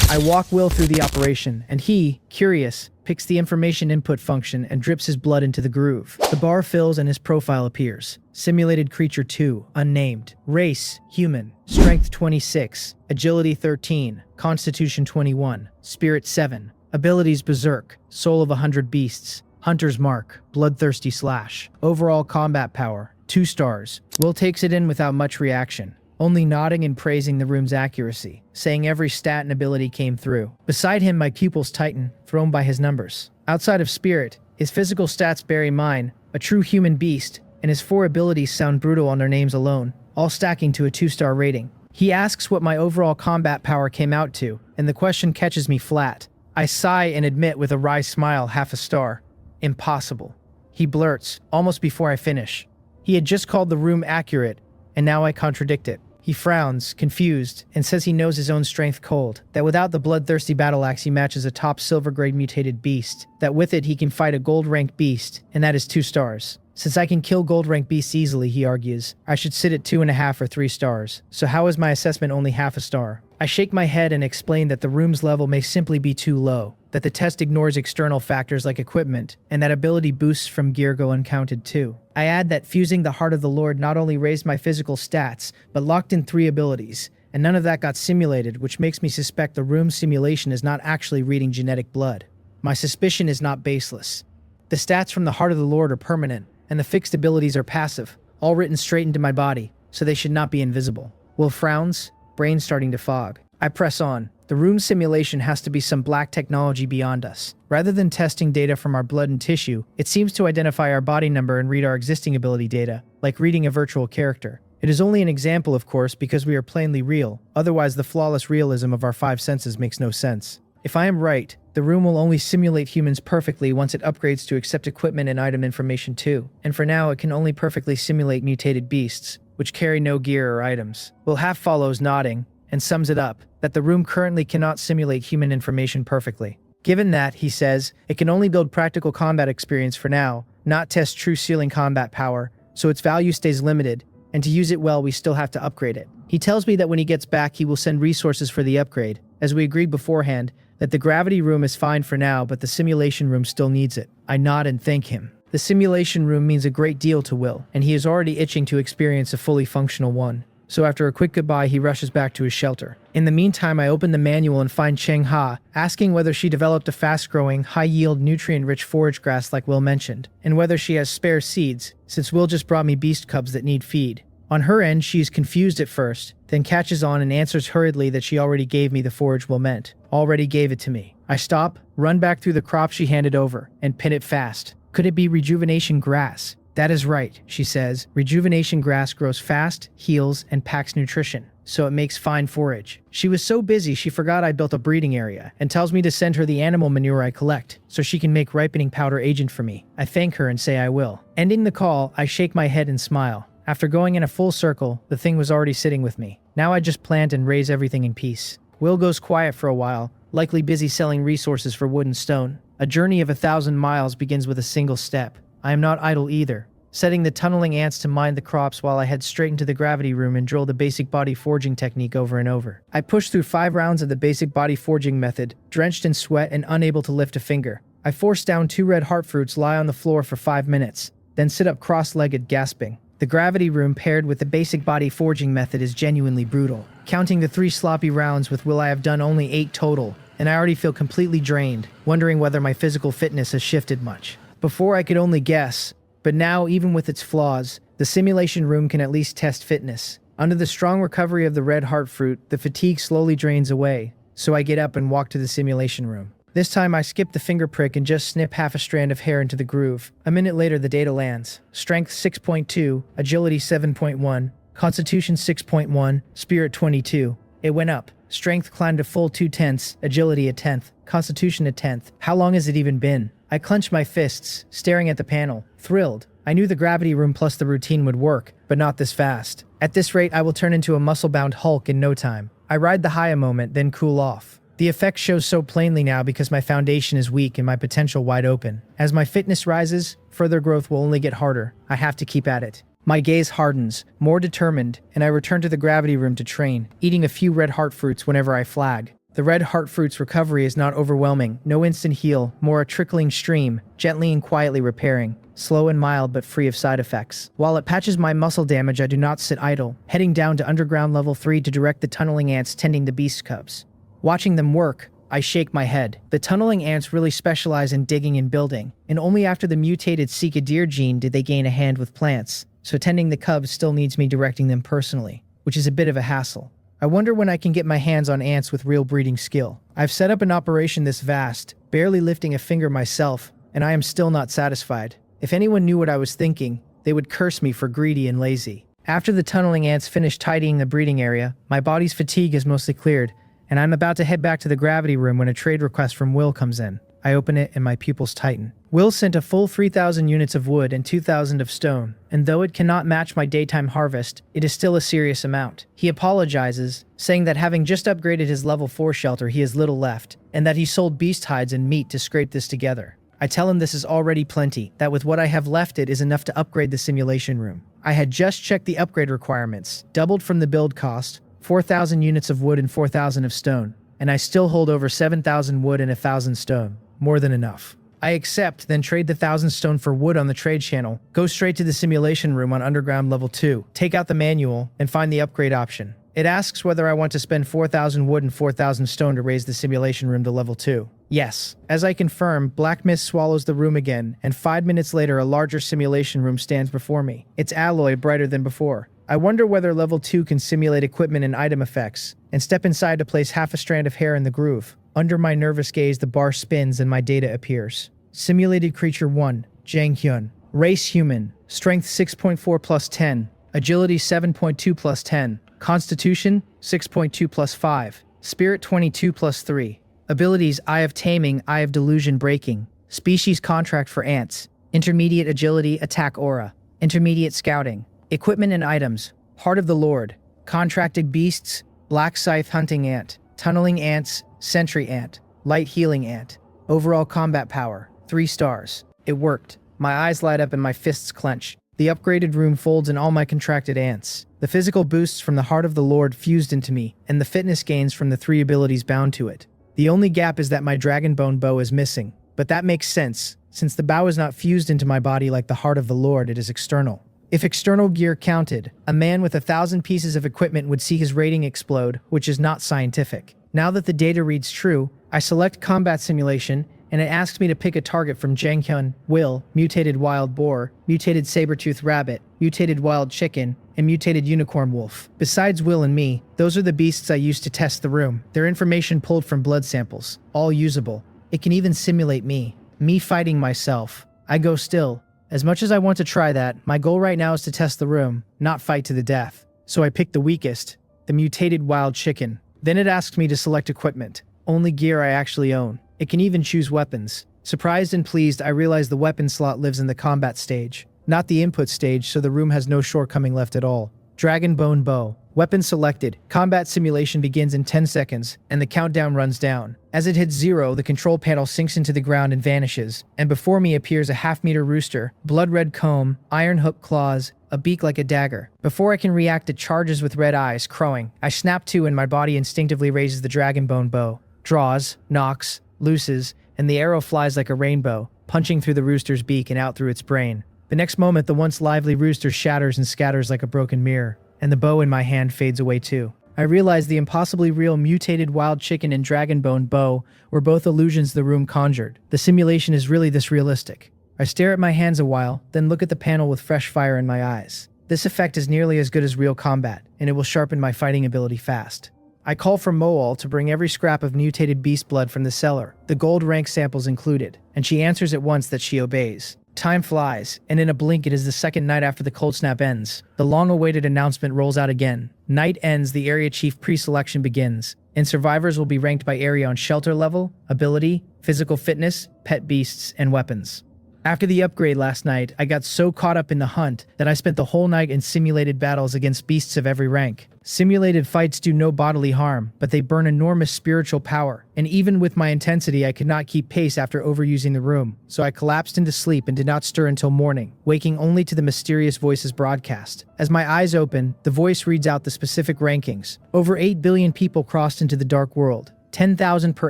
I walk Will through the operation, and he, curious, picks the information input function and drips his blood into the groove. The bar fills and his profile appears. Simulated creature 2, unnamed. Race, human. Strength 26. Agility 13. Constitution 21. Spirit 7. Abilities berserk. Soul of 100 beasts. Hunter's mark. Bloodthirsty slash. Overall combat power. 2 stars. Will takes it in without much reaction, only nodding and praising the room's accuracy, saying every stat and ability came through. Beside him, my pupils tighten, thrown by his numbers. Outside of Spirit, his physical stats bury mine, a true human beast, and his 4 abilities sound brutal on their names alone, all stacking to a 2-star rating. He asks what my overall combat power came out to, and the question catches me flat. I sigh and admit with a wry smile, half a star. Impossible. He blurts, almost before I finish. He had just called the room accurate, and now I contradict it. He frowns, confused, and says he knows his own strength cold, that without the bloodthirsty battle axe he matches a top silver-grade mutated beast, that with it he can fight a gold-ranked beast, and that is 2 stars. Since I can kill gold-ranked beasts easily, he argues, I should sit at 2.5 or 3 stars, so how is my assessment only half a star? I shake my head and explain that the room's level may simply be too low, that the test ignores external factors like equipment, and that ability boosts from gear go uncounted too. I add that fusing the Heart of the Lord not only raised my physical stats, but locked in 3 abilities, and none of that got simulated, which makes me suspect the room's simulation is not actually reading genetic blood. My suspicion is not baseless. The stats from the Heart of the Lord are permanent, and the fixed abilities are passive, all written straight into my body, so they should not be invisible. Will frowns, brain starting to fog. I press on. The room simulation has to be some black technology beyond us. Rather than testing data from our blood and tissue, it seems to identify our body number and read our existing ability data, like reading a virtual character. It is only an example, of course, because we are plainly real, otherwise the flawless realism of our 5 senses makes no sense. If I am right, the room will only simulate humans perfectly once it upgrades to accept equipment and item information too, and for now it can only perfectly simulate mutated beasts, which carry no gear or items. Will half follows, nodding, and sums it up, that the room currently cannot simulate human information perfectly. Given that, he says, it can only build practical combat experience for now, not test true ceiling combat power, so its value stays limited, and to use it well we still have to upgrade it. He tells me that when he gets back he will send resources for the upgrade, as we agreed beforehand, that the gravity room is fine for now but the simulation room still needs it. I nod and thank him. The simulation room means a great deal to Will, and he is already itching to experience a fully functional one. So after a quick goodbye, he rushes back to his shelter. In the meantime, I open the manual and find Cheng Ha, asking whether she developed a fast-growing, high-yield, nutrient-rich forage grass like Will mentioned, and whether she has spare seeds, since Will just brought me beast cubs that need feed. On her end, she is confused at first, then catches on and answers hurriedly that she already gave me the forage Will meant. Already gave it to me. I stop, run back through the crop she handed over, and pin it fast. Could it be rejuvenation grass? That is right, she says. Rejuvenation grass grows fast, heals, and packs nutrition, so it makes fine forage. She was so busy she forgot I built a breeding area, and tells me to send her the animal manure I collect, so she can make ripening powder agent for me. I thank her and say I will. Ending the call, I shake my head and smile. After going in a full circle, the thing was already sitting with me. Now I just plant and raise everything in peace. Will goes quiet for a while, likely busy selling resources for wood and stone. A journey of 1,000 miles begins with a single step. I am not idle either, setting the tunneling ants to mine the crops while I head straight into the gravity room and drill the basic body forging technique over and over. I push through 5 rounds of the basic body forging method, drenched in sweat and unable to lift a finger. I force down 2 red heart fruits, lie on the floor for 5 minutes, then sit up cross-legged, gasping. The gravity room paired with the basic body forging method is genuinely brutal. Counting the 3 sloppy rounds with Will, I have done only 8 total, and I already feel completely drained, wondering whether my physical fitness has shifted much. Before I could only guess, but now, even with its flaws, the simulation room can at least test fitness. Under the strong recovery of the red heart fruit, the fatigue slowly drains away, so I get up and walk to the simulation room. This time I skip the finger prick and just snip half a strand of hair into the groove. A minute later the data lands. Strength 6.2, Agility 7.1, Constitution 6.1, Spirit 22. It went up. Strength climbed a full 2/10, Agility a 10th, Constitution a 10th. How long has it even been? I clench my fists, staring at the panel, thrilled. I knew the gravity room plus the routine would work, but not this fast. At this rate I will turn into a muscle-bound Hulk in no time. I ride the high a moment, then cool off. The effect shows so plainly now because my foundation is weak and my potential wide open. As my fitness rises, further growth will only get harder. I have to keep at it. My gaze hardens, more determined, and I return to the gravity room to train, eating a few red heart fruits whenever I flag. The red heart fruit's recovery is not overwhelming, no instant heal, more a trickling stream, gently and quietly repairing, slow and mild but free of side effects. While it patches my muscle damage, I do not sit idle, heading down to underground level 3 to direct the tunneling ants tending the beast cubs. Watching them work, I shake my head. The tunneling ants really specialize in digging and building, and only after the mutated cycadere gene did they gain a hand with plants, so tending the cubs still needs me directing them personally, which is a bit of a hassle. I wonder when I can get my hands on ants with real breeding skill. I've set up an operation this vast, barely lifting a finger myself, and I am still not satisfied. If anyone knew what I was thinking, they would curse me for greedy and lazy. After the tunneling ants finish tidying the breeding area, my body's fatigue is mostly cleared, and I'm about to head back to the gravity room when a trade request from Will comes in. I open it and my pupils tighten. Will sent a full 3,000 units of wood and 2,000 of stone, and though it cannot match my daytime harvest, it is still a serious amount. He apologizes, saying that having just upgraded his level 4 shelter he has little left, and that he sold beast hides and meat to scrape this together. I tell him this is already plenty, that with what I have left it is enough to upgrade the simulation room. I had just checked the upgrade requirements, doubled from the build cost, 4,000 units of wood and 4,000 of stone, and I still hold over 7,000 wood and 1,000 stone. More than enough. I accept, then trade the 1,000 stone for wood on the trade channel, go straight to the simulation room on underground level 2, take out the manual, and find the upgrade option. It asks whether I want to spend 4,000 wood and 4,000 stone to raise the simulation room to level 2. Yes. As I confirm, black mist swallows the room again, and 5 minutes later a larger simulation room stands before me, its alloy brighter than before. I wonder whether level 2 can simulate equipment and item effects, and step inside to place half a strand of hair in the groove. Under my nervous gaze, the bar spins and my data appears. Simulated creature 1, Jang Hyun. Race human. Strength 6.4 plus 10. Agility 7.2 plus 10. Constitution 6.2 plus 5. Spirit 22 plus 3. Abilities: Eye of Taming, Eye of Delusion Breaking. Species Contract for Ants. Intermediate Agility, Attack Aura. Intermediate Scouting. Equipment and items: Heart of the Lord. Contracted Beasts, Black Scythe Hunting Ant. Tunneling Ants, Sentry Ant. Light Healing Ant. Overall Combat Power, 3 stars. It worked. My eyes light up and my fists clench. The upgraded room folds in all my contracted ants. The physical boosts from the Heart of the Lord fused into me, and the fitness gains from the 3 abilities bound to it. The only gap is that my Dragonbone bow is missing, but that makes sense. Since the bow is not fused into my body like the Heart of the Lord, it is external. If external gear counted, a man with 1,000 pieces of equipment would see his rating explode, which is not scientific. Now that the data reads true, I select Combat Simulation, and it asks me to pick a target from Jang Hyun, Will, Mutated Wild Boar, Mutated Saber-Tooth Rabbit, Mutated Wild Chicken, and Mutated Unicorn Wolf. Besides Will and me, those are the beasts I used to test the room. Their information pulled from blood samples, all usable. It can even simulate me fighting myself. I go still. As much as I want to try that, my goal right now is to test the room, not fight to the death. So I pick the weakest, the Mutated Wild Chicken. Then it asks me to select equipment, only gear I actually own. It can even choose weapons. Surprised and pleased, I realize the weapon slot lives in the combat stage, not the input stage, so the room has no shortcoming left at all. Dragonbone Bow. Weapon selected. Combat simulation begins in 10 seconds, and the countdown runs down. As it hits 0, the control panel sinks into the ground and vanishes, and before me appears a half-meter rooster, blood-red comb, iron hook claws, a beak like a dagger. Before I can react, it charges with red eyes, crowing. I snap to, and my body instinctively raises the Dragonbone Bow. Draws, knocks, looses, and the arrow flies like a rainbow, punching through the rooster's beak and out through its brain. The next moment, the once lively rooster shatters and scatters like a broken mirror, and the bow in my hand fades away too. I realize the impossibly real Mutated Wild Chicken and Dragonbone Bow were both illusions the room conjured. The simulation is really this realistic. I stare at my hands a while, then look at the panel with fresh fire in my eyes. This effect is nearly as good as real combat, and it will sharpen my fighting ability fast. I call for Moal to bring every scrap of mutated beast blood from the cellar, the gold rank samples included, and she answers at once that she obeys. Time flies, and in a blink it is the second night after the cold snap ends. The long-awaited announcement rolls out again. Night ends, the area chief pre-selection begins, and survivors will be ranked by area on shelter level, ability, physical fitness, pet beasts, and weapons. After the upgrade last night, I got so caught up in the hunt that I spent the whole night in simulated battles against beasts of every rank. Simulated fights do no bodily harm, but they burn enormous spiritual power, and even with my intensity I could not keep pace after overusing the room, so I collapsed into sleep and did not stir until morning, waking only to the mysterious voice's broadcast. As my eyes open, the voice reads out the specific rankings. Over 8 billion people crossed into the dark world. 10,000 per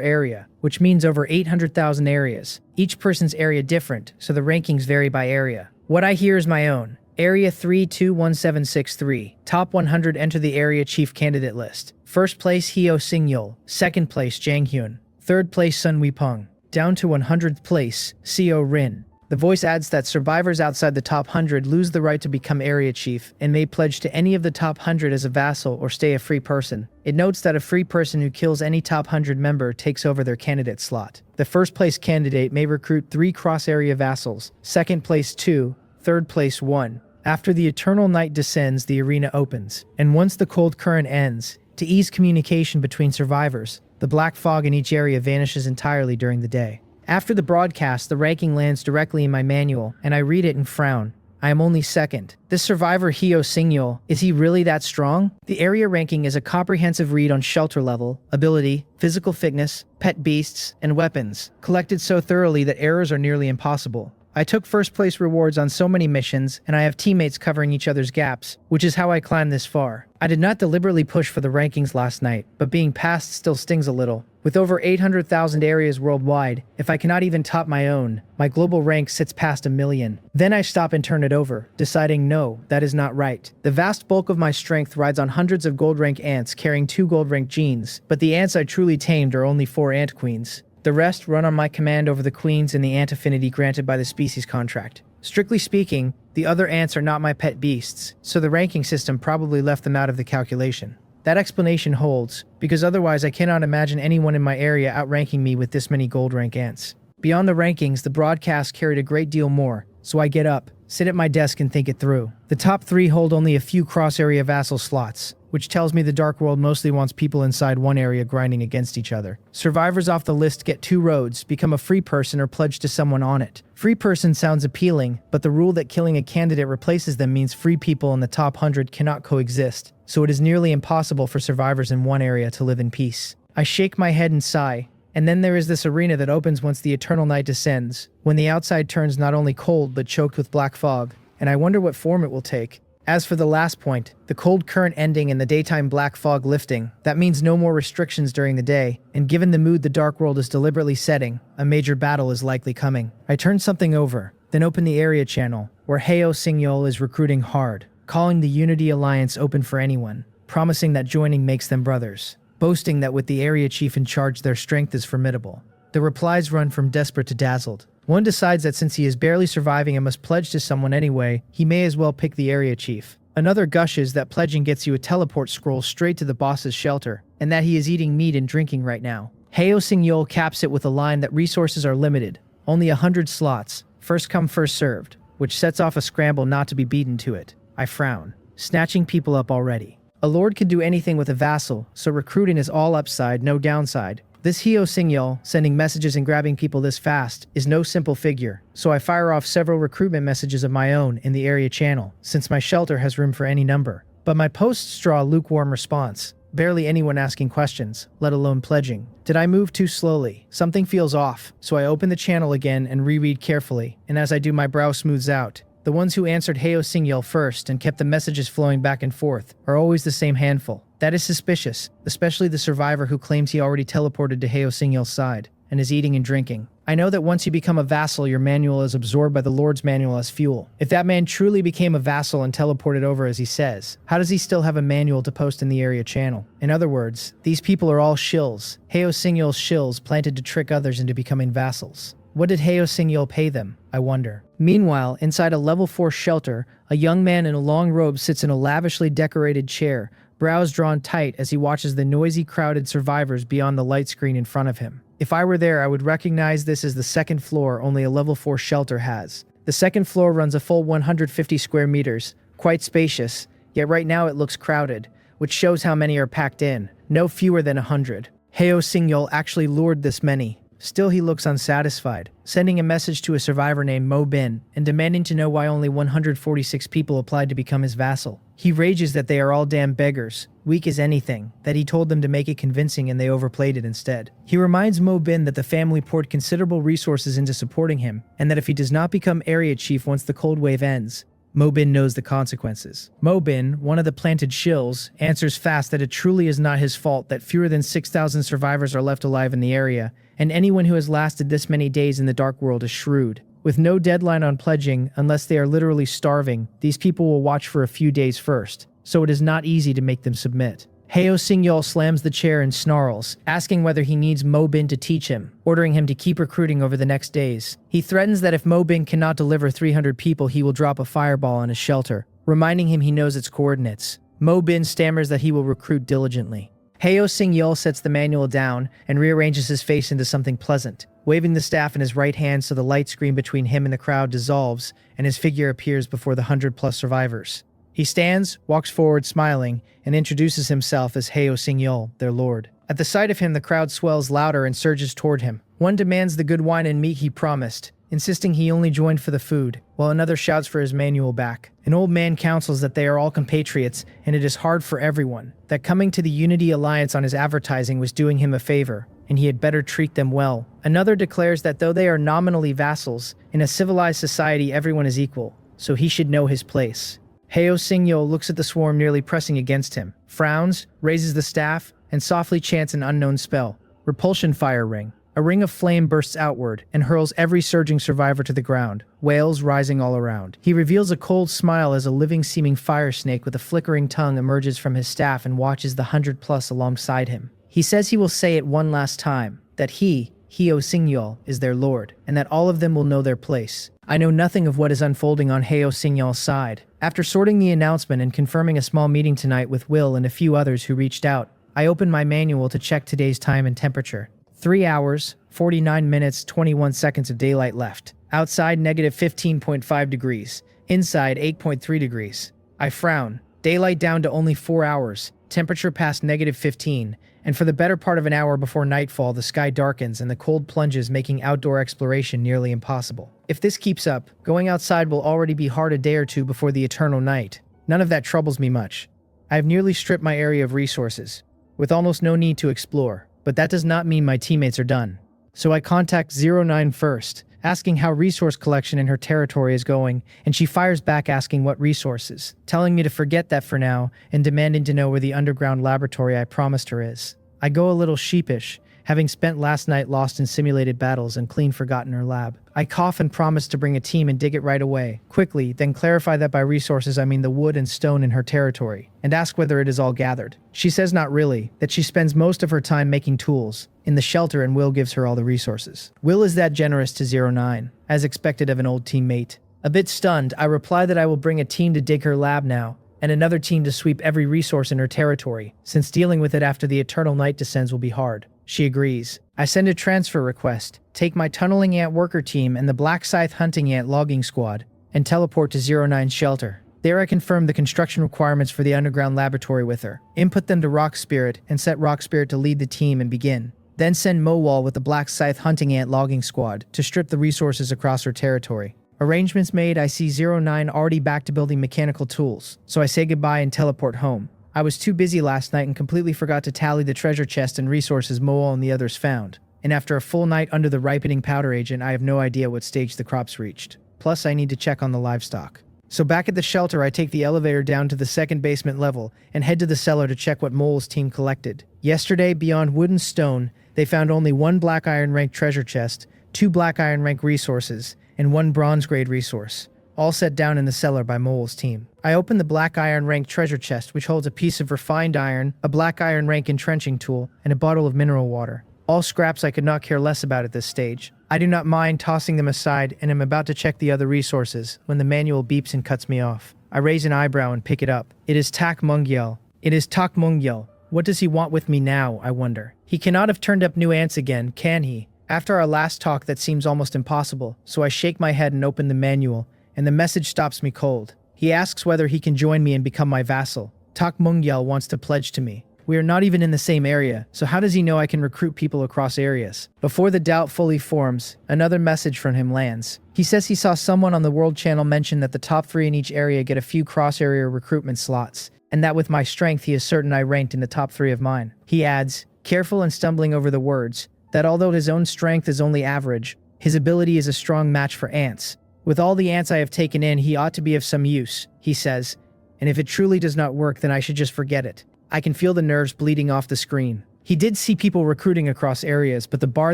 area, which means over 800,000 areas. Each person's area different, so the rankings vary by area. What I hear is my own. Area 321763. Top 100 enter the area chief candidate list. First place Hyo Sing-yeol. Second place Jang Hyun. Third place Sun Wee-pung. Down to 100th place, Seo Rin. The voice adds that survivors outside the top 100 lose the right to become area chief and may pledge to any of the top 100 as a vassal or stay a free person. It notes that a free person who kills any top 100 member takes over their candidate slot. The first place candidate may recruit 3 cross-area vassals, second place 2, third place 1. After the eternal night descends, the arena opens, and once the cold current ends, to ease communication between survivors, the black fog in each area vanishes entirely during the day. After the broadcast, the ranking lands directly in my manual, and I read it and frown. I am only second. This survivor Hyo Sing-yeol, is he really that strong? The area ranking is a comprehensive read on shelter level, ability, physical fitness, pet beasts, and weapons, collected so thoroughly that errors are nearly impossible. I took first place rewards on so many missions, and I have teammates covering each other's gaps, which is how I climbed this far. I did not deliberately push for the rankings last night, but being passed still stings a little. With over 800,000 areas worldwide, if I cannot even top my own, my global rank sits past 1 million. Then I stop and turn it over, deciding no, that is not right. The vast bulk of my strength rides on hundreds of gold rank ants carrying 2 gold rank genes, but the ants I truly tamed are only 4 ant queens. The rest run on my command over the queens and the ant affinity granted by the species contract. Strictly speaking, the other ants are not my pet beasts, so the ranking system probably left them out of the calculation. That explanation holds, because otherwise I cannot imagine anyone in my area outranking me with this many gold rank ants. Beyond the rankings, the broadcast carried a great deal more, so I get up, sit at my desk and think it through. The top 3 hold only a few cross-area vassal slots, which tells me the Dark World mostly wants people inside one area grinding against each other. Survivors off the list get 2 roads, become a free person or pledge to someone on it. Free person sounds appealing, but the rule that killing a candidate replaces them means free people in the top 100 cannot coexist, so it is nearly impossible for survivors in one area to live in peace. I shake my head and sigh, and then there is this arena that opens once the eternal night descends, when the outside turns not only cold but choked with black fog, and I wonder what form it will take. As for the last point, the cold current ending and the daytime black fog lifting, that means no more restrictions during the day, and given the mood the Dark World is deliberately setting, a major battle is likely coming. I turn something over, then open the area channel, where Hyo Sing-yeol is recruiting hard, calling the Unity Alliance open for anyone, promising that joining makes them brothers, boasting that with the area chief in charge their strength is formidable. The replies run from desperate to dazzled. One decides that since he is barely surviving and must pledge to someone anyway, he may as well pick the area chief. Another gushes that pledging gets you a teleport scroll straight to the boss's shelter, and that he is eating meat and drinking right now. Hyo Sing-yeol caps it with a line that resources are limited, only 100 slots, first come first served, which sets off a scramble not to be beaten to it. I frown, snatching people up already. A lord can do anything with a vassal, so recruiting is all upside, no downside. This Hyo Sing-yeol, sending messages and grabbing people this fast, is no simple figure, so I fire off several recruitment messages of my own in the area channel, since my shelter has room for any number. But my posts draw a lukewarm response, barely anyone asking questions, let alone pledging. Did I move too slowly? Something feels off, so I open the channel again and reread carefully, and as I do my brow smooths out. The ones who answered Hyo Sing-yeol first and kept the messages flowing back and forth are always the same handful. That is suspicious, especially the survivor who claims he already teleported to Hyo Sing-yeol's side and is eating and drinking. I know that once you become a vassal, your manual is absorbed by the Lord's manual as fuel. If that man truly became a vassal and teleported over as he says, how does he still have a manual to post in the area channel? In other words, these people are all shills, Hyo Sing-yeol's shills planted to trick others into becoming vassals. What did Hyo Sing-yeol pay them, I wonder? Meanwhile, inside a level 4 shelter, a young man in a long robe sits in a lavishly decorated chair, brows drawn tight as he watches the noisy, crowded survivors beyond the light screen in front of him. If I were there, I would recognize this as the second floor only a level 4 shelter has. The second floor runs a full 150 square meters, quite spacious, yet right now it looks crowded, which shows how many are packed in, no fewer than 100. Hyo Sing-yeol actually lured this many. Still, he looks unsatisfied, sending a message to a survivor named Mo Bin and demanding to know why only 146 people applied to become his vassal. He rages that they are all damn beggars, weak as anything, that he told them to make it convincing and they overplayed it instead. He reminds Mo Bin that the family poured considerable resources into supporting him, and that if he does not become area chief once the cold wave ends, Mo-bin knows the consequences. Mo-bin, one of the planted shills, answers fast that it truly is not his fault that fewer than 6,000 survivors are left alive in the area, and anyone who has lasted this many days in the dark world is shrewd. With no deadline on pledging, unless they are literally starving, these people will watch for a few days first, so it is not easy to make them submit. Mungyeol slams the chair and snarls, asking whether he needs Mo-bin to teach him, ordering him to keep recruiting over the next days. He threatens that if Mo-bin cannot deliver 300 people, he will drop a fireball on his shelter, reminding him he knows its coordinates. Mo-bin stammers that he will recruit diligently. Mungyeol sets the manual down and rearranges his face into something pleasant, waving the staff in his right hand so the light screen between him and the crowd dissolves and his figure appears before the 100+ survivors. He stands, walks forward smiling, and introduces himself as Mungyeol, their lord. At the sight of him, the crowd swells louder and surges toward him. One demands the good wine and meat he promised, insisting he only joined for the food, while another shouts for his manual back. An old man counsels that they are all compatriots, and it is hard for everyone, that coming to the Unity Alliance on his advertising was doing him a favor, and he had better treat them well. Another declares that though they are nominally vassals, in a civilized society everyone is equal, so he should know his place. Mungyeol looks at the swarm nearly pressing against him, frowns, raises the staff, and softly chants an unknown spell. Repulsion fire ring. A ring of flame bursts outward and hurls every surging survivor to the ground, wails rising all around. He reveals a cold smile as a living-seeming fire snake with a flickering tongue emerges from his staff and watches the 100+ alongside him. He says he will say it one last time, that he, Mungyeol, is their lord, and that all of them will know their place. I know nothing of what is unfolding on Mungyeol's side. After sorting the announcement and confirming a small meeting tonight with Will and a few others who reached out, I opened my manual to check today's time and temperature. 3 hours, 49 minutes, 21 seconds of daylight left. Outside -15.5 degrees. Inside 8.3 degrees. I frown. Daylight down to only 4 hours. Temperature past -15. And for the better part of an hour before nightfall, the sky darkens and the cold plunges, making outdoor exploration nearly impossible. If this keeps up, going outside will already be hard a day or two before the eternal night. None of that troubles me much. I have nearly stripped my area of resources, with almost no need to explore, but that does not mean my teammates are done. So I contact 09 first, asking how resource collection in her territory is going, and she fires back asking what resources, telling me to forget that for now and demanding to know where the underground laboratory I promised her is. I go a little sheepish, having spent last night lost in simulated battles and clean forgotten her lab. I cough and promise to bring a team and dig it right away, quickly, then clarify that by resources I mean the wood and stone in her territory, and ask whether it is all gathered. She says not really, that she spends most of her time making tools in the shelter and Will gives her all the resources. Will is that generous to 09, as expected of an old teammate. A bit stunned, I reply that I will bring a team to dig her lab now, and another team to sweep every resource in her territory, since dealing with it after the eternal night descends will be hard. She agrees. I send a transfer request, take my tunneling ant worker team and the black scythe hunting ant logging squad, and teleport to 09's shelter. There I confirm the construction requirements for the underground laboratory with her, input them to Rock Spirit, and set Rock Spirit to lead the team and begin. Then send Mowal with the black scythe hunting ant logging squad to strip the resources across her territory. Arrangements made, I see 09 already back to building mechanical tools, so I say goodbye and teleport home. I was too busy last night and completely forgot to tally the treasure chest and resources Moal and the others found. And after a full night under the ripening powder agent, I have no idea what stage the crops reached. Plus, I need to check on the livestock. So back at the shelter, I take the elevator down to the second basement level and head to the cellar to check what Moal's team collected. Yesterday, beyond wood and stone, they found only 1 black iron rank treasure chest, 2 black iron rank resources, and 1 bronze grade resource, all set down in the cellar by Moal's team. I open the black iron rank treasure chest, which holds a piece of refined iron, a black iron rank entrenching tool, and a bottle of mineral water. All scraps I could not care less about at this stage. I do not mind tossing them aside and am about to check the other resources when the manual beeps and cuts me off. I raise an eyebrow and pick it up. It is Tak Mungyeol. It is Tak Mungyeol. What does he want with me now, I wonder? He cannot have turned up new ants again, can he? After our last talk, that seems almost impossible, so I shake my head and open the manual, and the message stops me cold. He asks whether he can join me and become my vassal. Tak Mungyeol wants to pledge to me. We are not even in the same area, so how does he know I can recruit people across areas? Before the doubt fully forms, another message from him lands. He says he saw someone on the World Channel mention that the top 3 in each area get a few cross-area recruitment slots, and that with my strength he is certain I ranked in the top 3 of mine. He adds, careful and stumbling over the words, that although his own strength is only average, his ability is a strong match for ants, With all the ants I have taken in, he ought to be of some use, he says, and if it truly does not work, then I should just forget it. I can feel the nerves bleeding off the screen. He did see people recruiting across areas, but the bar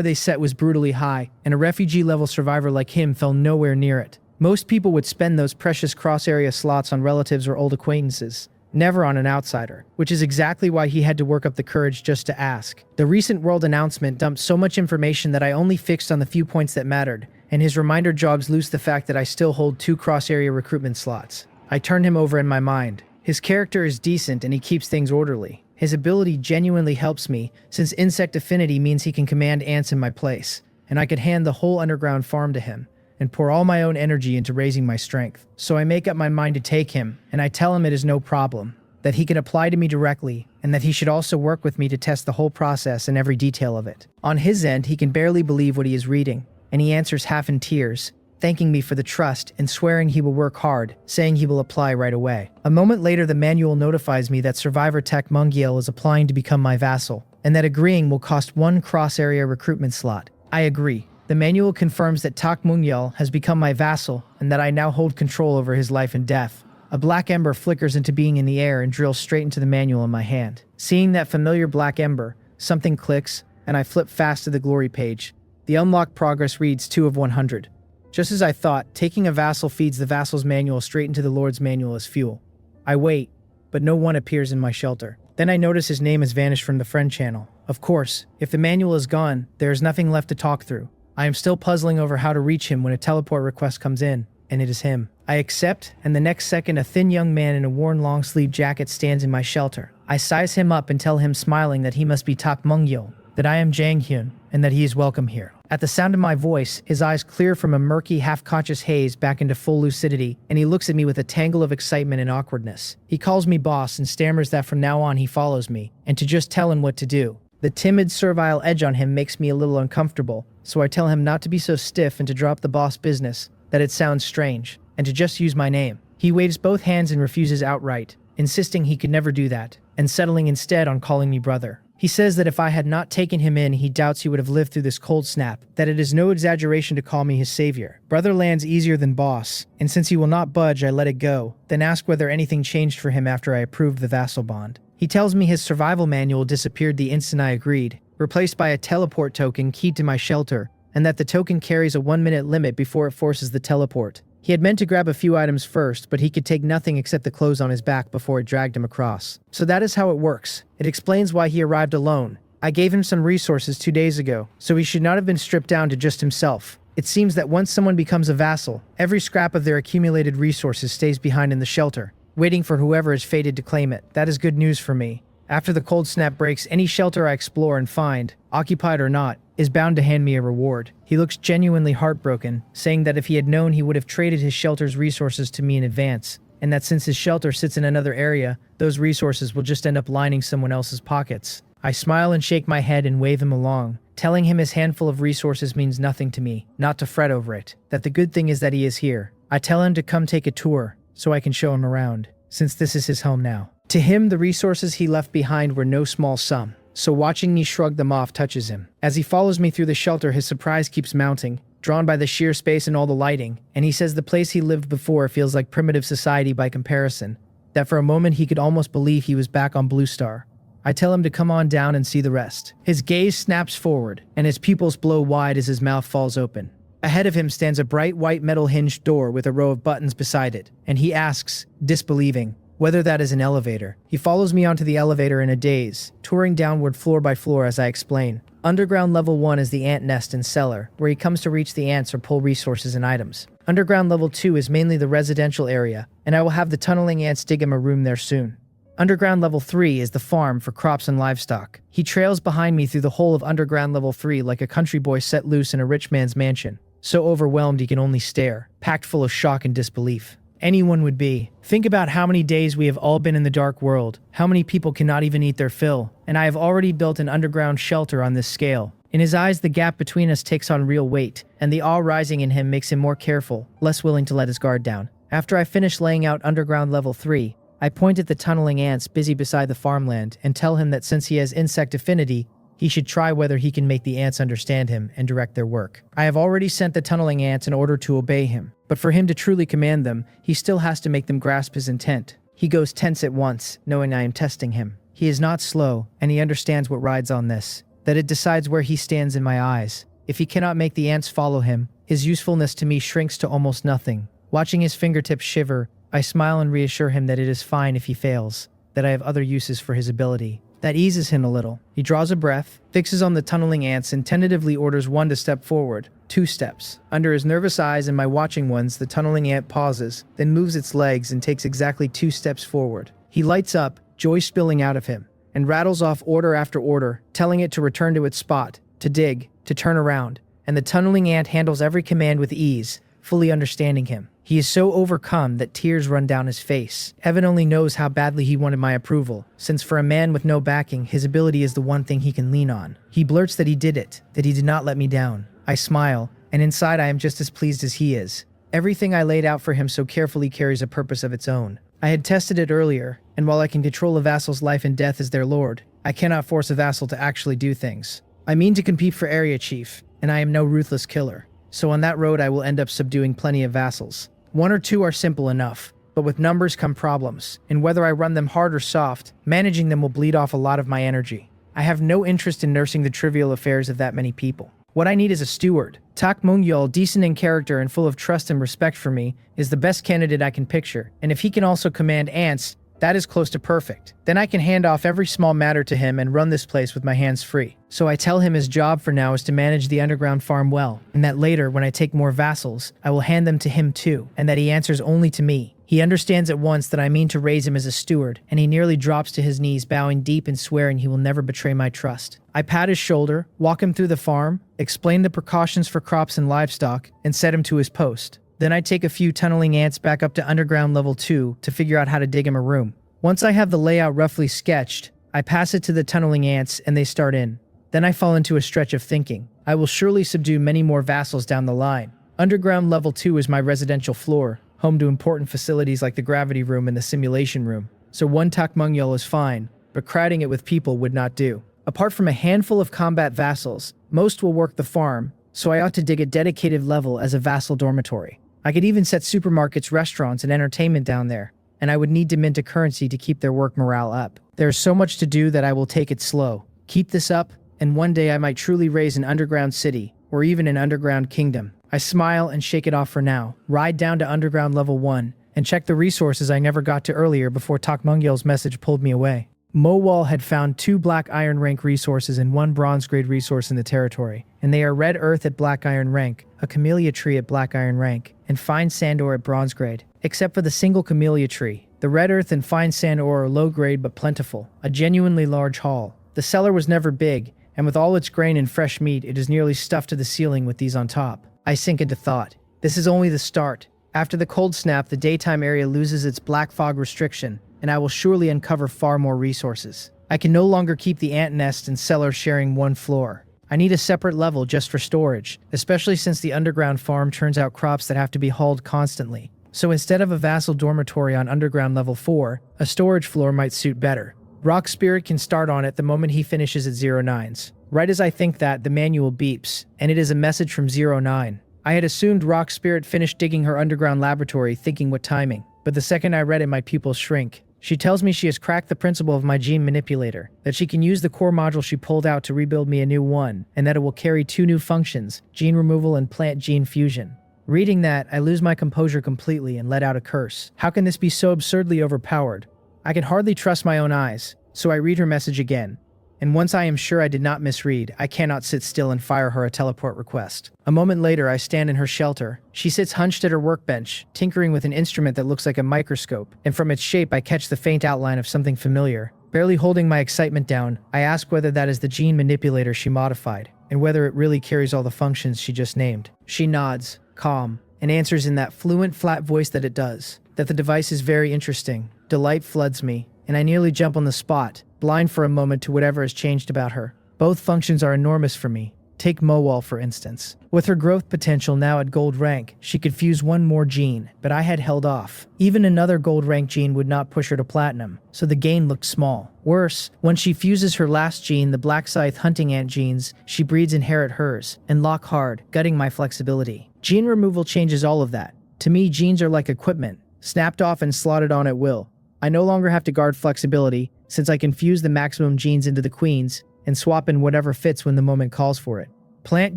they set was brutally high, and a refugee-level survivor like him fell nowhere near it. Most people would spend those precious cross-area slots on relatives or old acquaintances, never on an outsider, which is exactly why he had to work up the courage just to ask. The recent world announcement dumped so much information that I only fixed on the few points that mattered, and his reminder jobs lose the fact that I still hold 2 cross-area recruitment slots. I turned him over in my mind. His character is decent and he keeps things orderly. His ability genuinely helps me, since insect affinity means he can command ants in my place, and I could hand the whole underground farm to him and pour all my own energy into raising my strength. So I make up my mind to take him, and I tell him it is no problem, that he can apply to me directly, and that he should also work with me to test the whole process and every detail of it. On his end, he can barely believe what he is reading, and he answers half in tears, thanking me for the trust and swearing he will work hard, saying he will apply right away. A moment later, the manual notifies me that survivor Tak Mungyeol is applying to become my vassal, and that agreeing will cost 1 cross-area recruitment slot. I agree. The manual confirms that Tak Mungyeol has become my vassal and that I now hold control over his life and death. A black ember flickers into being in the air and drills straight into the manual in my hand. Seeing that familiar black ember, something clicks, and I flip fast to the glory page. The unlocked progress reads 2 of 100. Just as I thought, taking a vassal feeds the vassal's manual straight into the Lord's manual as fuel. I wait, but no one appears in my shelter. Then I notice his name has vanished from the friend channel. Of course, if the manual is gone, there is nothing left to talk through. I am still puzzling over how to reach him when a teleport request comes in, and it is him. I accept, and the next second a thin young man in a worn long-sleeved jacket stands in my shelter. I size him up and tell him smiling that he must be Tak Mungyeol, that I am Jang Hyun, and that he is welcome here. At the sound of my voice, his eyes clear from a murky, half-conscious haze back into full lucidity, and he looks at me with a tangle of excitement and awkwardness. He calls me boss and stammers that from now on he follows me, and to just tell him what to do. The timid, servile edge on him makes me a little uncomfortable, so I tell him not to be so stiff and to drop the boss business, that it sounds strange, and to just use my name. He waves both hands and refuses outright, insisting he could never do that, and settling instead on calling me brother. He says that if I had not taken him in, he doubts he would have lived through this cold snap, that it is no exaggeration to call me his savior. Brother lands easier than boss, and since he will not budge, I let it go, then ask whether anything changed for him after I approved the vassal bond. He tells me his survival manual disappeared the instant I agreed, replaced by a teleport token keyed to my shelter, and that the token carries a 1-minute limit before it forces the teleport. He had meant to grab a few items first, but he could take nothing except the clothes on his back before it dragged him across. So that is how it works. It explains why he arrived alone. I gave him some resources 2 days ago, so he should not have been stripped down to just himself. It seems that once someone becomes a vassal, every scrap of their accumulated resources stays behind in the shelter, waiting for whoever is fated to claim it. That is good news for me. After the cold snap breaks, any shelter I explore and find, occupied or not, is bound to hand me a reward. He looks genuinely heartbroken, saying that if he had known he would have traded his shelter's resources to me in advance, and that since his shelter sits in another area, those resources will just end up lining someone else's pockets. I smile and shake my head and wave him along, telling him his handful of resources means nothing to me, not to fret over it, that the good thing is that he is here. I tell him to come take a tour, so I can show him around, since this is his home now. To him, the resources he left behind were no small sum, so watching me shrug them off touches him. As he follows me through the shelter, his surprise keeps mounting, drawn by the sheer space and all the lighting, and he says the place he lived before feels like primitive society by comparison, that for a moment he could almost believe he was back on Blue Star. I tell him to come on down and see the rest. His gaze snaps forward, and his pupils blow wide as his mouth falls open. Ahead of him stands a bright white metal hinged door with a row of buttons beside it, and he asks, disbelieving, whether that is an elevator. He follows me onto the elevator in a daze, touring downward floor by floor as I explain. Underground level 1 is the ant nest and cellar, where he comes to reach the ants or pull resources and items. Underground level 2 is mainly the residential area, and I will have the tunneling ants dig him a room there soon. Underground level 3 is the farm for crops and livestock. He trails behind me through the whole of underground level 3 like a country boy set loose in a rich man's mansion, so overwhelmed he can only stare, packed full of shock and disbelief. Anyone would be. Think about how many days we have all been in the dark world, how many people cannot even eat their fill, and I have already built an underground shelter on this scale. In his eyes, the gap between us takes on real weight, and the awe rising in him makes him more careful, less willing to let his guard down. After I finish laying out underground level 3, I point at the tunneling ants busy beside the farmland and tell him that since he has insect affinity, he should try whether he can make the ants understand him and direct their work. I have already sent the tunneling ants in order to obey him, But for him to truly command them, he still has to make them grasp his intent. He goes tense at once, knowing I am testing him. He is not slow, and he understands what rides on this, that it decides where he stands in my eyes. If he cannot make the ants follow him, his usefulness to me shrinks to almost nothing. Watching his fingertips shiver, I smile and reassure him that it is fine if he fails, that I have other uses for his ability. That eases him a little. He draws a breath, fixes on the tunneling ants, and tentatively orders one to step forward. 2 steps. Under his nervous eyes and my watching ones, the tunneling ant pauses, then moves its legs and takes exactly 2 steps forward. He lights up, joy spilling out of him, and rattles off order after order, telling it to return to its spot, to dig, to turn around, and the tunneling ant handles every command with ease, fully understanding him. He is so overcome that tears run down his face. Heaven only knows how badly he wanted my approval, since for a man with no backing, his ability is the one thing he can lean on. He blurts that he did it, that he did not let me down. I smile, and inside I am just as pleased as he is. Everything I laid out for him so carefully carries a purpose of its own. I had tested it earlier, and while I can control a vassal's life and death as their lord, I cannot force a vassal to actually do things. I mean to compete for area chief, and I am no ruthless killer. So on that road I will end up subduing plenty of vassals. 1 or 2 are simple enough, but with numbers come problems, and whether I run them hard or soft, managing them will bleed off a lot of my energy. I have no interest in nursing the trivial affairs of that many people. What I need is a steward. Tak Mungyeol, decent in character and full of trust and respect for me, is the best candidate I can picture, and if he can also command ants, that is close to perfect. Then I can hand off every small matter to him and run this place with my hands free. So I tell him his job for now is to manage the underground farm well, and that later, when I take more vassals, I will hand them to him too, and that he answers only to me. He understands at once that I mean to raise him as a steward, and he nearly drops to his knees, bowing deep and swearing he will never betray my trust. I pat his shoulder, walk him through the farm, explain the precautions for crops and livestock, and set him to his post. Then I take a few tunneling ants back up to underground level 2 to figure out how to dig him a room. Once I have the layout roughly sketched, I pass it to the tunneling ants and they start in. Then I fall into a stretch of thinking. I will surely subdue many more vassals down the line. Underground level 2 is my residential floor, home to important facilities like the gravity room and the simulation room. So 1 Tak Mungyeol is fine, but crowding it with people would not do. Apart from a handful of combat vassals, most will work the farm, so I ought to dig a dedicated level as a vassal dormitory. I could even set supermarkets, restaurants, and entertainment down there, and I would need to mint a currency to keep their work morale up. There is so much to do that I will take it slow. Keep this up, and one day I might truly raise an underground city, or even an underground kingdom. I smile and shake it off for now, ride down to underground level 1, and check the resources I never got to earlier before Tak Mungyeol's message pulled me away. Mowal had found 2 black iron rank resources and 1 bronze grade resource in the territory, and they are red earth at black iron rank, a camellia tree at black iron rank, and fine sand ore at bronze grade. Except for the single camellia tree, the red earth and fine sand ore are low grade but plentiful, a genuinely large haul. The cellar was never big, and with all its grain and fresh meat, it is nearly stuffed to the ceiling with these on top. I sink into thought. This is only the start. After the cold snap, the daytime area loses its black fog restriction, and I will surely uncover far more resources. I can no longer keep the ant nest and cellar sharing 1 floor. I need a separate level just for storage, especially since the underground farm turns out crops that have to be hauled constantly. So instead of a vassal dormitory on underground level 4, a storage floor might suit better. Rock Spirit can start on it the moment he finishes at 09s. Right as I think that, the manual beeps, and it is a message from 09. I had assumed Rock Spirit finished digging her underground laboratory, thinking what timing, but the second I read it, my pupils shrink. She tells me she has cracked the principle of my gene manipulator, that she can use the core module she pulled out to rebuild me a new one, and that it will carry 2 new functions, gene removal and plant gene fusion. Reading that, I lose my composure completely and let out a curse. How can this be so absurdly overpowered? I can hardly trust my own eyes, so I read her message again. And once I am sure I did not misread, I cannot sit still and fire her a teleport request. A moment later, I stand in her shelter. She sits hunched at her workbench, tinkering with an instrument that looks like a microscope, and from its shape I catch the faint outline of something familiar. Barely holding my excitement down, I ask whether that is the gene manipulator she modified, and whether it really carries all the functions she just named. She nods, calm, and answers in that fluent, flat voice that it does, that the device is very interesting. Delight floods me, and I nearly jump on the spot, blind for a moment to whatever has changed about her. Both functions are enormous for me. Take Mowal, for instance. With her growth potential now at gold rank, she could fuse 1 more gene, but I had held off. Even another gold rank gene would not push her to platinum, so the gain looked small. Worse, when she fuses her last gene, the black scythe hunting ant genes, she breeds inherit hers, and lock hard, gutting my flexibility. Gene removal changes all of that. To me, genes are like equipment, snapped off and slotted on at will. I no longer have to guard flexibility, since I can fuse the maximum genes into the queens and swap in whatever fits when the moment calls for it. Plant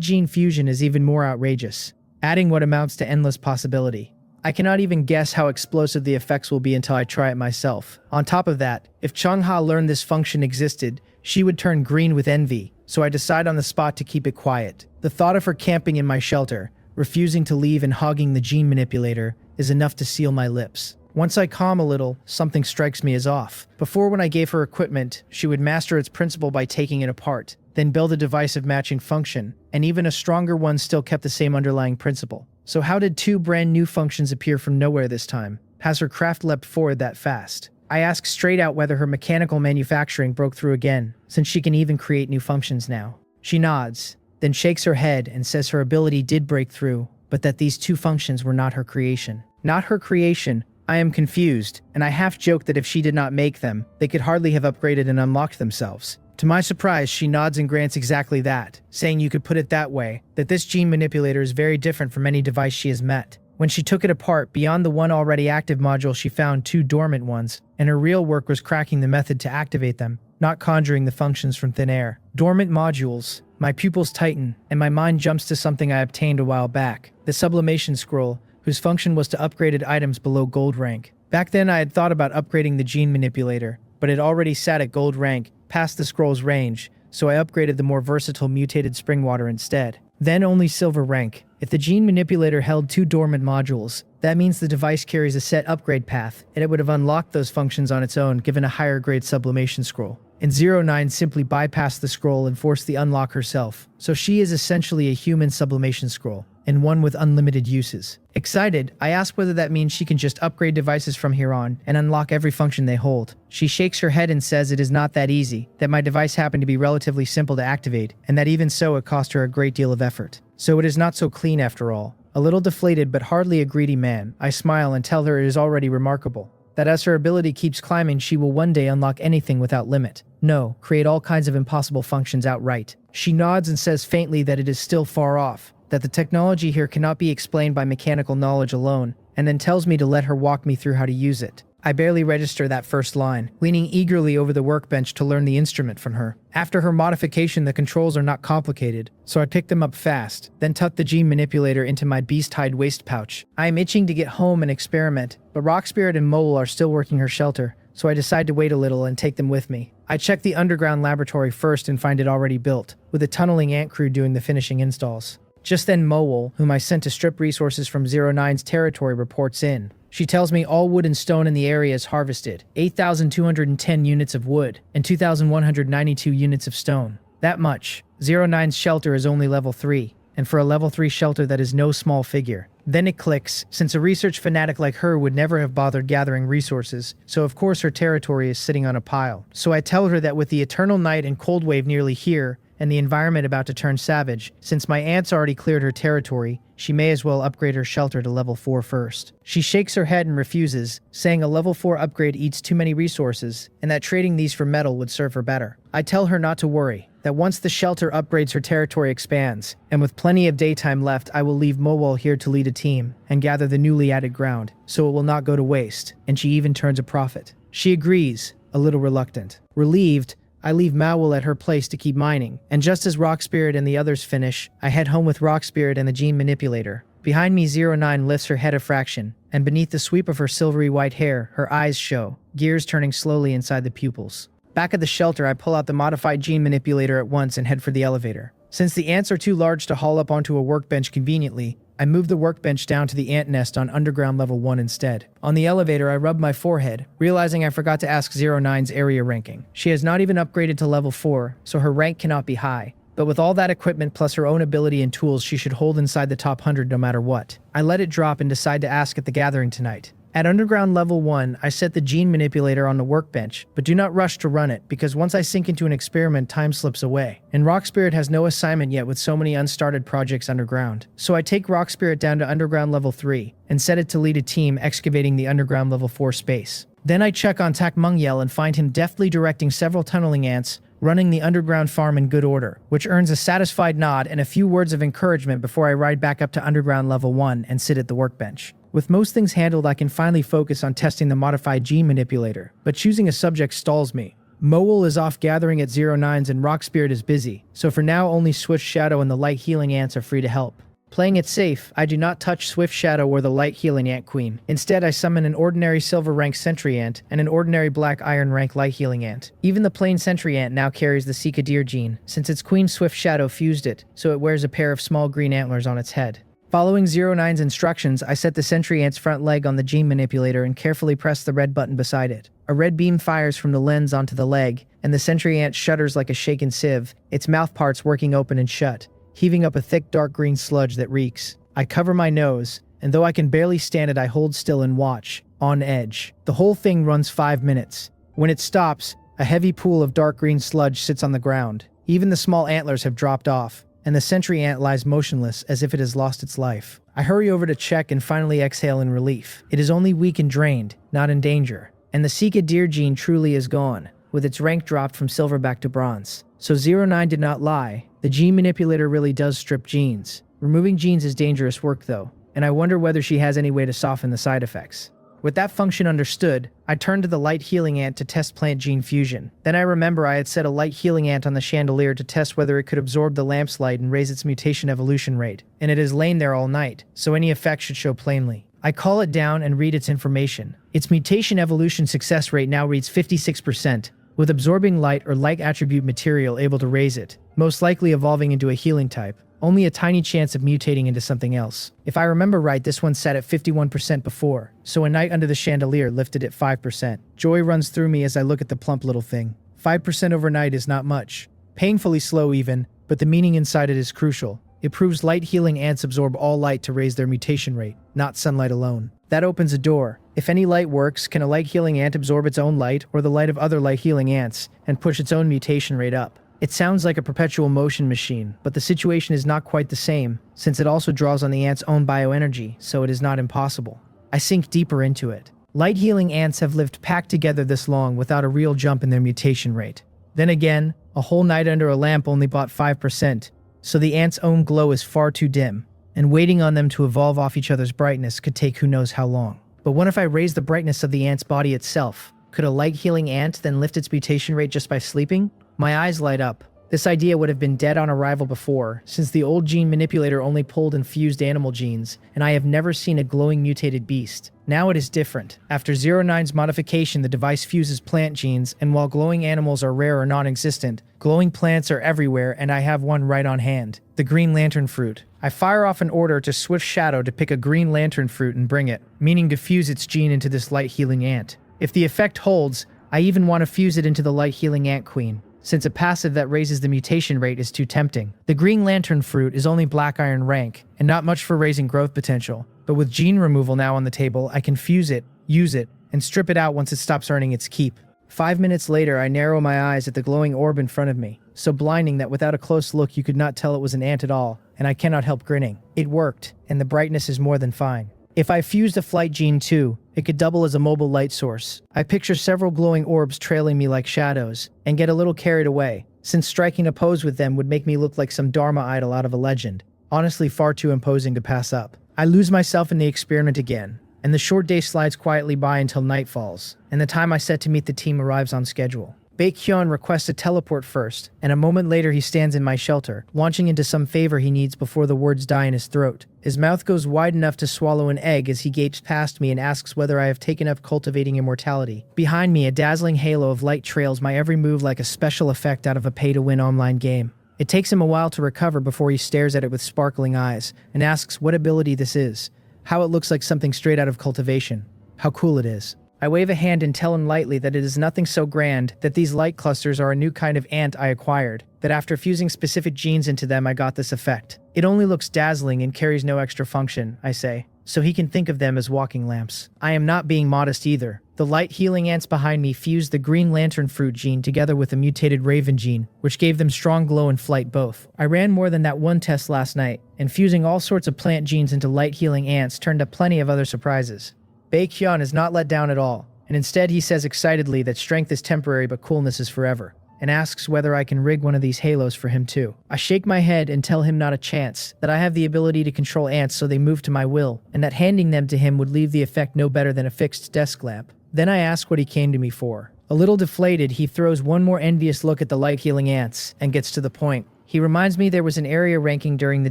gene fusion is even more outrageous, adding what amounts to endless possibility. I cannot even guess how explosive the effects will be until I try it myself. On top of that, if Changha learned this function existed, she would turn green with envy, so I decide on the spot to keep it quiet. The thought of her camping in my shelter, refusing to leave and hogging the gene manipulator, is enough to seal my lips. Once I calm a little, something strikes me as off. Before, when I gave her equipment, she would master its principle by taking it apart, then build a device of matching function, and even a stronger one still kept the same underlying principle. So how did two brand new functions appear from nowhere this time? Has her craft leapt forward that fast? I ask straight out whether her mechanical manufacturing broke through again, since she can even create new functions now. She nods, then shakes her head and says her ability did break through, but that these two functions were not her creation. Not her creation? I am confused, and I half joke that if she did not make them, they could hardly have upgraded and unlocked themselves. To my surprise, she nods and grants exactly that, saying you could put it that way, that this gene manipulator is very different from any device she has met. When she took it apart, beyond the one already active module, she found two dormant ones, and her real work was cracking the method to activate them, not conjuring the functions from thin air. Dormant modules. My pupils tighten, and my mind jumps to something I obtained a while back, the sublimation scroll, whose function was to upgraded items below gold rank. Back then I had thought about upgrading the gene manipulator, but it already sat at gold rank, past the scroll's range, so I upgraded the more versatile mutated springwater instead. Then only silver rank. If the gene manipulator held two dormant modules, that means the device carries a set upgrade path, and it would have unlocked those functions on its own given a higher grade sublimation scroll. And 09 simply bypassed the scroll and forced the unlock herself, so she is essentially a human sublimation scroll, and one with unlimited uses. Excited, I ask whether that means she can just upgrade devices from here on and unlock every function they hold. She shakes her head and says it is not that easy, that my device happened to be relatively simple to activate, and that even so it cost her a great deal of effort. So it is not so clean after all. A little deflated but hardly a greedy man, I smile and tell her it is already remarkable, that as her ability keeps climbing she will one day unlock anything without limit. No, create all kinds of impossible functions outright. She nods and says faintly that it is still far off, that the technology here cannot be explained by mechanical knowledge alone, and then tells me to let her walk me through how to use it. I barely register that first line, leaning eagerly over the workbench to learn the instrument from her. After her modification, the controls are not complicated, so I pick them up fast, then tuck the gene manipulator into my beast-hide waist pouch. I am itching to get home and experiment, but Rock Spirit and Mole are still working her shelter, so I decide to wait a little and take them with me. I check the underground laboratory first and find it already built, with a tunneling ant crew doing the finishing installs. Just then Mole, whom I sent to strip resources from 09's territory, reports in. She tells me all wood and stone in the area is harvested, 8,210 units of wood, and 2,192 units of stone. That much. 09's shelter is only level 3, and for a level 3 shelter that is no small figure. Then it clicks, since a research fanatic like her would never have bothered gathering resources, so of course her territory is sitting on a pile. So I tell her that with the eternal night and cold wave nearly here, and the environment about to turn savage, since my aunt's already cleared her territory, she may as well upgrade her shelter to level 4 first. She shakes her head and refuses, saying a level 4 upgrade eats too many resources, and that trading these for metal would serve her better. I tell her not to worry, that once the shelter upgrades her territory expands, and with plenty of daytime left I will leave Mowal here to lead a team, and gather the newly added ground, so it will not go to waste, and she even turns a profit. She agrees, a little reluctant. Relieved, I leave Mowal at her place to keep mining, and just as Rock Spirit and the others finish, I head home with Rock Spirit and the gene manipulator. Behind me 09 lifts her head a fraction, and beneath the sweep of her silvery white hair, her eyes show, gears turning slowly inside the pupils. Back at the shelter, I pull out the modified gene manipulator at once and head for the elevator. Since the ants are too large to haul up onto a workbench conveniently, I move the workbench down to the ant nest on underground level 1 instead. On the elevator, I rub my forehead, realizing I forgot to ask 09's area ranking. She has not even upgraded to level 4, so her rank cannot be high. But with all that equipment plus her own ability and tools, she should hold inside the top 100 no matter what. I let it drop and decide to ask at the gathering tonight. At underground level 1, I set the gene manipulator on the workbench, but do not rush to run it, because once I sink into an experiment, time slips away. And Rock Spirit has no assignment yet with so many unstarted projects underground. So I take Rock Spirit down to underground level 3, and set it to lead a team excavating the underground level 4 space. Then I check on Tak Mungyeol and find him deftly directing several tunneling ants running the underground farm in good order, which earns a satisfied nod and a few words of encouragement before I ride back up to underground level 1 and sit at the workbench. With most things handled, I can finally focus on testing the modified gene manipulator, but choosing a subject stalls me. Mowell is off gathering at 09s and Rock Spirit is busy, so for now only Swift Shadow and the Light Healing Ants are free to help. Playing it safe, I do not touch Swift Shadow or the Light Healing Ant Queen. Instead, I summon an ordinary Silver Rank Sentry Ant and an ordinary Black Iron Rank Light Healing Ant. Even the plain Sentry Ant now carries the Cyckadeer gene, since its queen Swift Shadow fused it, so it wears a pair of small green antlers on its head. Following 09's instructions, I set the Sentry Ant's front leg on the gene manipulator and carefully press the red button beside it. A red beam fires from the lens onto the leg, and the Sentry Ant shudders like a shaken sieve, its mouth parts working open and shut, heaving up a thick dark green sludge that reeks. I cover my nose, and though I can barely stand it, I hold still and watch, on edge. The whole thing runs 5 minutes. When it stops, a heavy pool of dark green sludge sits on the ground. Even the small antlers have dropped off, and the Sentry Ant lies motionless as if it has lost its life. I hurry over to check and finally exhale in relief. It is only weak and drained, not in danger. And the Cyckadeer gene truly is gone, with its rank dropped from silver back to bronze. So 09 did not lie. The gene manipulator really does strip genes. Removing genes is dangerous work though, and I wonder whether she has any way to soften the side effects. With that function understood, I turned to the Light Healing Ant to test plant gene fusion. Then I remember I had set a Light Healing Ant on the chandelier to test whether it could absorb the lamp's light and raise its mutation evolution rate, and it has lain there all night, so any effect should show plainly. I call it down and read its information. Its mutation evolution success rate now reads 56%, with absorbing light or light attribute material able to raise it, most likely evolving into a healing type. Only a tiny chance of mutating into something else. If I remember right, this one sat at 51% before, so a night under the chandelier lifted at 5%. Joy runs through me as I look at the plump little thing. 5% overnight is not much. Painfully slow even, but the meaning inside it is crucial. It proves light healing ants absorb all light to raise their mutation rate, not sunlight alone. That opens a door. If any light works, can a light healing ant absorb its own light or the light of other light healing ants and push its own mutation rate up? It sounds like a perpetual motion machine, but the situation is not quite the same, since it also draws on the ant's own bioenergy, so it is not impossible. I sink deeper into it. Light healing ants have lived packed together this long without a real jump in their mutation rate. Then again, a whole night under a lamp only bought 5%, so the ant's own glow is far too dim, and waiting on them to evolve off each other's brightness could take who knows how long. But what if I raise the brightness of the ant's body itself? Could a light healing ant then lift its mutation rate just by sleeping? My eyes light up. This idea would have been dead on arrival before, since the old gene manipulator only pulled and fused animal genes, and I have never seen a glowing mutated beast. Now it is different. After 09's modification, the device fuses plant genes, and while glowing animals are rare or non-existent, glowing plants are everywhere, and I have one right on hand. The green lantern fruit. I fire off an order to Swift Shadow to pick a green lantern fruit and bring it, meaning to fuse its gene into this light healing ant. If the effect holds, I even want to fuse it into the light healing ant queen, since a passive that raises the mutation rate is too tempting. The green lantern fruit is only black iron rank, and not much for raising growth potential, but with gene removal now on the table, I can fuse it, use it, and strip it out once it stops earning its keep. 5 minutes later, I narrow my eyes at the glowing orb in front of me, so blinding that without a close look you could not tell it was an ant at all, and I cannot help grinning. It worked, and the brightness is more than fine. If I fused a flight gene too, it could double as a mobile light source. I picture several glowing orbs trailing me like shadows, and get a little carried away, since striking a pose with them would make me look like some Dharma idol out of a legend. Honestly, far too imposing to pass up. I lose myself in the experiment again, and the short day slides quietly by until night falls, and the time I set to meet the team arrives on schedule. Baekhyun requests a teleport first, and a moment later he stands in my shelter, launching into some favor he needs before the words die in his throat. His mouth goes wide enough to swallow an egg as he gapes past me and asks whether I have taken up cultivating immortality. Behind me, a dazzling halo of light trails my every move like a special effect out of a pay-to-win online game. It takes him a while to recover before he stares at it with sparkling eyes, and asks what ability this is, how it looks like something straight out of cultivation, how cool it is. I wave a hand and tell him lightly that it is nothing so grand, that these light clusters are a new kind of ant I acquired, that after fusing specific genes into them I got this effect. It only looks dazzling and carries no extra function, I say, so he can think of them as walking lamps. I am not being modest either. The light healing ants behind me fused the green lantern fruit gene together with a mutated raven gene, which gave them strong glow and flight both. I ran more than that one test last night, and fusing all sorts of plant genes into light healing ants turned up plenty of other surprises. Baekhyun is not let down at all, and instead he says excitedly that strength is temporary but coolness is forever. and asks whether I can rig one of these halos for him too. I shake my head and tell him not a chance, that I have the ability to control ants so they move to my will, and that handing them to him would leave the effect no better than a fixed desk lamp. Then I ask what he came to me for. A little deflated, he throws one more envious look at the light-healing ants, and gets to the point. He reminds me there was an area ranking during the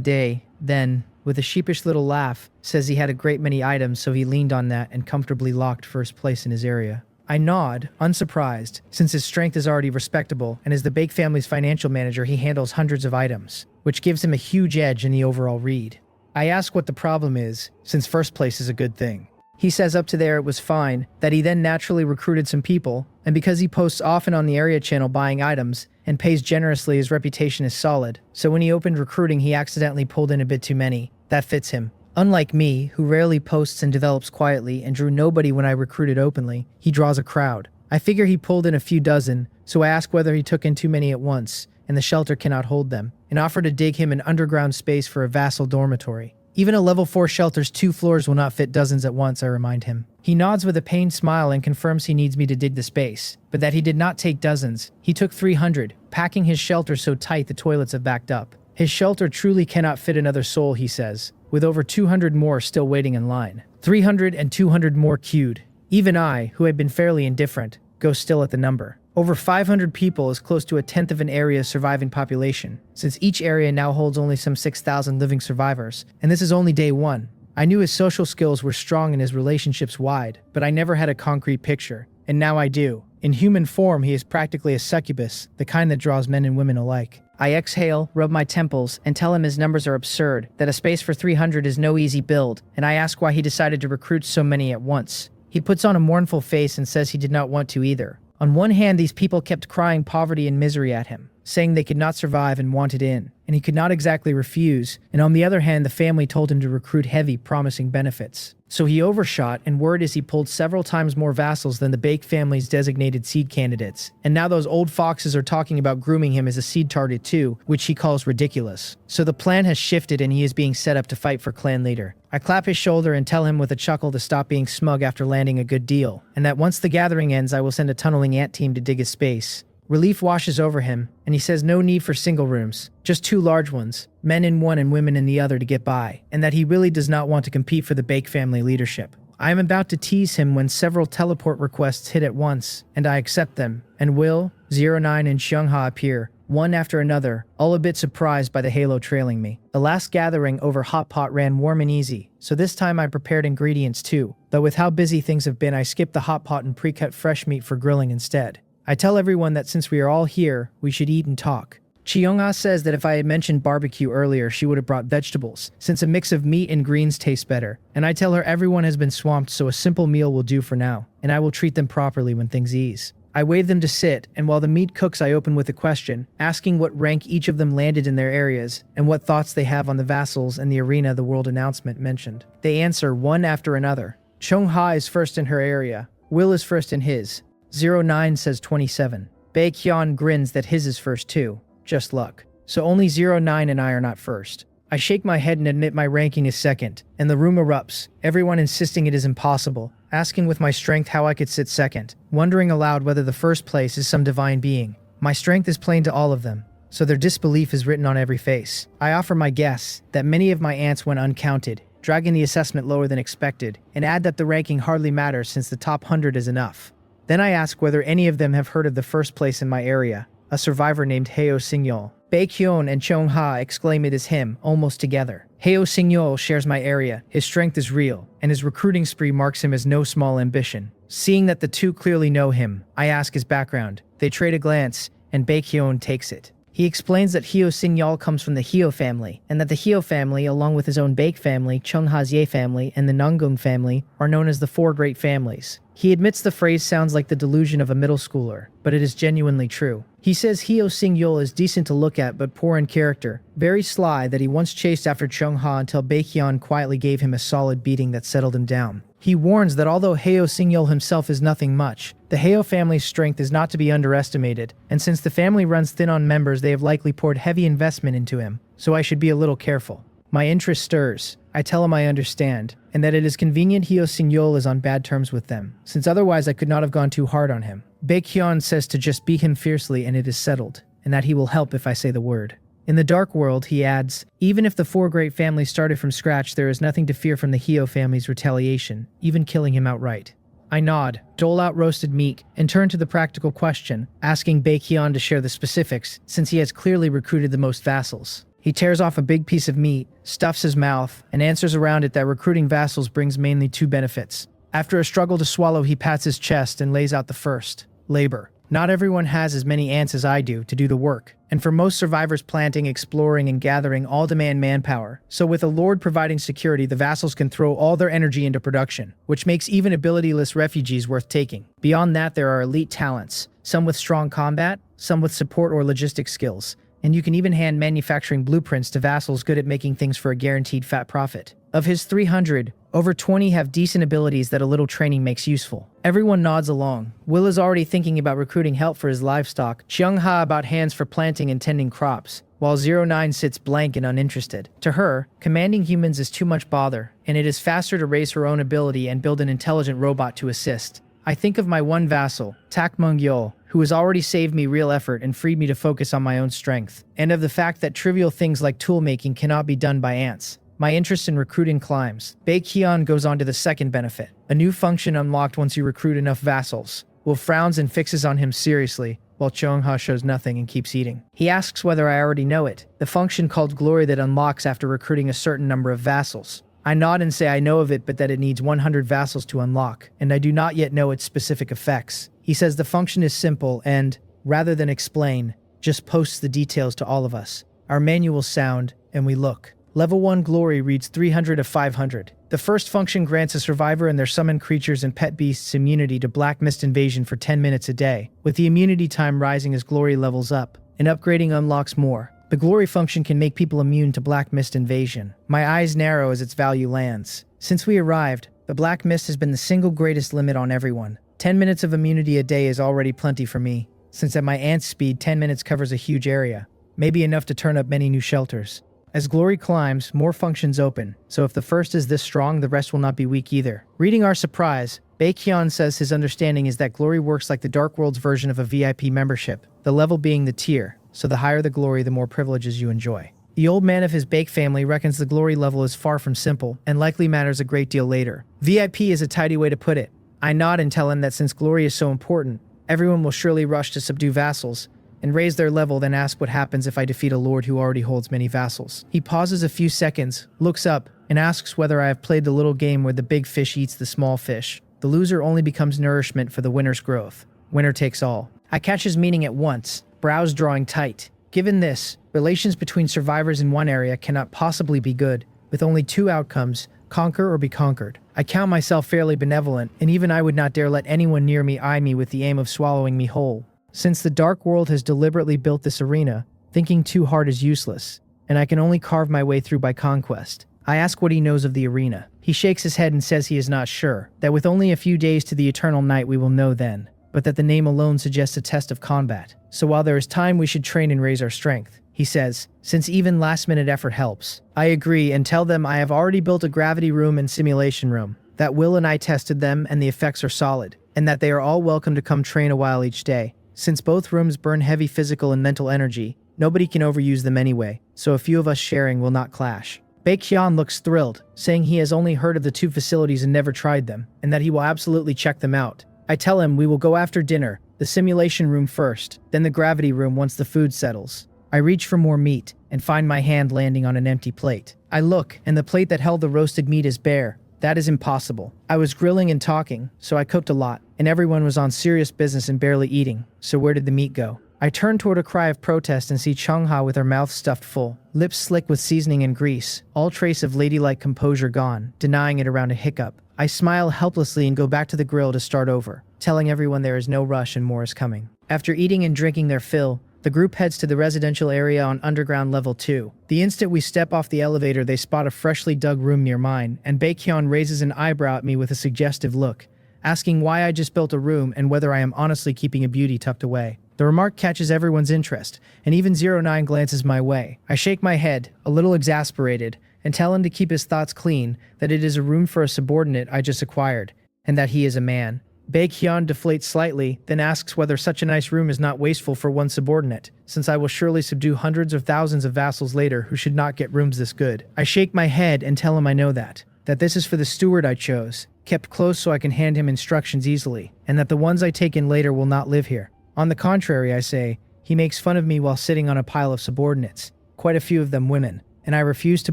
day, then, with a sheepish little laugh, says he had a great many items so he leaned on that and comfortably locked first place in his area. I nod, unsurprised, since his strength is already respectable, and as the Bake family's financial manager he handles hundreds of items, which gives him a huge edge in the overall read. I ask what the problem is, since first place is a good thing. He says up to there it was fine, that he then naturally recruited some people, and because he posts often on the area channel buying items, and pays generously his reputation is solid, so when he opened recruiting he accidentally pulled in a bit too many. That fits him. Unlike me, who rarely posts and develops quietly and drew nobody when I recruited openly, he draws a crowd. I figure he pulled in a few dozen, so I ask whether he took in too many at once, and the shelter cannot hold them, and offer to dig him an underground space for a vassal dormitory. Even a level 4 shelter's 2 floors will not fit dozens at once, I remind him. He nods with a pained smile and confirms he needs me to dig the space, but that he did not take dozens. He took 300, packing his shelter so tight the toilets have backed up. His shelter truly cannot fit another soul, he says, with over 200 more still waiting in line. 300 and 200 more queued. Even I, who had been fairly indifferent, go still at the number. Over 500 people is close to a tenth of an area's surviving population, since each area now holds only some 6,000 living survivors, and this is only day 1. I knew his social skills were strong and his relationships wide, but I never had a concrete picture, and now I do. In human form, he is practically a succubus, the kind that draws men and women alike. I exhale, rub my temples, and tell him his numbers are absurd, that a space for 300 is no easy build, and I ask why he decided to recruit so many at once. He puts on a mournful face and says he did not want to either. On one hand, these people kept crying poverty and misery at him, saying they could not survive and wanted in, and he could not exactly refuse, and on the other hand, the family told him to recruit heavy, promising benefits. So he overshot, and word is he pulled several times more vassals than the Bake family's designated seed candidates, and now those old foxes are talking about grooming him as a seed target too, which he calls ridiculous. So the plan has shifted and he is being set up to fight for clan leader. I clap his shoulder and tell him with a chuckle to stop being smug after landing a good deal, and that once the gathering ends I will send a tunneling ant team to dig his space. Relief washes over him, and he says no need for single rooms, just 2 large ones, men in one and women in the other to get by, and that he really does not want to compete for the Bake family leadership. I am about to tease him when several teleport requests hit at once, and I accept them, and Will, 09 and Xiongha appear, one after another, all a bit surprised by the halo trailing me. The last gathering over hot pot ran warm and easy, so this time I prepared ingredients too, though with how busy things have been I skipped the hot pot and pre-cut fresh meat for grilling instead. I tell everyone that since we are all here, we should eat and talk. Chiyoung-ah says that if I had mentioned barbecue earlier, she would have brought vegetables, since a mix of meat and greens tastes better, and I tell her everyone has been swamped so a simple meal will do for now, and I will treat them properly when things ease. I wave them to sit, and while the meat cooks I open with a question, asking what rank each of them landed in their areas, and what thoughts they have on the vassals and the arena the world announcement mentioned. They answer one after another. Chung-ha is first in her area, Will is first in his. 09 says 27. Baekhyun grins that his is first too. Just luck. So only 09 and I are not first. I shake my head and admit my ranking is second, and the room erupts, everyone insisting it is impossible, asking with my strength how I could sit second, wondering aloud whether the first place is some divine being. My strength is plain to all of them, so their disbelief is written on every face. I offer my guess that many of my ants went uncounted, dragging the assessment lower than expected, and add that the ranking hardly matters since the top 100 is enough. Then I ask whether any of them have heard of the first place in my area, a survivor named Heo Singyol. Baekhyun and Chung-ha exclaim it is him, almost together. Heo Singyol shares my area, his strength is real, and his recruiting spree marks him as no small ambition. Seeing that the two clearly know him, I ask his background. They trade a glance, and Baekhyun takes it. He explains that Heo Singyol comes from the Heo family, and that the Heo family, along with his own Bake family, Chung-ha's Ye family, and the Nungung family, are known as the 4 great families. He admits the phrase sounds like the delusion of a middle schooler, but it is genuinely true. He says Heo Singyol is decent to look at but poor in character, very sly, that he once chased after Chung-ha until Baekhyun quietly gave him a solid beating that settled him down. He warns that although Heo Singyol himself is nothing much, the Heo family's strength is not to be underestimated, and since the family runs thin on members they have likely poured heavy investment into him, so I should be a little careful. My interest stirs. I tell him I understand, and that it is convenient Heo Singyol is on bad terms with them, since otherwise I could not have gone too hard on him. Baekhyun says to just beat him fiercely and it is settled, and that he will help if I say the word. In the Dark World, he adds, even if the four great families started from scratch, there is nothing to fear from the Hyo family's retaliation, even killing him outright. I nod, dole out roasted meat, and turn to the practical question, asking Baekhyun to share the specifics, since he has clearly recruited the most vassals. He tears off a big piece of meat, stuffs his mouth, and answers around it that recruiting vassals brings mainly two benefits. After a struggle to swallow, he pats his chest and lays out the first: labor. Not everyone has as many ants as I do to do the work, and for most survivors, planting, exploring, and gathering all demand manpower. So with a lord providing security, the vassals can throw all their energy into production, which makes even abilityless refugees worth taking. Beyond that, there are elite talents, some with strong combat, some with support or logistic skills, and you can even hand manufacturing blueprints to vassals good at making things for a guaranteed fat profit. Of his 300, over 20 have decent abilities that a little training makes useful. Everyone nods along. Will is already thinking about recruiting help for his livestock, Cheung-ha about hands for planting and tending crops, while 09 sits blank and uninterested. To her, commanding humans is too much bother, and it is faster to raise her own ability and build an intelligent robot to assist. I think of my one vassal, Tak Mungyeol, who has already saved me real effort and freed me to focus on my own strength, and of the fact that trivial things like tool making cannot be done by ants. My interest in recruiting climbs. Baekhyun goes on to the second benefit. A new function unlocked once you recruit enough vassals. Will frowns and fixes on him seriously, while Cheung-ha shows nothing and keeps eating. He asks whether I already know it, the function called glory that unlocks after recruiting a certain number of vassals. I nod and say I know of it, but that it needs 100 vassals to unlock, and I do not yet know its specific effects. He says the function is simple and, rather than explain, just posts the details to all of us. Our manuals sound, and we look. Level 1 glory reads 300 of 500. The first function grants a survivor and their summoned creatures and pet beasts immunity to black mist invasion for 10 minutes a day, with the immunity time rising as glory levels up, and upgrading unlocks more. The glory function can make people immune to black mist invasion. My eyes narrow as its value lands. Since we arrived, the black mist has been the single greatest limit on everyone. 10 minutes of immunity a day is already plenty for me, since at my ant speed 10 minutes covers a huge area, maybe enough to turn up many new shelters. As glory climbs, more functions open, so if the first is this strong, the rest will not be weak either. Reading our surprise, Baekhyun says his understanding is that glory works like the Dark World's version of a VIP membership, the level being the tier, so the higher the glory, the more privileges you enjoy. The old man of his Baek family reckons the glory level is far from simple, and likely matters a great deal later. VIP is a tidy way to put it. I nod and tell him that since glory is so important, everyone will surely rush to subdue vassals, and raise their level, then ask what happens if I defeat a lord who already holds many vassals. He pauses a few seconds, looks up, and asks whether I have played the little game where the big fish eats the small fish. The loser only becomes nourishment for the winner's growth. Winner takes all. I catch his meaning at once, brows drawing tight. Given this, relations between survivors in one area cannot possibly be good, with only two outcomes: conquer or be conquered. I count myself fairly benevolent, and even I would not dare let anyone near me eye me with the aim of swallowing me whole. Since the Dark World has deliberately built this arena, thinking too hard is useless, and I can only carve my way through by conquest. I ask what he knows of the arena. He shakes his head and says he is not sure, that with only a few days to the eternal night we will know then, but that the name alone suggests a test of combat. So while there is time, we should train and raise our strength, he says, since even last-minute effort helps. I agree and tell them I have already built a gravity room and simulation room, that Will and I tested them and the effects are solid, and that they are all welcome to come train a while each day. Since both rooms burn heavy physical and mental energy, nobody can overuse them anyway, so a few of us sharing will not clash. Baekhyun looks thrilled, saying he has only heard of the two facilities and never tried them, and that he will absolutely check them out. I tell him we will go after dinner, the simulation room first, then the gravity room once the food settles. I reach for more meat, and find my hand landing on an empty plate. I look, and the plate that held the roasted meat is bare. That is impossible. I was grilling and talking, so I cooked a lot, and everyone was on serious business and barely eating, so where did the meat go? I turn toward a cry of protest and see Cheung-ha with her mouth stuffed full, lips slick with seasoning and grease, all trace of ladylike composure gone, denying it around a hiccup. I smile helplessly and go back to the grill to start over, telling everyone there is no rush and more is coming. After eating and drinking their fill, the group heads to the residential area on underground level 2. The instant we step off the elevator, they spot a freshly dug room near mine, and Baekhyun raises an eyebrow at me with a suggestive look, asking why I just built a room and whether I am honestly keeping a beauty tucked away. The remark catches everyone's interest, and even 09 glances my way. I shake my head, a little exasperated, and tell him to keep his thoughts clean, that it is a room for a subordinate I just acquired, and that he is a man. Baekhyun deflates slightly, then asks whether such a nice room is not wasteful for one subordinate, since I will surely subdue hundreds of thousands of vassals later who should not get rooms this good. I shake my head and tell him I know that this is for the steward I chose, kept close so I can hand him instructions easily, and that the ones I take in later will not live here. On the contrary, I say, he makes fun of me while sitting on a pile of subordinates, quite a few of them women, and I refuse to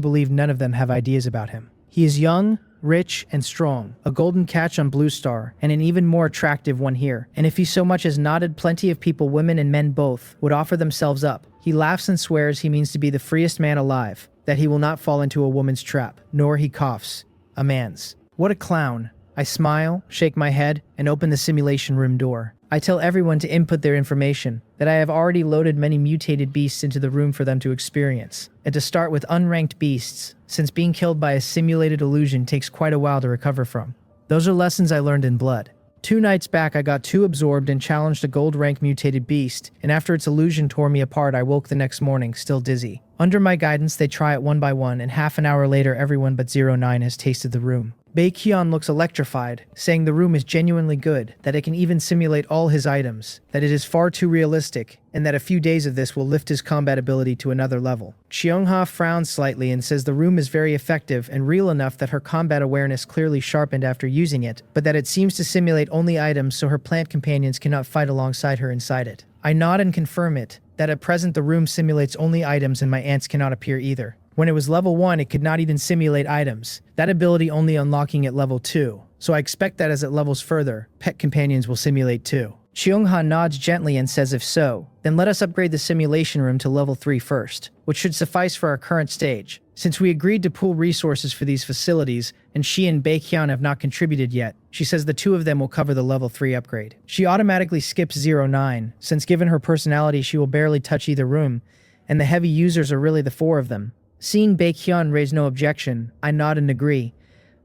believe none of them have ideas about him. He is young, rich, and strong, a golden catch on Blue Star, and an even more attractive one here, and if he so much as nodded, plenty of people, women and men both, would offer themselves up. He laughs and swears he means to be the freest man alive, that he will not fall into a woman's trap, nor, he coughs, a man's. What a clown. I smile, shake my head, and open the simulation room door. I tell everyone to input their information, that I have already loaded many mutated beasts into the room for them to experience, and to start with unranked beasts, since being killed by a simulated illusion takes quite a while to recover from. Those are lessons I learned in Blood. 2 nights back I got too absorbed and challenged a gold rank mutated beast, and after its illusion tore me apart I woke the next morning, still dizzy. Under my guidance they try it one by one, and half an hour later everyone but 09 has tasted the room. Baekhyun looks electrified, saying the room is genuinely good, that it can even simulate all his items, that it is far too realistic, and that a few days of this will lift his combat ability to another level. Cheongha frowns slightly and says the room is very effective and real enough that her combat awareness clearly sharpened after using it, but that it seems to simulate only items so her plant companions cannot fight alongside her inside it. I nod and confirm it, that at present the room simulates only items and my ants cannot appear either. When it was level 1, it could not even simulate items, that ability only unlocking at level 2, so I expect that as it levels further, pet companions will simulate too. Cheongha nods gently and says if so, then let us upgrade the simulation room to level 3 first, which should suffice for our current stage. Since we agreed to pool resources for these facilities, and she and Baekhyun have not contributed yet, she says the 2 of them will cover the level 3 upgrade. She automatically skips 09, since given her personality she will barely touch either room, and the heavy users are really the 4 of them. Seeing Baekhyun raise no objection, I nod and agree,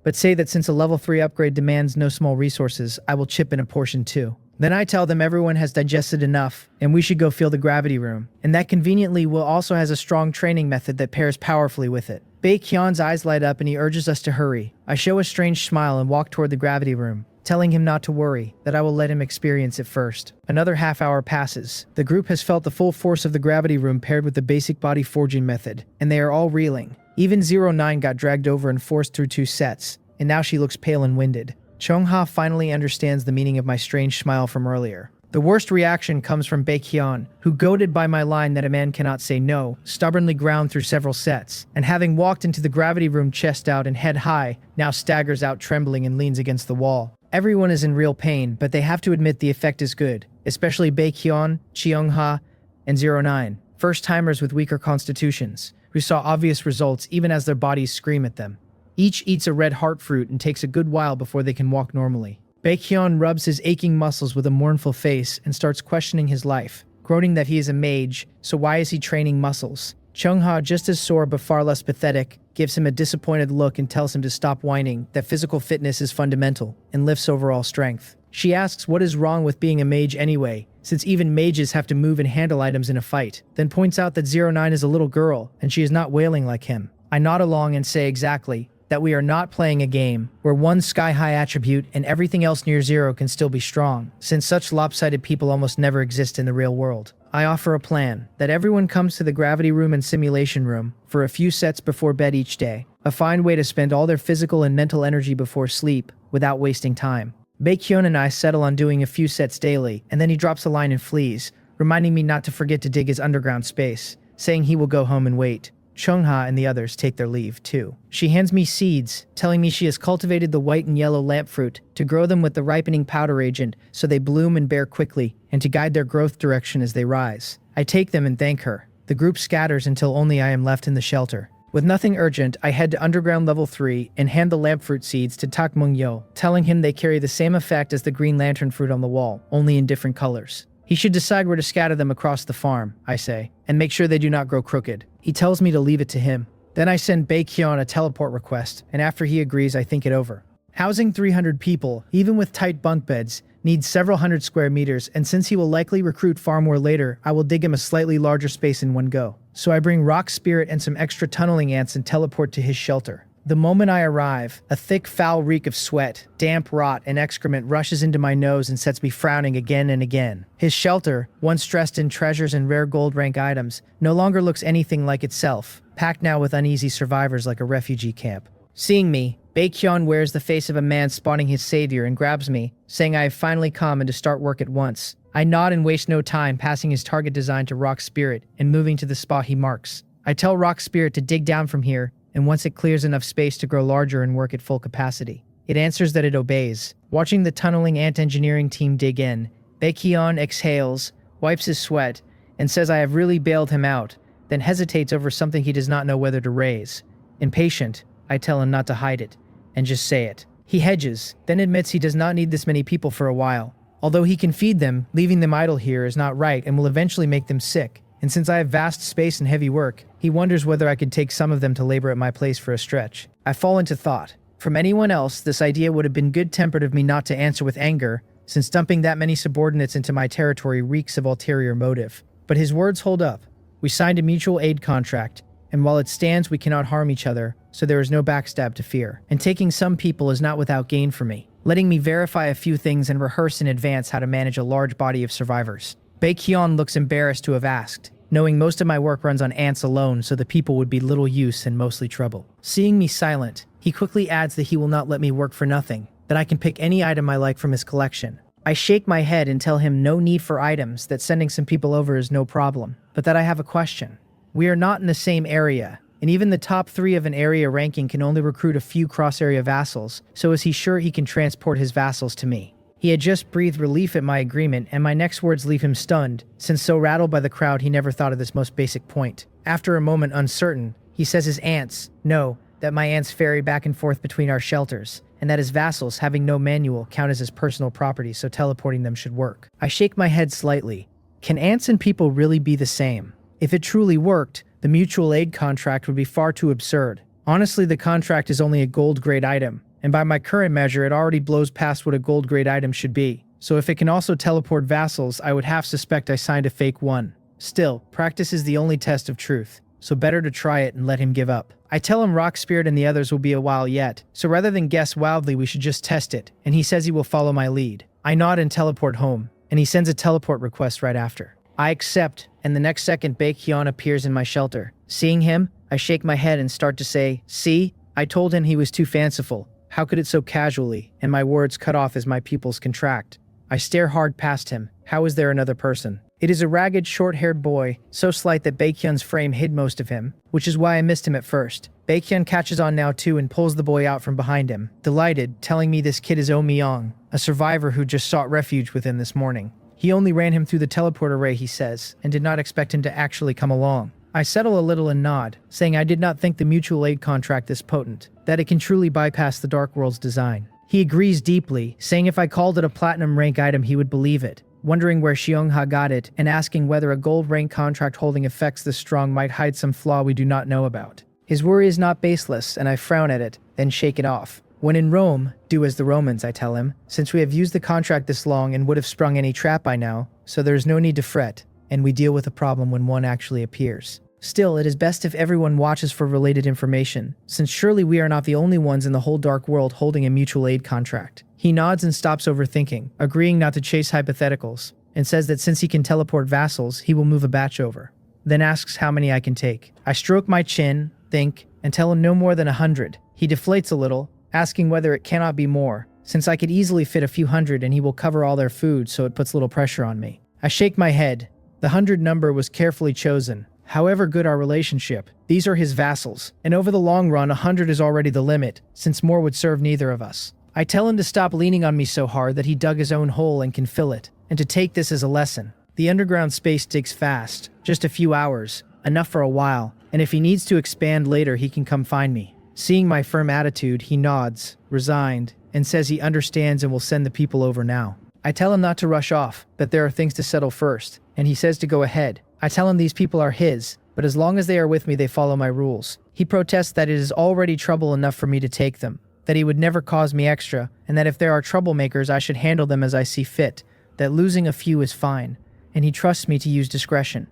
but say that since a level 3 upgrade demands no small resources, I will chip in a portion too. Then I tell them everyone has digested enough, and we should go feel the gravity room, and that conveniently Will also has a strong training method that pairs powerfully with it. Baekhyun's eyes light up and he urges us to hurry. I show a strange smile and walk toward the gravity room, telling him not to worry, that I will let him experience it first. Another half hour passes. The group has felt the full force of the gravity room paired with the basic body forging method, and they are all reeling. Even 09 got dragged over and forced through 2 sets, and now she looks pale and winded. Cheongha finally understands the meaning of my strange smile from earlier. The worst reaction comes from Baekhyun, who, goaded by my line that a man cannot say no, stubbornly ground through several sets, and having walked into the gravity room chest out and head high, now staggers out trembling and leans against the wall. Everyone is in real pain, but they have to admit the effect is good, especially Baekhyun, Cheongha, and 09, first-timers with weaker constitutions, who saw obvious results even as their bodies scream at them. Each eats a red heart fruit and takes a good while before they can walk normally. Baekhyun rubs his aching muscles with a mournful face and starts questioning his life, groaning that he is a mage, so why is he training muscles? Cheongha, just as sore but far less pathetic, gives him a disappointed look and tells him to stop whining, that physical fitness is fundamental, and lifts overall strength. She asks what is wrong with being a mage anyway, since even mages have to move and handle items in a fight, then points out that 09 is a little girl, and she is not wailing like him. I nod along and say exactly, that we are not playing a game, where one sky-high attribute and everything else near 0 can still be strong, since such lopsided people almost never exist in the real world. I offer a plan, that everyone comes to the gravity room and simulation room for a few sets before bed each day, a fine way to spend all their physical and mental energy before sleep, without wasting time. Baekhyun and I settle on doing a few sets daily, and then he drops a line and flees, reminding me not to forget to dig his underground space, saying he will go home and wait. Cheongha and the others take their leave, too. She hands me seeds, telling me she has cultivated the white and yellow lamp fruit to grow them with the ripening powder agent so they bloom and bear quickly, and to guide their growth direction as they rise. I take them and thank her. The group scatters until only I am left in the shelter. With nothing urgent, I head to underground level 3 and hand the lamp fruit seeds to Tak Mungyeol, telling him they carry the same effect as the green lantern fruit on the wall, only in different colors. He should decide where to scatter them across the farm, I say, and make sure they do not grow crooked. He tells me to leave it to him. Then I send Baekhyun a teleport request, and after he agrees, I think it over. Housing 300 people, even with tight bunk beds, needs several hundred square meters, and since he will likely recruit far more later, I will dig him a slightly larger space in one go. So I bring Rock Spirit and some extra tunneling ants and teleport to his shelter. The moment I arrive, a thick, foul reek of sweat, damp rot, and excrement rushes into my nose and sets me frowning again and again. His shelter, once dressed in treasures and rare gold rank items, no longer looks anything like itself, packed now with uneasy survivors like a refugee camp. Seeing me, Baekhyun wears the face of a man spawning his savior and grabs me, saying I have finally come and to start work at once. I nod and waste no time passing his target design to Rock Spirit and moving to the spot he marks. I tell Rock Spirit to dig down from here, and once it clears enough space to grow larger and work at full capacity. It answers that it obeys. Watching the tunneling ant engineering team dig in, Baekhyun exhales, wipes his sweat, and says I have really bailed him out, then hesitates over something he does not know whether to raise. Impatient, I tell him not to hide it, and just say it. He hedges, then admits he does not need this many people for a while. Although he can feed them, leaving them idle here is not right and will eventually make them sick. And since I have vast space and heavy work, he wonders whether I could take some of them to labor at my place for a stretch. I fall into thought. From anyone else, this idea would have been good-tempered of me not to answer with anger, since dumping that many subordinates into my territory reeks of ulterior motive. But his words hold up. We signed a mutual aid contract, and while it stands we cannot harm each other, so there is no backstab to fear. And taking some people is not without gain for me, letting me verify a few things and rehearse in advance how to manage a large body of survivors. Baekhyun looks embarrassed to have asked, knowing most of my work runs on ants alone, so the people would be little use and mostly trouble. Seeing me silent, he quickly adds that he will not let me work for nothing, that I can pick any item I like from his collection. I shake my head and tell him no need for items, that sending some people over is no problem, but that I have a question. We are not in the same area, and even the top 3 of an area ranking can only recruit a few cross-area vassals, so is he sure he can transport his vassals to me? He had just breathed relief at my agreement, and my next words leave him stunned, since so rattled by the crowd he never thought of this most basic point. After a moment uncertain, he says his ants, no, that my ants ferry back and forth between our shelters, and that his vassals, having no manual, count as his personal property, so teleporting them should work. I shake my head slightly. Can ants and people really be the same? If it truly worked, the mutual aid contract would be far too absurd. Honestly, the contract is only a gold-grade item, and by my current measure it already blows past what a gold-grade item should be. So if it can also teleport vassals, I would half suspect I signed a fake one. Still, practice is the only test of truth, so better to try it and let him give up. I tell him Rock Spirit and the others will be a while yet, so rather than guess wildly we should just test it, and he says he will follow my lead. I nod and teleport home, and he sends a teleport request right after. I accept, and the next second Baekhyun appears in my shelter. Seeing him, I shake my head and start to say, see, I told him he was too fanciful. How could it so casually? And my words cut off as my pupils contract. I stare hard past him. How is there another person? It is a ragged, short-haired boy, so slight that Baekhyun's frame hid most of him, which is why I missed him at first. Baekhyun catches on now too and pulls the boy out from behind him, delighted, telling me this kid is Oh Myung, a survivor who just sought refuge with him this morning. He only ran him through the teleport array, he says, and did not expect him to actually come along. I settle a little and nod, saying I did not think the mutual aid contract this potent, that it can truly bypass the Dark World's design. He agrees deeply, saying if I called it a platinum rank item he would believe it, wondering where Seong-ha got it, and asking whether a gold rank contract holding effects this strong might hide some flaw we do not know about. His worry is not baseless, and I frown at it, then shake it off. When in Rome, do as the Romans, I tell him, since we have used the contract this long and would have sprung any trap by now, so there is no need to fret, and we deal with a problem when one actually appears. Still, it is best if everyone watches for related information, since surely we are not the only ones in the whole Dark World holding a mutual aid contract. He nods and stops overthinking, agreeing not to chase hypotheticals, and says that since he can teleport vassals, he will move a batch over. Then asks how many I can take. I stroke my chin, think, and tell him no more than 100. He deflates a little, asking whether it cannot be more, since I could easily fit a few hundred and he will cover all their food, so it puts little pressure on me. I shake my head. The 100 number was carefully chosen. However good our relationship, these are his vassals, and over the long run 100 is already the limit, since more would serve neither of us. I tell him to stop leaning on me so hard that he dug his own hole and can fill it, and to take this as a lesson. The underground space digs fast, just a few hours, enough for a while, and if he needs to expand later he can come find me. Seeing my firm attitude, he nods, resigned, and says he understands and will send the people over now. I tell him not to rush off, that there are things to settle first, and he says to go ahead. I tell him these people are his, but as long as they are with me they follow my rules. He protests that it is already trouble enough for me to take them, that he would never cause me extra, and that if there are troublemakers I should handle them as I see fit, that losing a few is fine, and he trusts me to use discretion.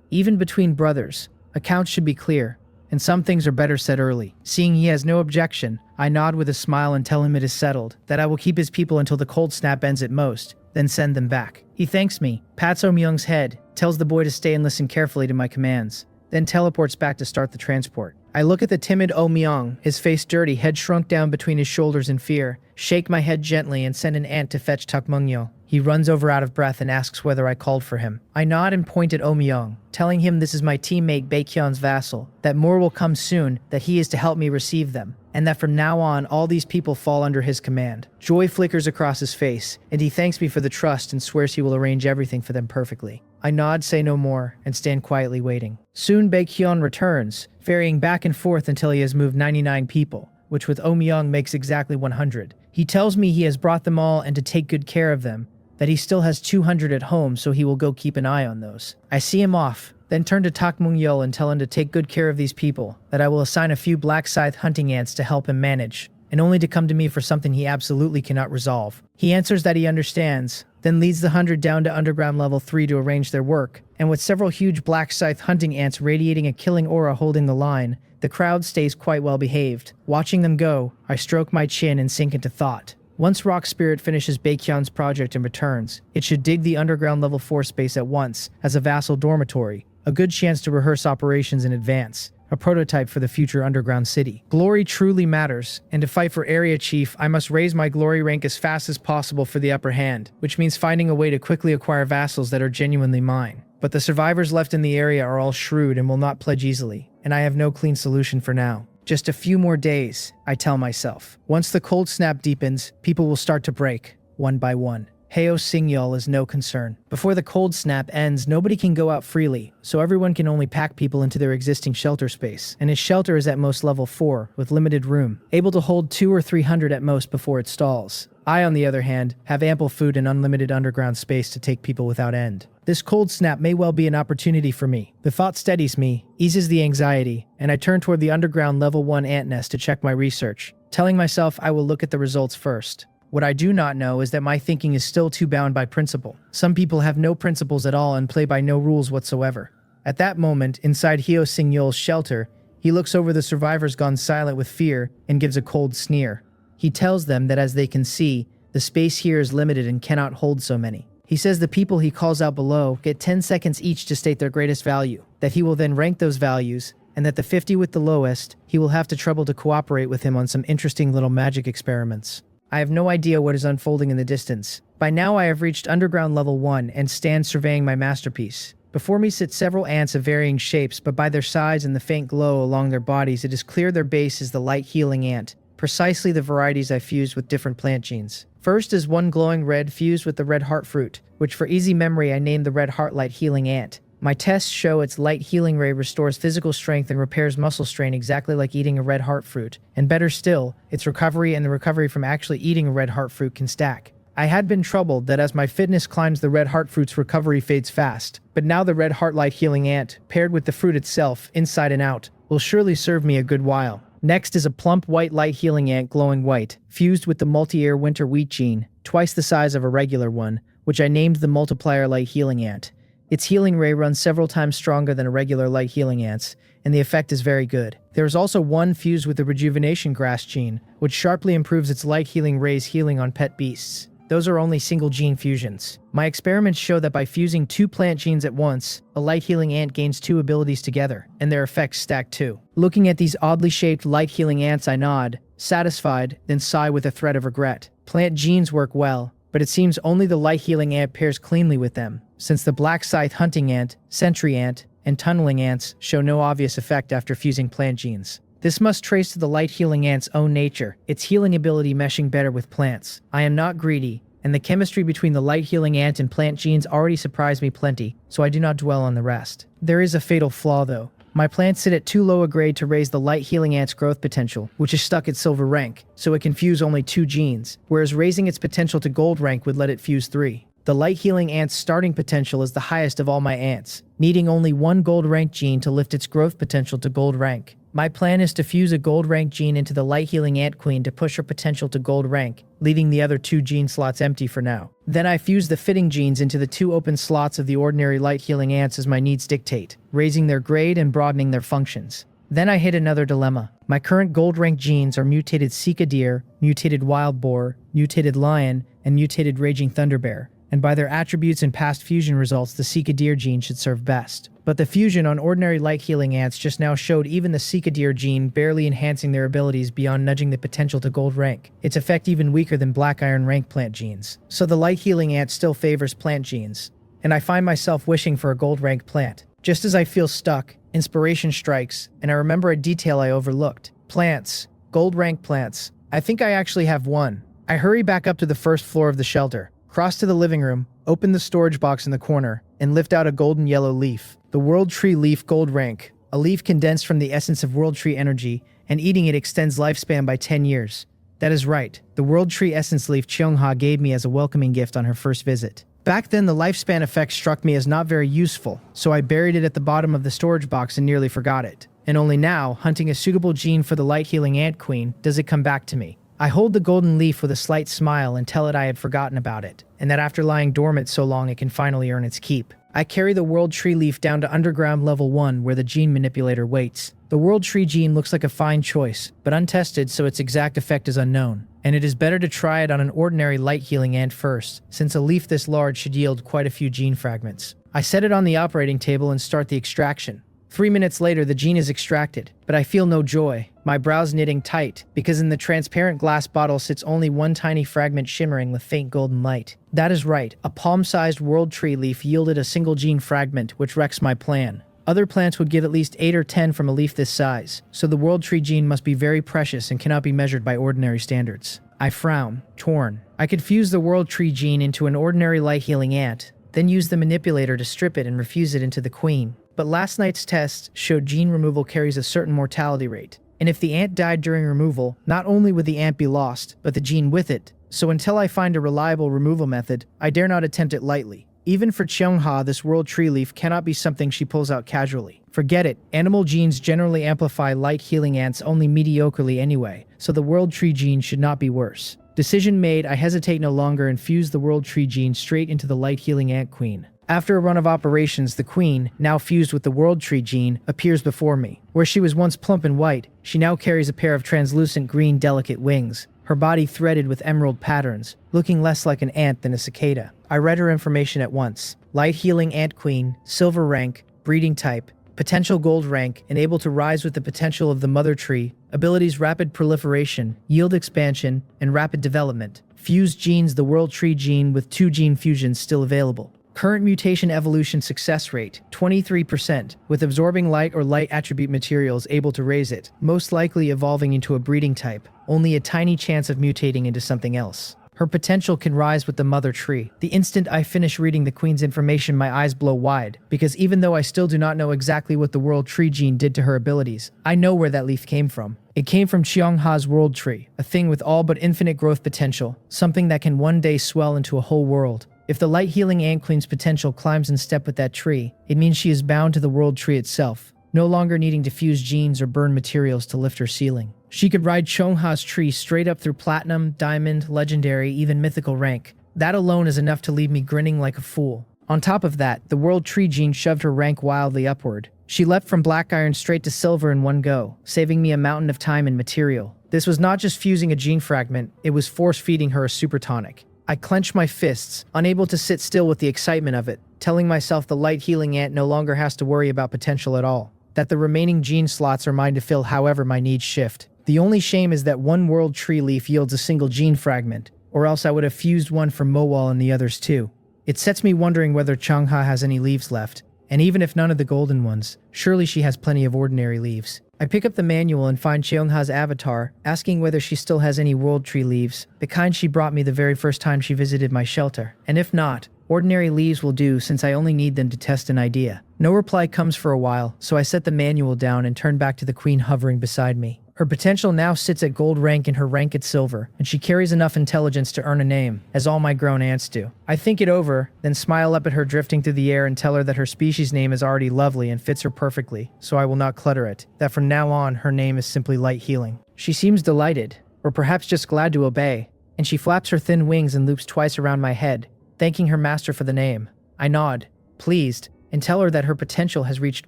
Even between brothers, accounts should be clear, and some things are better said early. Seeing he has no objection, I nod with a smile and tell him it is settled, that I will keep his people until the cold snap ends at most, then send them back. He thanks me, pats Myung's head, tells the boy to stay and listen carefully to my commands, then teleports back to start the transport. I look at the timid Myung, his face dirty, head shrunk down between his shoulders in fear, shake my head gently and send an ant to fetch Tak Mungyeol. He runs over out of breath and asks whether I called for him. I nod and point at Myung, telling him this is my teammate Baekhyun's vassal, that more will come soon, that he is to help me receive them, and that from now on all these people fall under his command. Joy flickers across his face, and he thanks me for the trust and swears he will arrange everything for them perfectly. I nod, say no more, and stand quietly waiting. Soon Baekhyun returns, ferrying back and forth until he has moved 99 people, which with Myung makes exactly 100. He tells me he has brought them all and to take good care of them, that he still has 200 at home, so he will go keep an eye on those. I see him off, then turn to Tak Mungyeol and tell him to take good care of these people, that I will assign a few black scythe hunting ants to help him manage, and only to come to me for something he absolutely cannot resolve. He answers that he understands, then leads the 100 down to underground level 3 to arrange their work, and with several huge black scythe hunting ants radiating a killing aura holding the line, the crowd stays quite well behaved. Watching them go, I stroke my chin and sink into thought. Once Rock Spirit finishes Baekhyun's project and returns, it should dig the underground level 4 space at once as a vassal dormitory, a good chance to rehearse operations in advance, a prototype for the future underground city. Glory truly matters, and to fight for area chief, I must raise my glory rank as fast as possible for the upper hand, which means finding a way to quickly acquire vassals that are genuinely mine. But the survivors left in the area are all shrewd and will not pledge easily, and I have no clean solution for now. Just a few more days, I tell myself. Once the cold snap deepens, people will start to break, one by one. Mungyeol is no concern. Before the cold snap ends, nobody can go out freely, so everyone can only pack people into their existing shelter space, and his shelter is at most level 4, with limited room, able to hold 200 or 300 at most before it stalls. I, on the other hand, have ample food and unlimited underground space to take people without end. This cold snap may well be an opportunity for me. The thought steadies me, eases the anxiety, and I turn toward the underground level 1 ant nest to check my research, telling myself I will look at the results first. What I do not know is that my thinking is still too bound by principle. Some people have no principles at all and play by no rules whatsoever. At that moment, inside Mungyeol's shelter, he looks over the survivors gone silent with fear and gives a cold sneer. He tells them that as they can see, the space here is limited and cannot hold so many. He says the people he calls out below get 10 seconds each to state their greatest value, that he will then rank those values, and that the 50 with the lowest, he will have to trouble to cooperate with him on some interesting little magic experiments. I have no idea what is unfolding in the distance. By now I have reached underground level 1 and stand surveying my masterpiece. Before me sit several ants of varying shapes, but by their size and the faint glow along their bodies it is clear their base is the light healing ant, precisely the varieties I fused with different plant genes. First is one glowing red fused with the red heart fruit, which for easy memory I named the red heart light healing ant. My tests show its light healing ray restores physical strength and repairs muscle strain exactly like eating a red heart fruit, and better still, its recovery and the recovery from actually eating a red heart fruit can stack. I had been troubled that as my fitness climbs the red heart fruit's recovery fades fast, but now the red heart light healing ant, paired with the fruit itself, inside and out, will surely serve me a good while. Next is a plump white light healing ant glowing white, fused with the multi-air winter wheat gene, twice the size of a regular one, which I named the multiplier light healing ant. Its healing ray runs several times stronger than a regular light healing ant's, and the effect is very good. There is also one fused with the rejuvenation grass gene, which sharply improves its light healing ray's healing on pet beasts. Those are only single gene fusions. My experiments show that by fusing 2 plant genes at once, a light healing ant gains 2 abilities together, and their effects stack too. Looking at these oddly shaped light healing ants I nod, satisfied, then sigh with a thread of regret. Plant genes work well, but it seems only the light healing ant pairs cleanly with them, since the black scythe hunting ant, sentry ant, and tunneling ants show no obvious effect after fusing plant genes. This must trace to the light healing ant's own nature, its healing ability meshing better with plants. I am not greedy, and the chemistry between the light healing ant and plant genes already surprised me plenty, so I do not dwell on the rest. There is a fatal flaw though. My plants sit at too low a grade to raise the light healing ant's growth potential, which is stuck at silver rank, so it can fuse only 2 genes, whereas raising its potential to gold rank would let it fuse 3. The light healing ant's starting potential is the highest of all my ants, needing only 1 gold rank gene to lift its growth potential to gold rank. My plan is to fuse a gold rank gene into the light healing ant queen to push her potential to gold rank, leaving the other 2 gene slots empty for now. Then I fuse the fitting genes into the 2 open slots of the ordinary light healing ants as my needs dictate, raising their grade and broadening their functions. Then I hit another dilemma. My current gold rank genes are mutated Sika deer, mutated wild boar, mutated lion, and mutated raging thunder bear. And by their attributes and past fusion results, the Sika deer gene should serve best. But the fusion on ordinary light healing ants just now showed even the Sika deer gene barely enhancing their abilities beyond nudging the potential to gold rank. Its effect even weaker than black iron rank plant genes. So the light healing ant still favors plant genes. And I find myself wishing for a gold rank plant. Just as I feel stuck, inspiration strikes, and I remember a detail I overlooked. Plants. Gold rank plants. I think I actually have one. I hurry back up to the first floor of the shelter, cross to the living room, open the storage box in the corner, and lift out a golden yellow leaf. The World Tree Leaf Gold Rank. A leaf condensed from the essence of World Tree energy, and eating it extends lifespan by 10 years. That is right. The World Tree Essence leaf Cheongha gave me as a welcoming gift on her first visit. Back then, the lifespan effect struck me as not very useful, so I buried it at the bottom of the storage box and nearly forgot it. And only now, hunting a suitable gene for the light-healing ant queen, does it come back to me. I hold the golden leaf with a slight smile and tell it I had forgotten about it, and that after lying dormant so long it can finally earn its keep. I carry the World Tree leaf down to underground level 1 where the gene manipulator waits. The World Tree gene looks like a fine choice, but untested so its exact effect is unknown. And it is better to try it on an ordinary light healing ant first, since a leaf this large should yield quite a few gene fragments. I set it on the operating table and start the extraction. 3 minutes later, the gene is extracted, but I feel no joy, my brows knitting tight, because in the transparent glass bottle sits only one tiny fragment shimmering with faint golden light. That is right, a palm-sized World Tree leaf yielded a single gene fragment, which wrecks my plan. Other plants would give at least 8 or 10 from a leaf this size, so the World Tree gene must be very precious and cannot be measured by ordinary standards. I frown, torn. I could fuse the World Tree gene into an ordinary light-healing ant, then use the manipulator to strip it and refuse it into the queen. But last night's test showed gene removal carries a certain mortality rate. And if the ant died during removal, not only would the ant be lost, but the gene with it. So until I find a reliable removal method, I dare not attempt it lightly. Even for Cheongha, this World Tree leaf cannot be something she pulls out casually. Forget it, animal genes generally amplify light healing ants only mediocrely anyway, so the World Tree gene should not be worse. Decision made, I hesitate no longer and fuse the World Tree gene straight into the light healing ant queen. After a run of operations, the queen, now fused with the World Tree gene, appears before me. Where she was once plump and white, she now carries a pair of translucent green delicate wings, her body threaded with emerald patterns, looking less like an ant than a cicada. I read her information at once. Light healing ant queen, silver rank, breeding type, potential gold rank, and able to rise with the potential of the mother tree, abilities rapid proliferation, yield expansion, and rapid development. Fused genes the World Tree gene with 2 gene fusions still available. Current mutation evolution success rate, 23%, with absorbing light or light attribute materials able to raise it, most likely evolving into a breeding type, only a tiny chance of mutating into something else. Her potential can rise with the mother tree. The instant I finish reading the queen's information, my eyes blow wide, because even though I still do not know exactly what the World Tree gene did to her abilities, I know where that leaf came from. It came from Cheongha's World Tree, a thing with all but infinite growth potential, something that can one day swell into a whole world. If the light healing ant queen's potential climbs in step with that tree, it means she is bound to the World Tree itself, no longer needing to fuse genes or burn materials to lift her ceiling. She could ride Cheongha's tree straight up through platinum, diamond, legendary, even mythical rank. That alone is enough to leave me grinning like a fool. On top of that, the World Tree gene shoved her rank wildly upward. She leapt from black iron straight to silver in one go, saving me a mountain of time and material. This was not just fusing a gene fragment, it was force-feeding her a super tonic. I clenched my fists, unable to sit still with the excitement of it, telling myself the light healing ant no longer has to worry about potential at all, that the remaining gene slots are mine to fill however my needs shift. The only shame is that one World Tree leaf yields a single gene fragment, or else I would have fused one for Mowal and the others too. It sets me wondering whether Cheongha has any leaves left, and even if none of the golden ones, surely she has plenty of ordinary leaves. I pick up the manual and find Cheongha's avatar, asking whether she still has any World Tree leaves, the kind she brought me the very first time she visited my shelter. And if not, ordinary leaves will do since I only need them to test an idea. No reply comes for a while, so I set the manual down and turn back to the queen hovering beside me. Her potential now sits at gold rank and her rank at silver, and she carries enough intelligence to earn a name, as all my grown ants do. I think it over, then smile up at her drifting through the air and tell her that her species name is already lovely and fits her perfectly, so I will not clutter it, that from now on her name is simply Light Healing. She seems delighted, or perhaps just glad to obey, and she flaps her thin wings and loops twice around my head, thanking her master for the name. I nod, pleased, and tell her that her potential has reached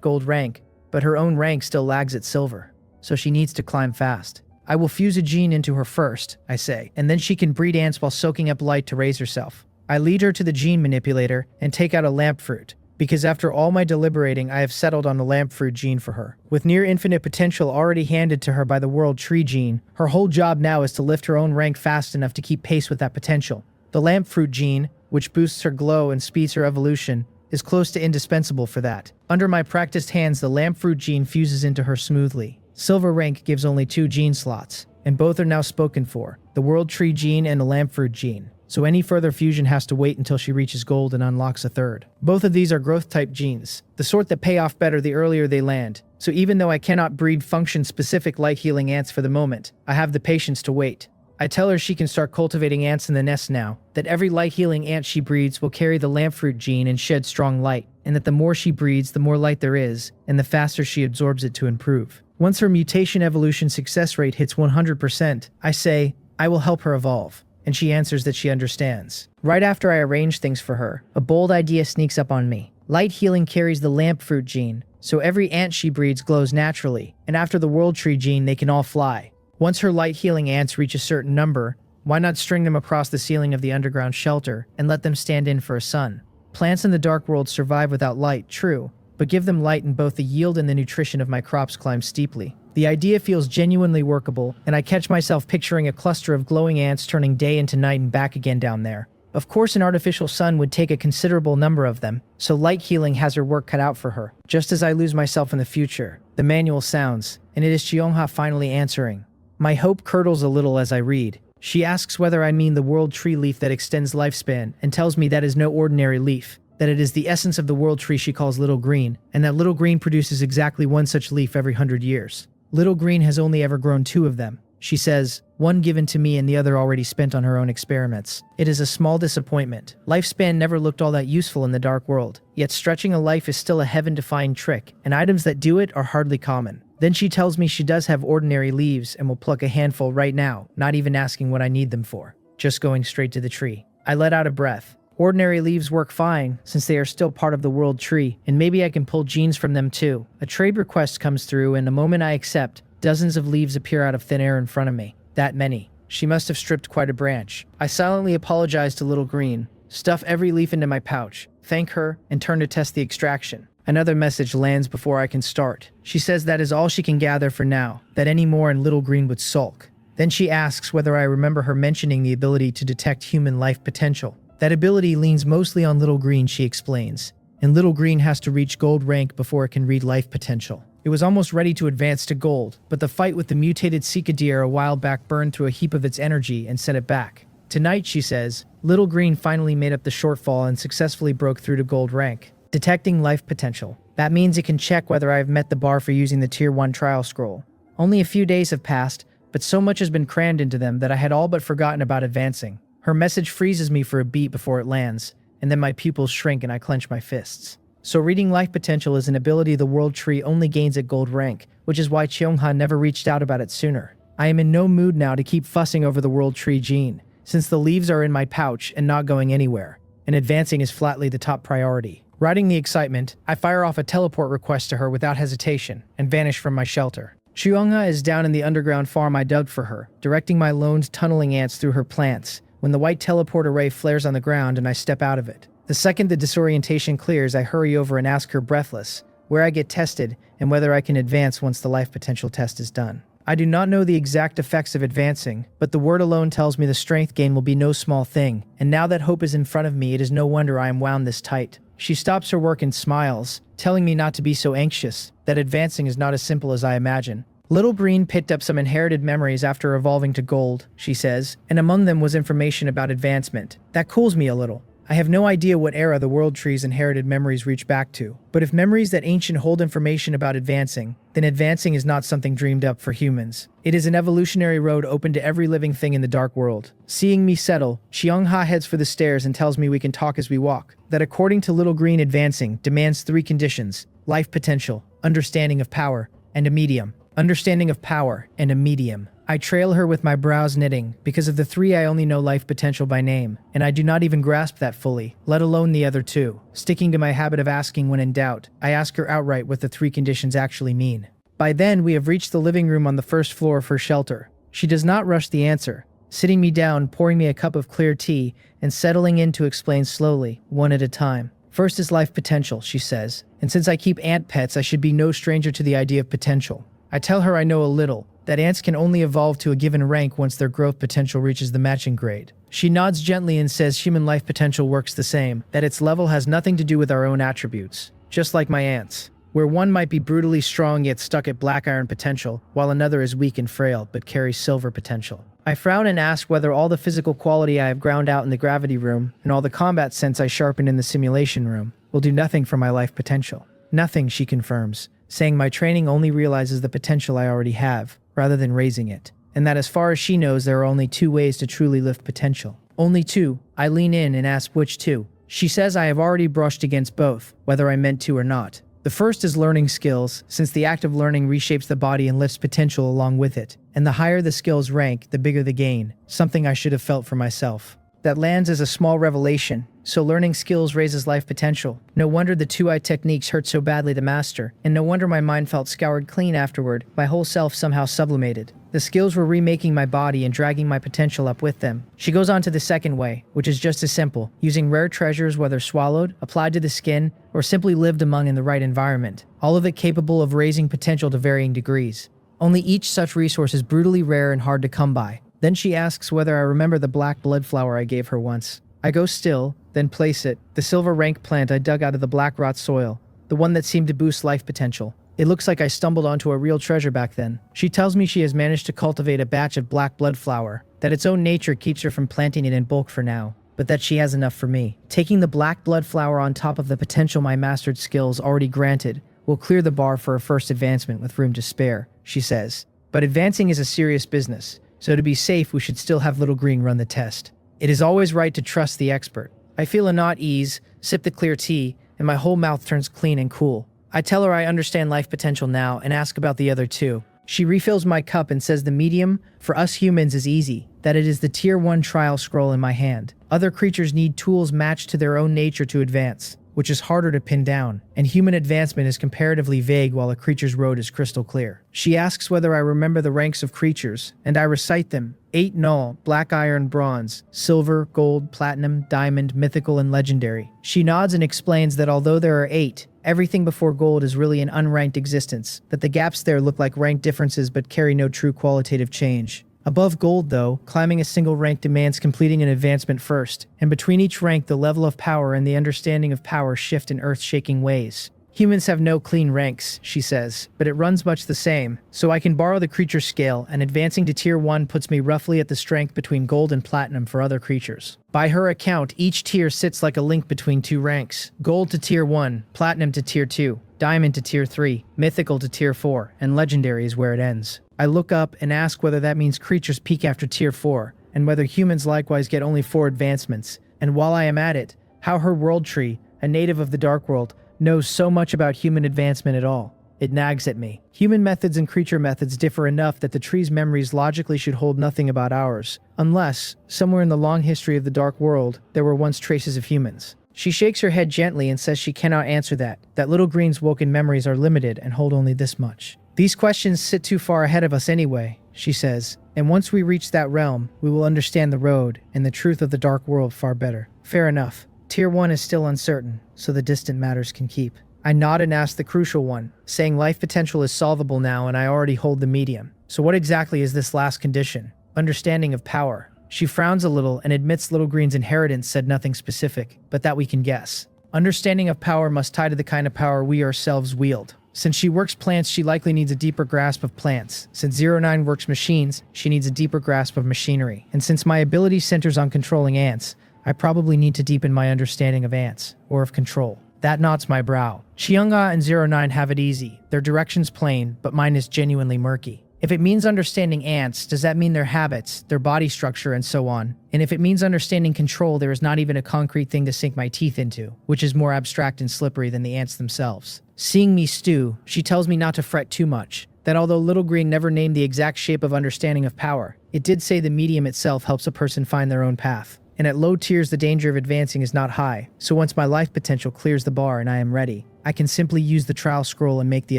gold rank, but her own rank still lags at silver, so she needs to climb fast. I will fuse a gene into her first, I say, and then she can breed ants while soaking up light to raise herself. I lead her to the gene manipulator and take out a lamp fruit, because after all my deliberating I have settled on the lamp fruit gene for her. With near infinite potential already handed to her by the world tree gene, her whole job now is to lift her own rank fast enough to keep pace with that potential. The lamp fruit gene, which boosts her glow and speeds her evolution, is close to indispensable for that. Under my practiced hands, the lamp fruit gene fuses into her smoothly. Silver rank gives only 2 gene slots, and both are now spoken for, the world tree gene and the lamp fruit gene. So any further fusion has to wait until she reaches gold and unlocks a third. Both of these are growth type genes, the sort that pay off better the earlier they land. So even though I cannot breed function specific light healing ants for the moment, I have the patience to wait. I tell her she can start cultivating ants in the nest now, that every light healing ant she breeds will carry the lamp fruit gene and shed strong light, and that the more she breeds the more light there is, and the faster she absorbs it to improve. Once her mutation evolution success rate hits 100%, I say, I will help her evolve. And she answers that she understands. Right after I arrange things for her, a bold idea sneaks up on me. Light healing carries the lamp fruit gene, so every ant she breeds glows naturally, and after the world tree gene they can all fly. Once her light healing ants reach a certain number, why not string them across the ceiling of the underground shelter and let them stand in for a sun? Plants in the dark world survive without light, true, but give them light and both the yield and the nutrition of my crops climb steeply. The idea feels genuinely workable, and I catch myself picturing a cluster of glowing ants turning day into night and back again down there. Of course, an artificial sun would take a considerable number of them, so light healing has her work cut out for her. Just as I lose myself in the future, the manual sounds, and it is Cheongha finally answering. My hope curdles a little as I read. She asks whether I mean the world tree leaf that extends lifespan, and tells me that is no ordinary leaf, that it is the essence of the world tree she calls Little Green, and that Little Green produces exactly one such leaf every 100 years. Little Green has only ever grown 2 of them. She says, one given to me and the other already spent on her own experiments. It is a small disappointment. Lifespan never looked all that useful in the dark world, yet stretching a life is still a heaven-defying trick, and items that do it are hardly common. Then she tells me she does have ordinary leaves and will pluck a handful right now, not even asking what I need them for, just going straight to the tree. I let out a breath. Ordinary leaves work fine, since they are still part of the world tree, and maybe I can pull genes from them too. A trade request comes through, and the moment I accept, dozens of leaves appear out of thin air in front of me. That many. She must have stripped quite a branch. I silently apologize to Little Green, stuff every leaf into my pouch, thank her, and turn to test the extraction. Another message lands before I can start. She says that is all she can gather for now, that any more and Little Green would sulk. Then she asks whether I remember her mentioning the ability to detect human life potential. That ability leans mostly on Little Green, she explains, and Little Green has to reach gold rank before it can read life potential. It was almost ready to advance to gold, but the fight with the mutated cycadere a while back burned through a heap of its energy and set it back. Tonight, she says, Little Green finally made up the shortfall and successfully broke through to gold rank. Detecting life potential. That means it can check whether I have met the bar for using the Tier 1 trial scroll. Only a few days have passed, but so much has been crammed into them that I had all but forgotten about advancing. Her message freezes me for a beat before it lands, and then my pupils shrink and I clench my fists. So reading life potential is an ability the world tree only gains at gold rank, which is why Cheongha never reached out about it sooner. I am in no mood now to keep fussing over the world tree gene, since the leaves are in my pouch and not going anywhere, and advancing is flatly the top priority. Riding the excitement, I fire off a teleport request to her without hesitation, and vanish from my shelter. Cheongha is down in the underground farm I dug for her, directing my lone tunneling ants through her plants, when the white teleport array flares on the ground and I step out of it. The second the disorientation clears, I hurry over and ask her breathless, where I get tested, and whether I can advance once the life potential test is done. I do not know the exact effects of advancing, but the word alone tells me the strength gain will be no small thing, and now that hope is in front of me, it is no wonder I am wound this tight. She stops her work and smiles, telling me not to be so anxious, that advancing is not as simple as I imagine. Little Green picked up some inherited memories after evolving to gold, she says, and among them was information about advancement. That cools me a little. I have no idea what era the world tree's inherited memories reach back to, but if memories that ancient hold information about advancing, then advancing is not something dreamed up for humans. It is an evolutionary road open to every living thing in the dark world. Seeing me settle, Cheongha heads for the stairs and tells me we can talk as we walk, that according to Little Green, advancing demands 3 conditions: life potential, understanding of power, and a medium. Understanding of power and a medium. I trail her with my brows knitting. Because of the three, I only know life potential by name, and I do not even grasp that fully, let alone the other two. Sticking to my habit of asking when in doubt, I ask her outright what the three conditions actually mean. By then, we have reached the living room on the first floor of her shelter. She does not rush the answer, sitting me down, pouring me a cup of clear tea, and settling in to explain slowly, one at a time. First is life potential, she says, and since I keep ant pets, I should be no stranger to the idea of potential. I tell her I know a little, that ants can only evolve to a given rank once their growth potential reaches the matching grade. She nods gently and says human life potential works the same, that its level has nothing to do with our own attributes, just like my ants, where one might be brutally strong yet stuck at black iron potential, while another is weak and frail but carries silver potential. I frown and ask whether all the physical quality I have ground out in the gravity room and all the combat sense I sharpened in the simulation room will do nothing for my life potential. Nothing, she confirms, saying my training only realizes the potential I already have, rather than raising it, and that as far as she knows there are only two ways to truly lift potential. Only two. I lean in and ask which two. She says I have already brushed against both, whether I meant to or not. The first is learning skills, since the act of learning reshapes the body and lifts potential along with it, and the higher the skills rank, the bigger the gain, something I should have felt for myself. That lands as a small revelation, so learning skills raises life potential. No wonder the 2-eye techniques hurt so badly to master, and no wonder my mind felt scoured clean afterward, my whole self somehow sublimated. The skills were remaking my body and dragging my potential up with them. She goes on to the second way, which is just as simple, using rare treasures whether swallowed, applied to the skin, or simply lived among in the right environment, all of it capable of raising potential to varying degrees. Only each such resource is brutally rare and hard to come by. Then she asks whether I remember the black blood flower I gave her once. I go still, then place it, the silver rank plant I dug out of the black rot soil, the one that seemed to boost life potential. It looks like I stumbled onto a real treasure back then. She tells me she has managed to cultivate a batch of black blood flower, that its own nature keeps her from planting it in bulk for now, but that she has enough for me. Taking the black blood flower on top of the potential my mastered skills already granted will clear the bar for a first advancement with room to spare, she says. But advancing is a serious business, so to be safe we should still have Little Green run the test. It is always right to trust the expert. I feel a not ease, sip the clear tea, and my whole mouth turns clean and cool. I tell her I understand life potential now and ask about the other two. She refills my cup and says the medium, for us humans, is easy, that it is the Tier 1 trial scroll in my hand. Other creatures need tools matched to their own nature to advance, which is harder to pin down, and human advancement is comparatively vague while a creature's road is crystal clear. She asks whether I remember the ranks of creatures, and I recite them. 8 null, black iron, bronze, silver, gold, platinum, diamond, mythical, and legendary. She nods and explains that although there are 8, everything before gold is really an unranked existence, that the gaps there look like rank differences but carry no true qualitative change. Above gold, though, climbing a single rank demands completing an advancement first, and between each rank the level of power and the understanding of power shift in earth-shaking ways. Humans have no clean ranks, she says, but it runs much the same, so I can borrow the creature scale, and advancing to Tier 1 puts me roughly at the strength between gold and platinum for other creatures. By her account, each tier sits like a link between 2 ranks. Gold to Tier 1, platinum to Tier 2, diamond to Tier 3, mythical to Tier 4, and legendary is where it ends. I look up and ask whether that means creatures peak after Tier 4, and whether humans likewise get only 4 advancements, and while I am at it, how her world tree, a native of the Dark World, knows so much about human advancement at all. It nags at me. Human methods and creature methods differ enough that the tree's memories logically should hold nothing about ours, unless, somewhere in the long history of the Dark World, there were once traces of humans. She shakes her head gently and says she cannot answer that Little Green's woken memories are limited and hold only this much. These questions sit too far ahead of us anyway, she says, and once we reach that realm, we will understand the road and the truth of the Dark World far better. Fair enough. Tier 1 is still uncertain, so the distant matters can keep. I nod and ask the crucial one, saying life potential is solvable now and I already hold the medium. So what exactly is this last condition? Understanding of power. She frowns a little and admits Little Green's inheritance said nothing specific, but that we can guess. Understanding of power must tie to the kind of power we ourselves wield. Since she works plants, she likely needs a deeper grasp of plants. Since 09 works machines, she needs a deeper grasp of machinery. And since my ability centers on controlling ants, I probably need to deepen my understanding of ants, or of control. That knots my brow. Chiunga and 09 have it easy. Their direction's plain, but mine is genuinely murky. If it means understanding ants, does that mean their habits, their body structure, and so on? And if it means understanding control, there is not even a concrete thing to sink my teeth into, which is more abstract and slippery than the ants themselves. Seeing me stew, she tells me not to fret too much, that although Little Green never named the exact shape of understanding of power, it did say the medium itself helps a person find their own path. And at low tiers, the danger of advancing is not high, so once my life potential clears the bar and I am ready, I can simply use the trial scroll and make the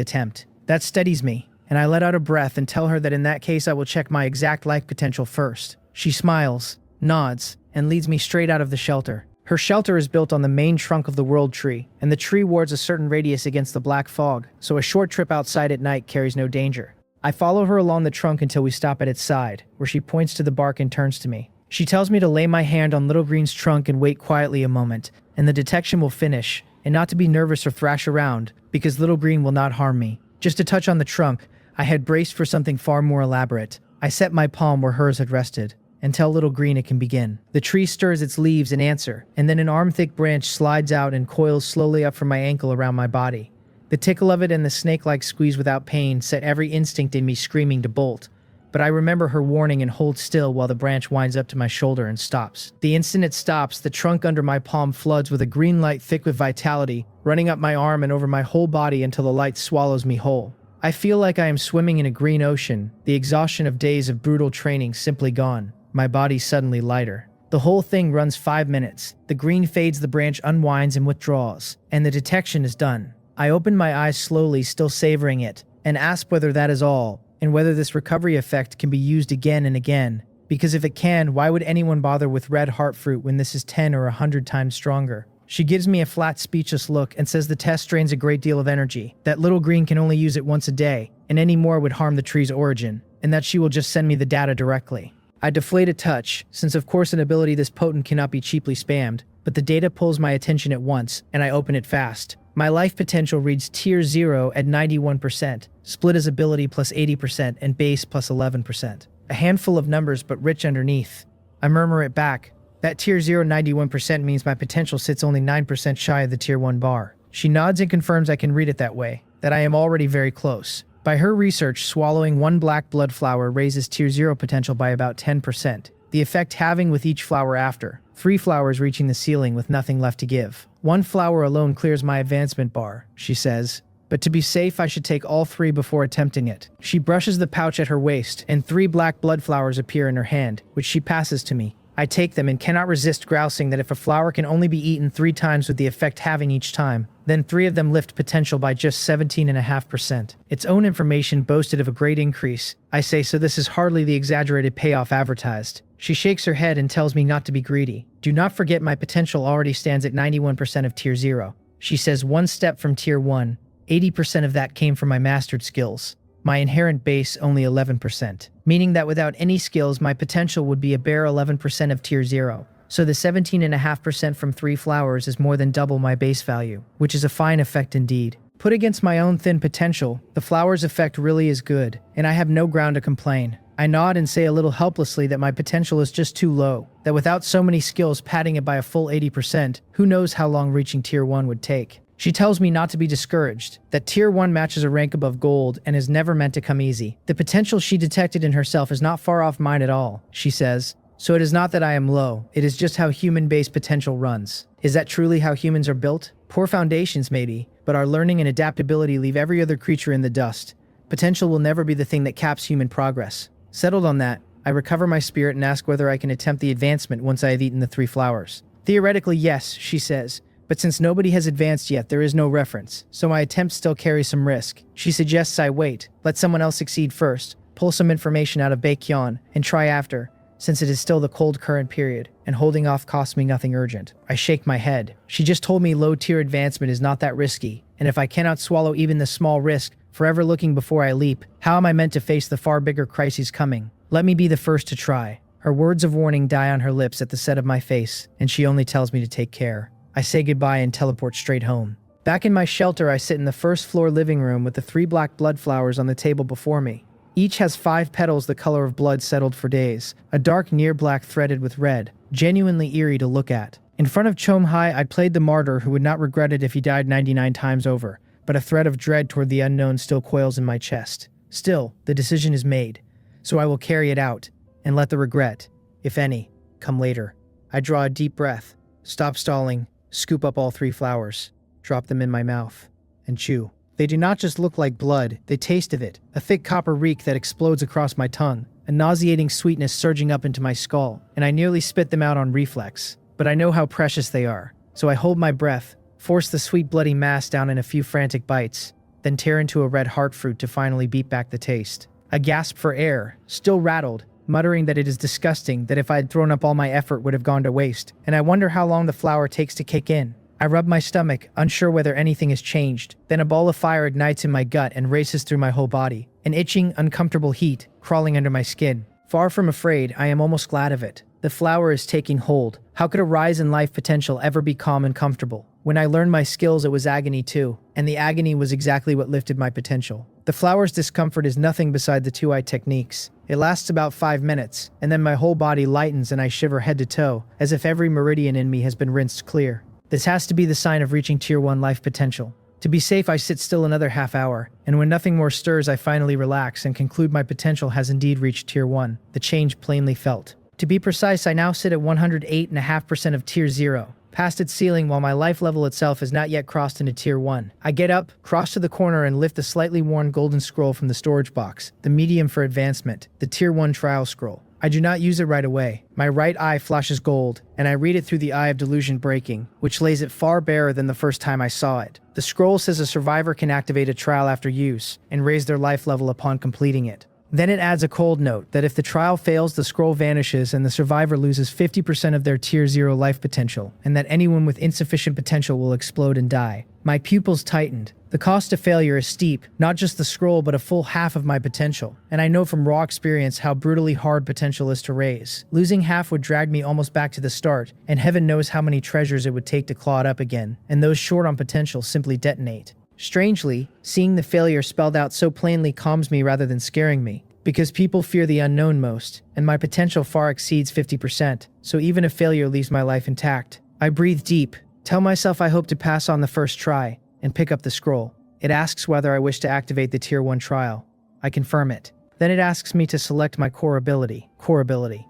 attempt. That steadies me, and I let out a breath and tell her that in that case I will check my exact life potential first. She smiles, nods, and leads me straight out of the shelter. Her shelter is built on the main trunk of the world tree, and the tree wards a certain radius against the black fog, so a short trip outside at night carries no danger. I follow her along the trunk until we stop at its side, where she points to the bark and turns to me. She tells me to lay my hand on Little Green's trunk and wait quietly a moment, and the detection will finish, and not to be nervous or thrash around, because Little Green will not harm me. Just to touch on the trunk, I had braced for something far more elaborate. I set my palm where hers had rested, and tell Little Green it can begin. The tree stirs its leaves in answer, and then an arm-thick branch slides out and coils slowly up from my ankle around my body. The tickle of it and the snake-like squeeze without pain set every instinct in me screaming to bolt. But I remember her warning and hold still while the branch winds up to my shoulder and stops. The instant it stops, the trunk under my palm floods with a green light thick with vitality, running up my arm and over my whole body until the light swallows me whole. I feel like I am swimming in a green ocean, the exhaustion of days of brutal training simply gone. My body suddenly lighter. The whole thing runs 5 minutes. The green fades, the branch unwinds and withdraws, and the detection is done. I open my eyes slowly, still savoring it, and ask whether that is all, and whether this recovery effect can be used again and again. Because if it can, why would anyone bother with red heart fruit when this is 10 or 100 times stronger? She gives me a flat, speechless look and says the test drains a great deal of energy, that Little Green can only use it once a day, and any more would harm the tree's origin, and that she will just send me the data directly. I deflate a touch, since of course an ability this potent cannot be cheaply spammed, but the data pulls my attention at once, and I open it fast. My life potential reads tier 0 at 91%, split as ability plus 80%, and base plus 11%. A handful of numbers but rich underneath. I murmur it back. That tier 0 91% means my potential sits only 9% shy of the tier 1 bar. She nods and confirms I can read it that way, that I am already very close. By her research, swallowing one black blood flower raises tier 0 potential by about 10%, the effect halving with each flower after, 3 flowers reaching the ceiling with nothing left to give. 1 flower alone clears my advancement bar, she says, but to be safe I should take all 3 before attempting it. She brushes the pouch at her waist, and 3 black blood flowers appear in her hand, which she passes to me. I take them and cannot resist grousing that if a flower can only be eaten 3 times with the effect halving each time, then 3 of them lift potential by just 17.5%. Its own information boasted of a great increase. I say, so this is hardly the exaggerated payoff advertised. She shakes her head and tells me not to be greedy. Do not forget my potential already stands at 91% of tier 0. She says 1 step from tier 1, 80% of that came from my mastered skills. My inherent base only 11%, meaning that without any skills my potential would be a bare 11% of tier 0. So the 17.5% from 3 flowers is more than double my base value, which is a fine effect indeed. Put against my own thin potential, the flowers effect really is good, and I have no ground to complain. I nod and say a little helplessly that my potential is just too low, that without so many skills padding it by a full 80%, who knows how long reaching tier 1 would take. She tells me not to be discouraged, that tier 1 matches a rank above gold and is never meant to come easy. The potential she detected in herself is not far off mine at all, she says. So it is not that I am low, it is just how human-based potential runs. Is that truly how humans are built? Poor foundations maybe, but our learning and adaptability leave every other creature in the dust. Potential will never be the thing that caps human progress. Settled on that, I recover my spirit and ask whether I can attempt the advancement once I have eaten the 3 flowers. Theoretically, yes, she says. But since nobody has advanced yet, there is no reference, so my attempt still carries some risk. She suggests I wait, let someone else succeed first, pull some information out of Baekhyun, and try after, since it is still the cold current period, and holding off costs me nothing urgent. I shake my head. She just told me low-tier advancement is not that risky, and if I cannot swallow even the small risk, forever looking before I leap, how am I meant to face the far bigger crises coming? Let me be the first to try. Her words of warning die on her lips at the set of my face, and she only tells me to take care. I say goodbye and teleport straight home. Back in my shelter, I sit in the first floor living room with the 3 black blood flowers on the table before me. Each has 5 petals the color of blood settled for days, a dark near black threaded with red, genuinely eerie to look at. In front of Chomhai, I played the martyr who would not regret it if he died 99 times over, but a thread of dread toward the unknown still coils in my chest. Still, the decision is made, so I will carry it out, and let the regret, if any, come later. I draw a deep breath, stop stalling, scoop up all 3 flowers, drop them in my mouth, and chew. They do not just look like blood, they taste of it, a thick copper reek that explodes across my tongue, a nauseating sweetness surging up into my skull, and I nearly spit them out on reflex. But I know how precious they are, so I hold my breath, force the sweet bloody mass down in a few frantic bites, then tear into a red heart fruit to finally beat back the taste. I gasp for air, still rattled, muttering that it is disgusting, that if I had thrown up all my effort would have gone to waste, and I wonder how long the flower takes to kick in. I rub my stomach, unsure whether anything has changed. Then a ball of fire ignites in my gut and races through my whole body, an itching, uncomfortable heat crawling under my skin. Far from afraid, I am almost glad of it. The flower is taking hold. How could a rise in life potential ever be calm and comfortable? When I learned my skills, it was agony too, and the agony was exactly what lifted my potential. The flower's discomfort is nothing beside the two-eye techniques. It lasts about 5 minutes, and then my whole body lightens and I shiver head to toe, as if every meridian in me has been rinsed clear. This has to be the sign of reaching Tier 1 life potential. To be safe, I sit still another half hour, and when nothing more stirs, I finally relax and conclude my potential has indeed reached Tier 1, the change plainly felt. To be precise, I now sit at 108.5% of Tier 0, past its ceiling while my life level itself has not yet crossed into Tier 1. I get up, cross to the corner and lift the slightly worn golden scroll from the storage box, the medium for advancement, the Tier 1 trial scroll. I do not use it right away. My right eye flashes gold, and I read it through the eye of delusion breaking, which lays it far barer than the first time I saw it. The scroll says a survivor can activate a trial after use, and raise their life level upon completing it. Then it adds a cold note that if the trial fails, the scroll vanishes and the survivor loses 50% of their Tier 0 life potential, and that anyone with insufficient potential will explode and die. My pupils tightened. The cost of failure is steep, not just the scroll but a full half of my potential, and I know from raw experience how brutally hard potential is to raise. Losing half would drag me almost back to the start, and heaven knows how many treasures it would take to claw it up again, and those short on potential simply detonate. Strangely, seeing the failure spelled out so plainly calms me rather than scaring me, because people fear the unknown most, and my potential far exceeds 50%, so even if failure leaves my life intact. I breathe deep, tell myself I hope to pass on the first try, and pick up the scroll. It asks whether I wish to activate the Tier 1 trial. I confirm it. Then it asks me to select my core ability.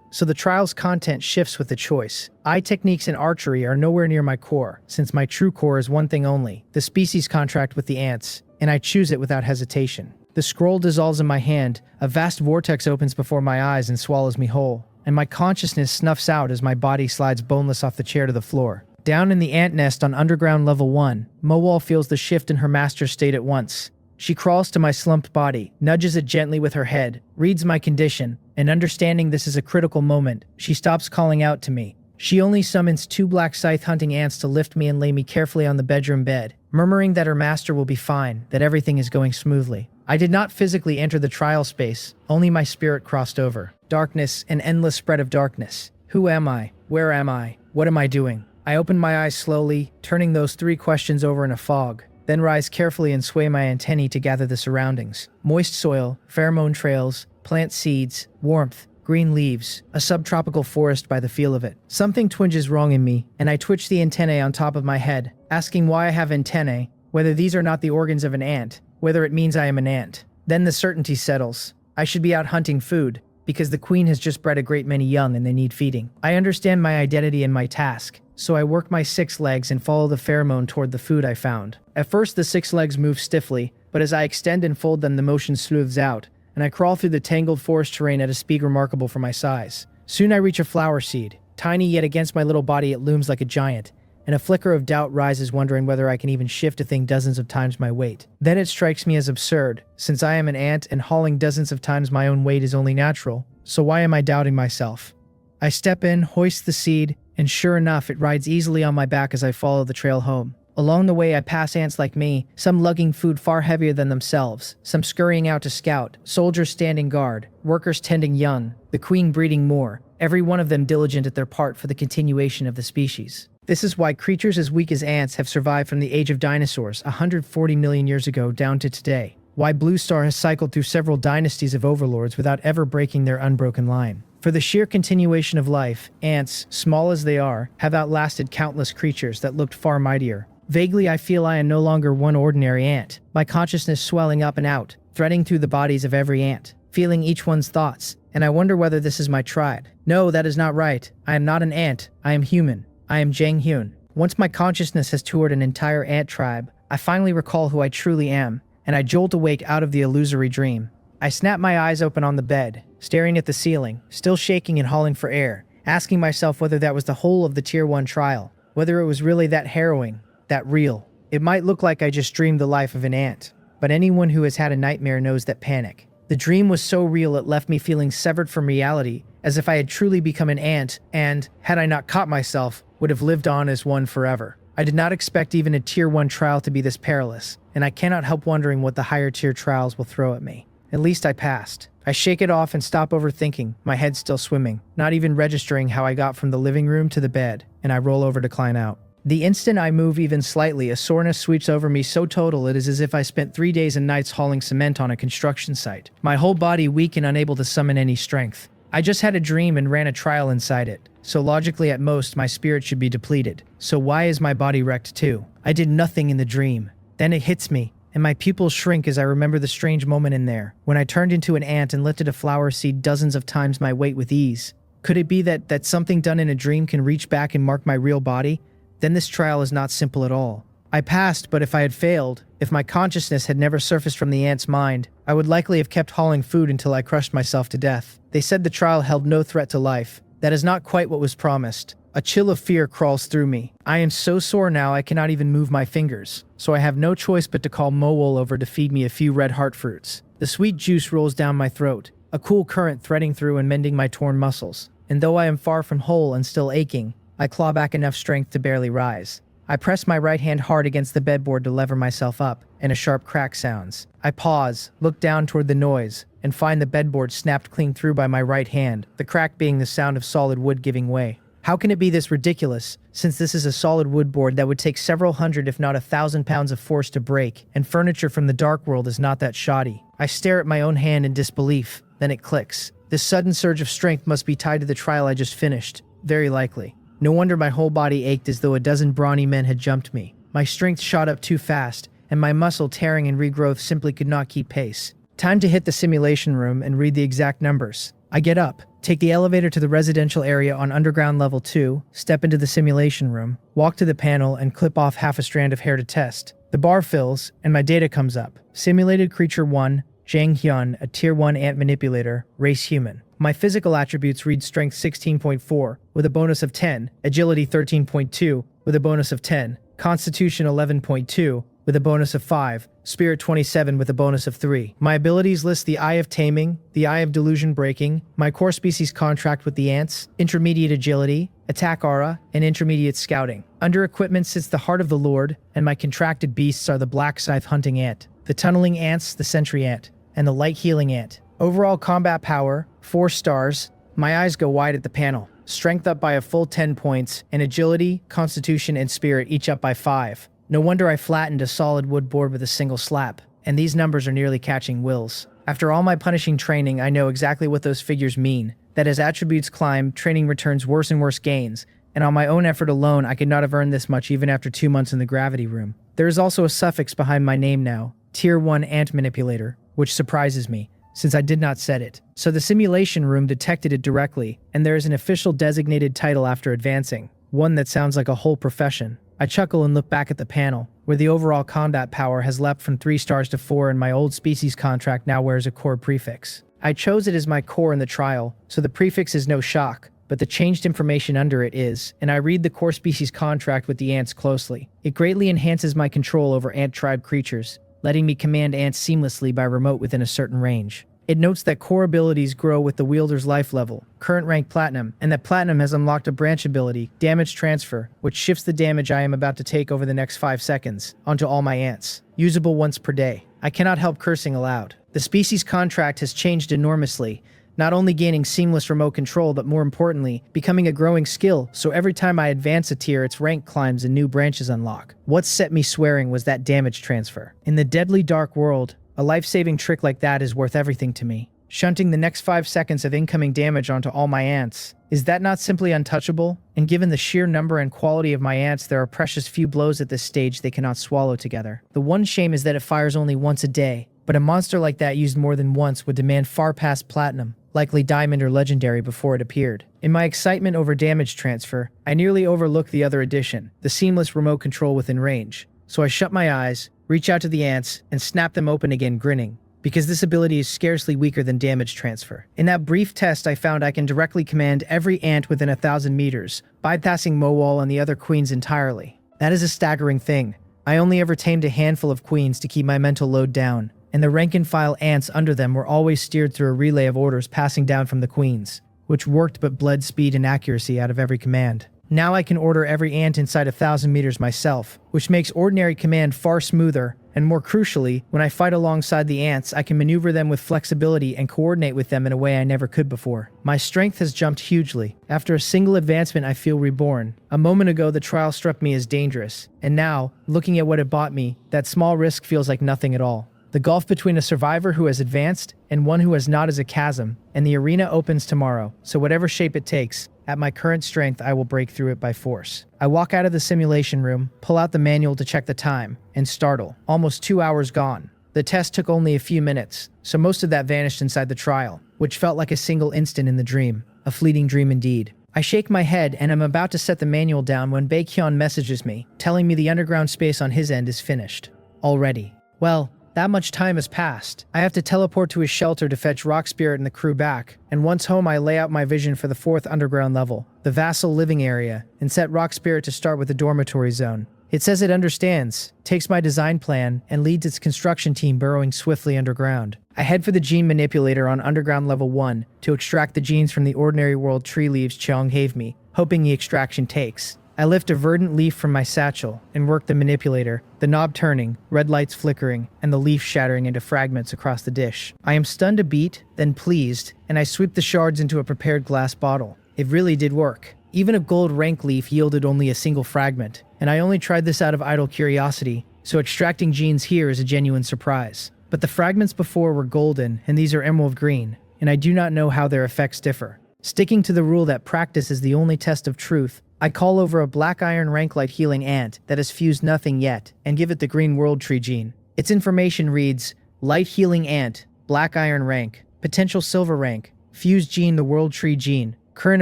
So the trial's content shifts with the choice. Eye techniques and archery are nowhere near my core, since my true core is one thing only, the species contract with the ants, and I choose it without hesitation. The scroll dissolves in my hand, a vast vortex opens before my eyes and swallows me whole, and my consciousness snuffs out as my body slides boneless off the chair to the floor. Down in the ant nest on underground level 1, Mowal feels the shift in her master state at once. She crawls to my slumped body, nudges it gently with her head, reads my condition, and understanding this is a critical moment, she stops calling out to me. She only summons 2 black scythe-hunting ants to lift me and lay me carefully on the bedroom bed, murmuring that her master will be fine, that everything is going smoothly. I did not physically enter the trial space, only my spirit crossed over. Darkness, an endless spread of darkness. Who am I? Where am I? What am I doing? I open my eyes slowly, turning those 3 questions over in a fog, then rise carefully and sway my antennae to gather the surroundings. Moist soil, pheromone trails, plant seeds, warmth, green leaves, a subtropical forest by the feel of it. Something twinges wrong in me, and I twitch the antennae on top of my head, asking why I have antennae, whether these are not the organs of an ant, whether it means I am an ant. Then the certainty settles. I should be out hunting food, because the queen has just bred a great many young and they need feeding. I understand my identity and my task, so I work my 6 legs and follow the pheromone toward the food I found. At first the 6 legs move stiffly, but as I extend and fold them the motion smooths out, and I crawl through the tangled forest terrain at a speed remarkable for my size. Soon I reach a flower seed. Tiny, yet against my little body it looms like a giant, and a flicker of doubt rises, wondering whether I can even shift a thing dozens of times my weight. Then it strikes me as absurd, since I am an ant and hauling dozens of times my own weight is only natural, so why am I doubting myself? I step in, hoist the seed, and sure enough, it rides easily on my back as I follow the trail home. Along the way, I pass ants like me, some lugging food far heavier than themselves, some scurrying out to scout, soldiers standing guard, workers tending young, the queen breeding more, every one of them diligent at their part for the continuation of the species. This is why creatures as weak as ants have survived from the age of dinosaurs 140 million years ago down to today. Why Blue Star has cycled through several dynasties of overlords without ever breaking their unbroken line. For the sheer continuation of life, ants, small as they are, have outlasted countless creatures that looked far mightier. Vaguely, I feel I am no longer one ordinary ant, my consciousness swelling up and out, threading through the bodies of every ant, feeling each one's thoughts, and I wonder whether this is my tribe. No, that is not right. I am not an ant. I am human. I am Jang Hyun. Once my consciousness has toured an entire ant tribe, I finally recall who I truly am, and I jolt awake out of the illusory dream. I snap my eyes open on the bed, staring at the ceiling, still shaking and hauling for air, asking myself whether that was the whole of the Tier 1 trial, whether it was really that harrowing, that real. It might look like I just dreamed the life of an ant, but anyone who has had a nightmare knows that panic. The dream was so real it left me feeling severed from reality, as if I had truly become an ant and, had I not caught myself, would have lived on as one forever. I did not expect even a Tier 1 trial to be this perilous, and I cannot help wondering what the higher tier trials will throw at me. At least I passed. I shake it off and stop overthinking, my head still swimming, not even registering how I got from the living room to the bed, and I roll over to climb out. The instant I move even slightly, a soreness sweeps over me so total it is as if I spent 3 days and nights hauling cement on a construction site. My whole body weak and unable to summon any strength. I just had a dream and ran a trial inside it, so logically at most my spirit should be depleted. So why is my body wrecked too? I did nothing in the dream. Then it hits me, and my pupils shrink as I remember the strange moment in there, when I turned into an ant and lifted a flower seed dozens of times my weight with ease. Could it be that something done in a dream can reach back and mark my real body? Then this trial is not simple at all. I passed, but if I had failed, if my consciousness had never surfaced from the ant's mind, I would likely have kept hauling food until I crushed myself to death. They said the trial held no threat to life. That is not quite what was promised. A chill of fear crawls through me. I am so sore now I cannot even move my fingers, so I have no choice but to call Mowol over to feed me a few red heart fruits. The sweet juice rolls down my throat, a cool current threading through and mending my torn muscles. And though I am far from whole and still aching, I claw back enough strength to barely rise. I press my right hand hard against the bedboard to lever myself up, and a sharp crack sounds. I pause, look down toward the noise, and find the bedboard snapped clean through by my right hand, the crack being the sound of solid wood giving way. How can it be this ridiculous, since this is a solid wood board that would take several hundred if not 1,000 pounds of force to break, and furniture from the dark world is not that shoddy? I stare at my own hand in disbelief, then it clicks. This sudden surge of strength must be tied to the trial I just finished. Very likely. No wonder my whole body ached as though a dozen brawny men had jumped me. My strength shot up too fast, and my muscle tearing and regrowth simply could not keep pace. Time to hit the simulation room and read the exact numbers. I get up, take the elevator to the residential area on underground level 2, step into the simulation room, walk to the panel and clip off half a strand of hair to test. The bar fills, and my data comes up. Simulated creature 1, Jang Hyun, a tier 1 ant manipulator, race human. My physical attributes read strength 16.4 with a bonus of 10, agility 13.2 with a bonus of 10, constitution 11.2 with a bonus of 5, spirit 27 with a bonus of 3. My abilities list the Eye of Taming, the Eye of Delusion Breaking, my core species contract with the ants, intermediate agility, attack aura, and intermediate scouting. Under equipment sits the Heart of the Lord, and my contracted beasts are the Black Scythe Hunting Ant, the Tunneling Ants, the Sentry Ant, and the Light Healing Ant. Overall combat power, 4 stars. My eyes go wide at the panel. Strength up by a full 10 points, and agility, constitution, and spirit each up by 5. No wonder I flattened a solid wood board with a single slap, and these numbers are nearly catching Will's. After all my punishing training, I know exactly what those figures mean. That as attributes climb, training returns worse and worse gains, and on my own effort alone, I could not have earned this much even after 2 months in the gravity room. There is also a suffix behind my name now, Tier 1 Ant Manipulator, which surprises me, since I did not set it. So the simulation room detected it directly, and there is an official designated title after advancing, one that sounds like a whole profession. I chuckle and look back at the panel, where the overall combat power has leapt from 3 stars to 4 and my old species contract now wears a core prefix. I chose it as my core in the trial, so the prefix is no shock, but the changed information under it is, and I read the core species contract with the ants closely. It greatly enhances my control over ant tribe creatures, letting me command ants seamlessly by remote within a certain range. It notes that core abilities grow with the wielder's life level, current rank Platinum, and that Platinum has unlocked a branch ability, Damage Transfer, which shifts the damage I am about to take over the next 5 seconds onto all my ants, usable once per day. I cannot help cursing aloud. The species contract has changed enormously, not only gaining seamless remote control, but more importantly, becoming a growing skill, so every time I advance a tier, its rank climbs and new branches unlock. What set me swearing was that damage transfer. In the deadly dark world, a life-saving trick like that is worth everything to me. Shunting the next 5 seconds of incoming damage onto all my ants. Is that not simply untouchable? And given the sheer number and quality of my ants, there are precious few blows at this stage they cannot swallow together. The one shame is that it fires only once a day, but a monster like that used more than once would demand far past Platinum, likely Diamond or Legendary before it appeared. In my excitement over damage transfer, I nearly overlooked the other addition, the seamless remote control within range. So I shut my eyes, reach out to the ants, and snap them open again, grinning, because this ability is scarcely weaker than damage transfer. In that brief test, I found I can directly command every ant within 1,000 meters, bypassing Mowal and the other queens entirely. That is a staggering thing. I only ever tamed a handful of queens to keep my mental load down, and the rank-and-file ants under them were always steered through a relay of orders passing down from the queens, which worked but bled speed and accuracy out of every command. Now I can order every ant inside 1,000 meters myself, which makes ordinary command far smoother, and more crucially, when I fight alongside the ants, I can maneuver them with flexibility and coordinate with them in a way I never could before. My strength has jumped hugely. After a single advancement, I feel reborn. A moment ago, the trial struck me as dangerous, and now, looking at what it bought me, that small risk feels like nothing at all. The gulf between a survivor who has advanced and one who has not is a chasm, and the arena opens tomorrow, so whatever shape it takes, at my current strength, I will break through it by force. I walk out of the simulation room, pull out the manual to check the time, and startle. Almost 2 hours gone. The test took only a few minutes, so most of that vanished inside the trial, which felt like a single instant in the dream. A fleeting dream indeed. I shake my head and am about to set the manual down when Baekhyun messages me, telling me the underground space on his end is finished. Already. Well, that much time has passed. I have to teleport to his shelter to fetch Rock Spirit and the crew back, and once home I lay out my vision for the 4th underground level, the vassal living area, and set Rock Spirit to start with the dormitory zone. It says it understands, takes my design plan, and leads its construction team burrowing swiftly underground. I head for the gene manipulator on underground level 1 to extract the genes from the ordinary world tree leaves Cheong gave me, hoping the extraction takes. I lift a verdant leaf from my satchel and work the manipulator, the knob turning, red lights flickering, and the leaf shattering into fragments across the dish. I am stunned a beat, then pleased, and I sweep the shards into a prepared glass bottle. It really did work. Even a gold rank leaf yielded only a single fragment, and I only tried this out of idle curiosity, so extracting genes here is a genuine surprise. But the fragments before were golden, and these are emerald green, and I do not know how their effects differ. Sticking to the rule that practice is the only test of truth, I call over a black iron rank light healing ant that has fused nothing yet, and give it the green world tree gene. Its information reads, light healing ant, black iron rank, potential silver rank, fused gene the world tree gene, current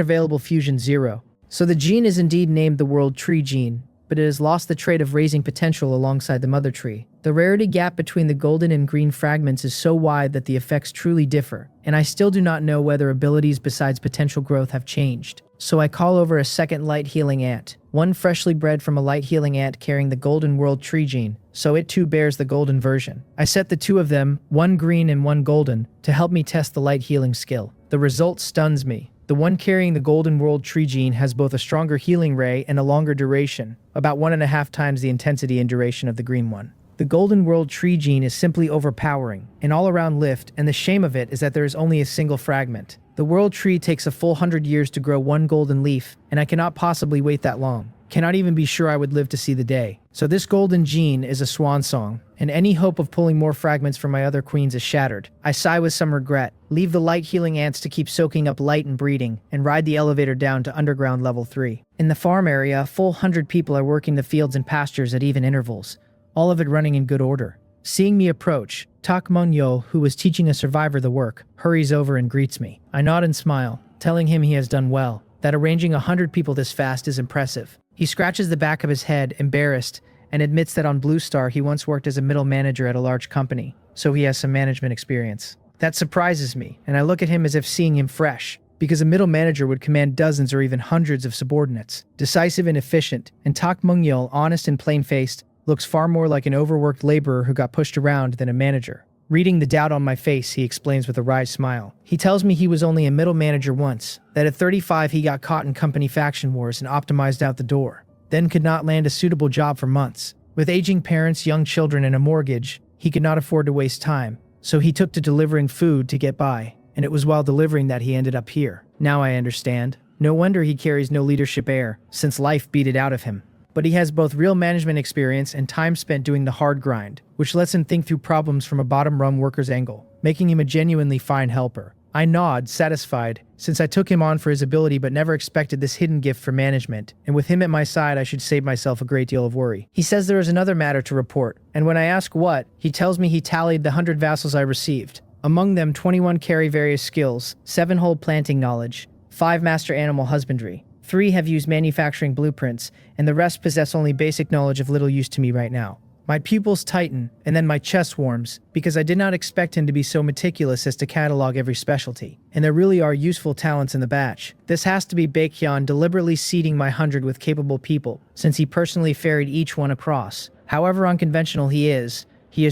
available fusion 0. So the gene is indeed named the world tree gene, but it has lost the trait of raising potential alongside the mother tree. The rarity gap between the golden and green fragments is so wide that the effects truly differ, and I still do not know whether abilities besides potential growth have changed. So I call over a second light healing ant, one freshly bred from a light healing ant carrying the golden world tree gene, so it too bears the golden version. I set the two of them, one green and one golden, to help me test the light healing skill. The result stuns me. The one carrying the golden world tree gene has both a stronger healing ray and a longer duration, about 1.5 times the intensity and duration of the green one. The golden world tree gene is simply overpowering, an all-around lift, and the shame of it is that there is only a single fragment. The world tree takes a full 100 years to grow one golden leaf, and I cannot possibly wait that long. Cannot even be sure I would live to see the day. So this golden gene is a swan song, and any hope of pulling more fragments from my other queens is shattered. I sigh with some regret, leave the light healing ants to keep soaking up light and breeding, and ride the elevator down to underground level 3. In the farm area, a full 100 people are working the fields and pastures at even intervals, all of it running in good order. Seeing me approach, Tak Mungyeol, who was teaching a survivor the work, hurries over and greets me. I nod and smile, telling him he has done well, that arranging 100 people this fast is impressive. He scratches the back of his head, embarrassed, and admits that on Blue Star he once worked as a middle manager at a large company, so he has some management experience. That surprises me, and I look at him as if seeing him fresh, because a middle manager would command dozens or even hundreds of subordinates. Decisive and efficient, and Tak Mungyeol, honest and plain-faced, looks far more like an overworked laborer who got pushed around than a manager. Reading the doubt on my face, he explains with a wry smile. He tells me he was only a middle manager once, that at 35 he got caught in company faction wars and optimized out the door, then could not land a suitable job for months. With aging parents, young children, and a mortgage, he could not afford to waste time, so he took to delivering food to get by, and it was while delivering that he ended up here. Now I understand. No wonder he carries no leadership air, since life beat it out of him. But he has both real management experience and time spent doing the hard grind, which lets him think through problems from a bottom-rung worker's angle, making him a genuinely fine helper. I nod, satisfied, since I took him on for his ability but never expected this hidden gift for management, and with him at my side I should save myself a great deal of worry. He says there is another matter to report, and when I ask what, he tells me he tallied the 100 vassals I received. Among them, 21 carry various skills, 7 hold planting knowledge, 5 master animal husbandry, 3 have used manufacturing blueprints, and the rest possess only basic knowledge of little use to me right now. My pupils tighten, and then my chest warms, because I did not expect him to be so meticulous as to catalog every specialty. And there really are useful talents in the batch. This has to be Baekhyun deliberately seeding my 100 with capable people, since he personally ferried each one across. However unconventional he is